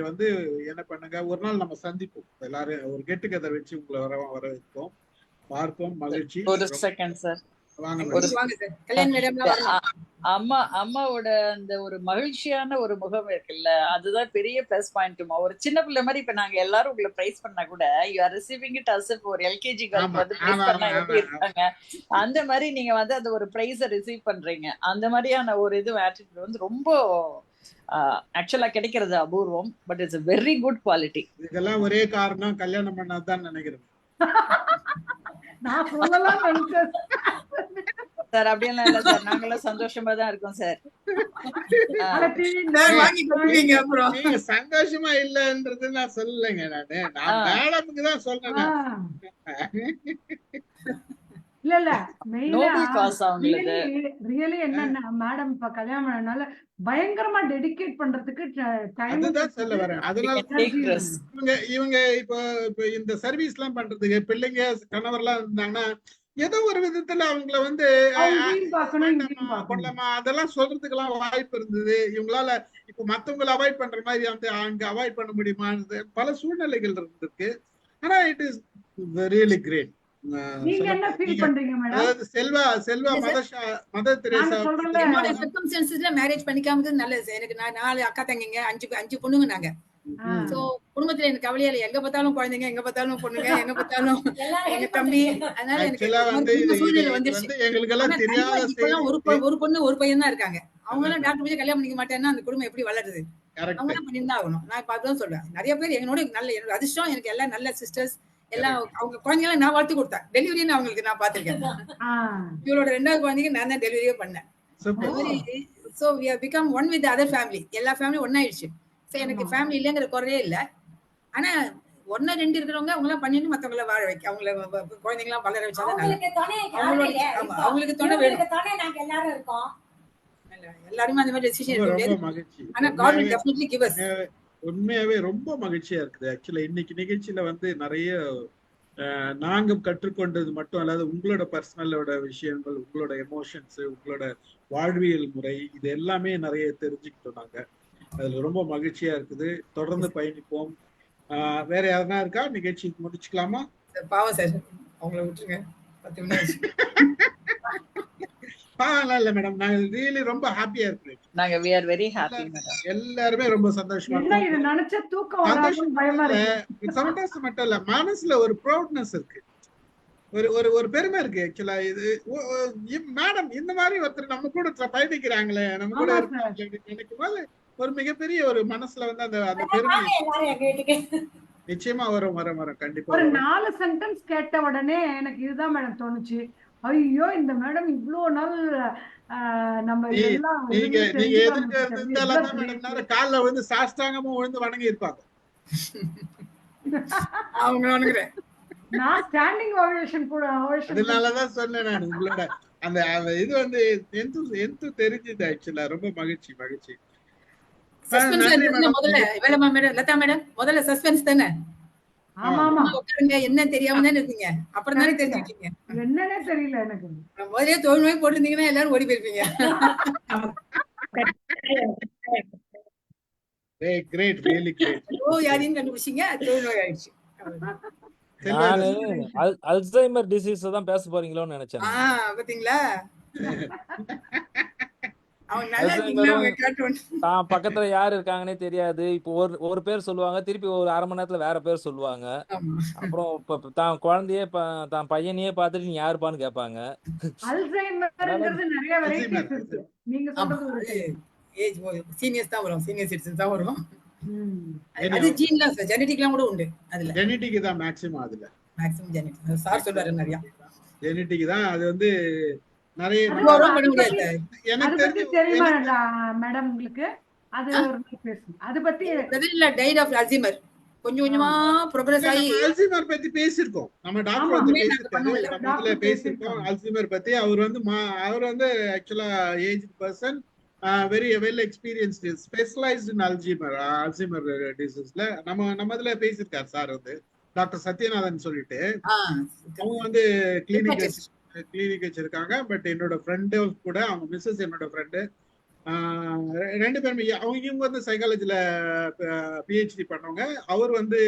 என்ன பண்ணுங்க, ஒரு நாள் நம்ம சந்திப்போம். எல்லாரும் ஒரு கெட் டுகெதர் வச்சு உங்களை வர வைப்போம். பார்ப்போம். மகிழ்ச்சி. ஒரு செகண்ட் சார். அம்மாவோட அந்த ஒரு மகிழ்ச்சியான ஒரு முகம் இருக்குல்ல, அதுதான் பெரிய பிளஸ் பாயிண்ட்டுமா. ஒரு சின்ன பிள்ளை மாதிரி இப்ப நாங்க எல்லாரும் உங்களை பிரைஸ் பண்ணா கூட you are receiving it as if ஒரு எல்கேஜி கேர்ள் பிரைஸ் பண்ணா எப்படி இருக்காங்க, அந்த மாதிரி நீங்க அந்த ஒரு பிரைஸ ரிசீவ் பண்றீங்க. அந்த மாதிரியான ஒரு ஆட்டிடியூட் ரொம்ப ஆக்சுவலா கிடைக்கிறது அபூர்வம். But it's very good quality. இதெல்லாம் ஒரே காரணம் கல்யாணம் பண்ணாதான் நினைக்கிறேன் நான் சொல்லலாம் நினைச்சேன் சார். அப்படியெல்லாம் இல்ல சார், நாங்களாம் சந்தோஷமா தான் இருக்கோம் சார். நீங்க சந்தோஷமா இல்லன்றது நான் சொல்லலைங்க. நான் மேடமுக்கு தான் சொல்றேன். இல்ல ரியலி என்னன்னா மேடம் இப்ப கல்யாணம் பண்ணனால பயங்கரமா டெடிகேட் பண்றதுக்கு டைம் சொல்ல வரேன். அதனால இவங்க இப்ப இந்த சர்வீஸ் எல்லாம் பண்றதுக்கு பிள்ளைங்க கணவர் எல்லாம் இருந்தாங்கன்னா ஏதோ ஒரு விதத்துல அவங்கள பண்ணலாமா அதெல்லாம் சொல்றதுக்கு எல்லாம் வாய்ப்பு இருந்தது. இவங்களால இப்ப மத்தவங்களை அவாய்ட் பண்ற மாதிரி அங்க அவாய்ட் பண்ண முடியுமான்னு பல சூழ்நிலைகள் இருந்திருக்கு. ஆனா இட் இஸ் ரியலி கிரேட். நீங்க என்ன ஃபீல் பண்றீங்க மேடம்? செல்வா மதர் தெரேசா சர்க்கம்ஸ்டன்சஸ்ல மேரேஜ் பண்ணிக்காமது நல்லது. எனக்கு 4 அக்கா தங்கிங்க, 5 பொண்ணுங்க நாங்க. சோ குடும்பத்துல எனக்கு கவலையா இல்ல. எங்க பார்த்தாலும் குழந்தைங்க, எங்க பார்த்தாலும் பொண்ணுங்க, எங்க பார்த்தாலும் எங்க தம்பி. அதனால எனக்கு சூழ்நிலை வந்துருச்சு. எங்களுக்கு எல்லாம் தெரியாத ஒரு பொண்ணு ஒரு பையன் தான் இருக்காங்க. அவங்க எல்லாம் டாக்டர் போய் கல்யாணம் பண்ணிக்க மாட்டேன்னா அந்த குடும்பம் எப்படி வளருது? அவங்க எல்லாம் பண்ணிருந்தா ஆகணும். நான் இப்ப அதான் சொல்றேன். நிறைய பேர் என்னோட என்னோட அதிர்ஷ்டம். எனக்கு எல்லாம் நல்ல சிஸ்டர்ஸ் எல்லாம். அவங்க குழந்தைங்களை நான் வளர்த்து கொடுத்தேன். டெலிவரின்னு அவங்களுக்கு நான் பாத்திருக்கேன். இவளோட 2வது குழந்தைக்கு நான் தான் டெலிவரியே பண்ணேன். So we have become one with the other family. எல்லா ஃபேமிலி ஒன்னாயிடுச்சு. சோ எனக்கு ஃபேமிலி இல்லங்கிற குறையே இல்ல. ஆனா 1 2 இருக்கிறவங்க அவங்க எல்லாம் பண்ணிட்டு மத்தவங்கள வாழ வைக்க, அவங்கள குழந்தைங்க எல்லாம் வளர வச்சாதான் அவங்களுக்கு துணை வேணும். நாங்க எல்லாரும் இருக்கோம். எல்லாருமே அந்த மாதிரி டெசிஷன் எடுக்க. ஆனா God will definitely give us. உண்மையாவே ரொம்ப மகிழ்ச்சியா இருக்குது. ஆக்சுவலா இன்னைக்கு நிகழ்ச்சியில நிறைய நாங்க கற்றுக்கொண்டது மட்டும் அல்லாது உங்களோட பர்சனலோட விஷயங்கள், உங்களோட எமோஷன்ஸ், உங்களோட வாழ்வியல் முறை, இது எல்லாமே நிறைய தெரிஞ்சுக்கிட்டோம் நாங்க. அதுல ரொம்ப மகிழ்ச்சியா இருக்குது. தொடர்ந்து பயணிப்போம். வேற யாருன்னா இருக்கா? நிகழ்ச்சி முடிச்சுக்கலாமா? பாவம் சார், அவங்கள விட்டுருங்க. 10 நிமிஷம். இல்ல மேடம், நாங்க ரியலி ரொம்ப ஹாப்பியா இருக்கோம். நாங்க we are very happy madam. எல்லாருமே ரொம்ப சந்தோஷமா இருக்கோம். இது நினைச்ச தூக்கம் வராதுன்னு பயமா இருக்கு. சந்தோஷம் மட்டும் இல்ல, மனசுல ஒரு ப்ரௌட்னஸ் இருக்கு, ஒரு பெருமை இருக்கு. ஆக்சுவலா இது மேடம் இந்த மாதிரி ஒருத்தர் நம்ம கூட பயணிக்கிறாங்களே, நம்ம கூட நினைக்கும் போது ஒரு மிகப்பெரிய ஒரு மனசுல அந்த பெருமை நிச்சயமா வரும். கண்டிப்பா. ஒரு 4 சென்டென்ஸ் கேட்ட உடனே எனக்கு இதுதான் மேடம் தோணுச்சு. ஐயோ இந்த மேடம் இவ்ளோ நாள் நம்ம இதெல்லாம் நீங்க எதுக்கு இருந்தாலும் மேடம் கால்ல விழுந்து சாஷ்டாங்கமா விழுந்து வணங்கி இருப்பாங்க. அவங்க வணங்குறேன். நான் ஸ்டாண்டிங் ஓவேஷன் கூட அதனாலதான் சொன்னேன் நான். உங்களோட அந்த இது எந்த தெரிஞ்சது. ஆக்சுவலா ரொம்ப மகிழ்ச்சி. முதல்ல வேலம்மா மேடம், லதா மேடம் முதல்ல சஸ்பென்ஸ் தானே. உட்காருங்க, என்ன தெரியாம தானே இருக்கீங்க, அப்புறம் தானே தெரிஞ்சுக்கிட்டீங்க. என்னன்னே தெரியல எனக்கு. முதலே தோல் நோய் போட்டிருந்தீங்கன்னா எல்லாரும் ஓடி போயிருப்பீங்க. யாரையும் கண்டுபிடிச்சீங்க, தோல் நோய் ஆயிடுச்சு. அல்சைமர் டிசீஸ் தான் பேச போறீங்களோன்னு நினைச்சேன். பாத்தீங்களா, அவங்க நல்லா இருக்கீங்களா அவங்க கேட்டோம். தான் பக்கத்துல யார் இருக்காங்கன்னே தெரியாது. இப்போ ஒரு பேர் சொல்லுவாங்க, திருப்பி ஒரு 1/2 மணி நேரத்துல வேற பேர் சொல்லுவாங்க. அப்புறம் இப்ப தான் குழந்தையே தான் பையனையே பார்த்துட்டு நீ யாருப்பான்னு கேட்பாங்க. அல்சைமர்ங்கிறது நிறைய வெரைட்டிஸ் இருக்கு. நீங்க சொல்றது ஒரு ஏஜ் சீனியர்ஸ் தான் வரும், சீனியர் சிட்டிசன்ஸ் தான் வரும். அது ஜீன்லாம் சார், ஜெனடிக்லாம் கூட உண்டு. அதுல ஜெனடிக் தான் மேக்ஸிமம், அதுல மேக்ஸிமம் ஜெனடிக் சார் சொல்றாரு நிறைய ஜெனடிக் தான். அது வந்து நிறைய எனக்கு தெரியுமா மேடம் உங்களுக்கு? அது அது பத்தி இல்ல டைட் ஆஃப் அல்சைமர் கொஞ்சம் கொஞ்சமா ப்ரோக்ரஸ் ஆகி அல்சைமர் பத்தி பேசிருக்கோம். நம்ம டாக்டர் வந்து பேசிருக்கோம் அல்சைமர் பத்தி. அவர் வந்து ஆக்சுவலா age person, very well experienced, specialised in Alzheimer டிசீஸ்ல. நம்ம இதுல பேசியிருக்காரு சார் வந்து டாக்டர் சத்யநாதன் சொல்லிட்டு. அவங்க வந்து கிளினிக் வச்சிருக்காங்க. பட் என்னோட ஃப்ரெண்டு கூட, அவங்க மிஸ்ஸஸ் என்னோட ஃப்ரெண்டு, 2 பேருமே இவங்க வந்து சைக்காலஜில பிஹெச்டி பண்ணவங்க. அவர் வந்து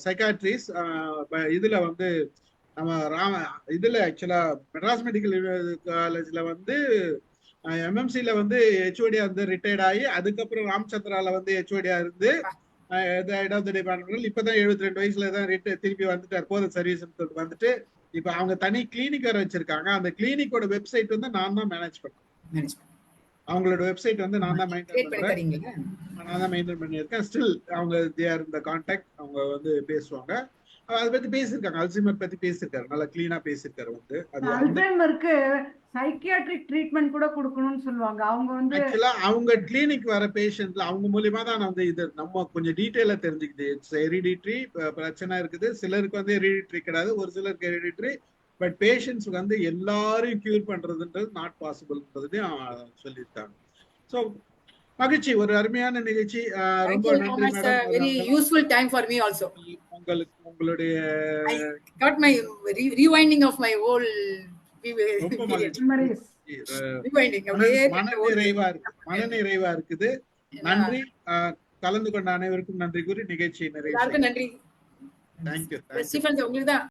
சைக்காட்ரிஸ்ட். இதுல வந்து நம்ம இதுல ஆக்சுவலா மெட்ராஸ் மெடிக்கல் காலேஜ்ல வந்து எம்எம்சில வந்து ஹெச்ஓடியா இருந்து ரிட்டையர்ட் ஆகி, அதுக்கப்புறம் ராமச்சந்திரால வந்து ஹெச்ஓடியா இருந்து ஹெட் ஆஃப் த டிபார்ட்மெண்ட். இப்பதான் 72 வயசுல தான் திருப்பி வந்துட்டார், போத சர்வீஸ் வந்துட்டு. இப்ப அவங்க தனி கிளினிக் வேற வச்சிருக்காங்க. அந்த கிளினிக்கோட வெப்சைட் வந்து நான் தான் மேனேஜ் பண்ணேன். அவங்களோட வெப்சைட் வந்து நான் தான் மெயின்டைன் பண்ணியிருக்கேன். ஸ்டில் அவங்க தேர் இந்த கான்டாக்ட். அவங்க வந்து பேசுவாங்க, அதை பத்தி பேசியிருக்காங்க, அல்சைமர் பத்தி பேசியிருக்காரு, நல்லா கிளீனா பேசியிருக்காரு. வந்து அல்சைமருக்கு சைக்கியாட்ரிக் ட்ரீட்மெண்ட் கூட கொடுக்கணும்னு சொல்லுவாங்க. அவங்க வந்து ஆக்சுவலா அவங்க கிளினிக் வர பேஷண்ட்ல அவங்க மூலியமா தான் நான் வந்து இது நம்ம கொஞ்சம் டீட்டெயிலா தெரிஞ்சுக்கிது. இட்ஸ் ஹெரிடிட்ரி பிரச்சனை இருக்குது. சிலருக்கு வந்து ஹெரிடிட்ரி கிடையாது, ஒரு சிலருக்கு ஹெரிடிட்ரி. பட் பேஷண்ட்ஸ் வந்து எல்லாரையும் கியூர் பண்றதுன்றது நாட் பாசிபிள்ன்றதையும் சொல்லியிருக்காங்க. ஸோ மகிழ்ச்சி, ஒரு அருமையான நிகழ்ச்சி. ரொம்ப நன்றி madam. Very useful time for me also. உங்களுக்கு உங்களுடைய got my rewinding of my whole மனநிறைவா இருக்குது. நன்றி. கலந்து கொண்ட அனைவருக்கும் நன்றி கூறி நிகழ்ச்சி நிறைவு. நன்றி. தேங்க்யூ. உங்களுக்கு தான்.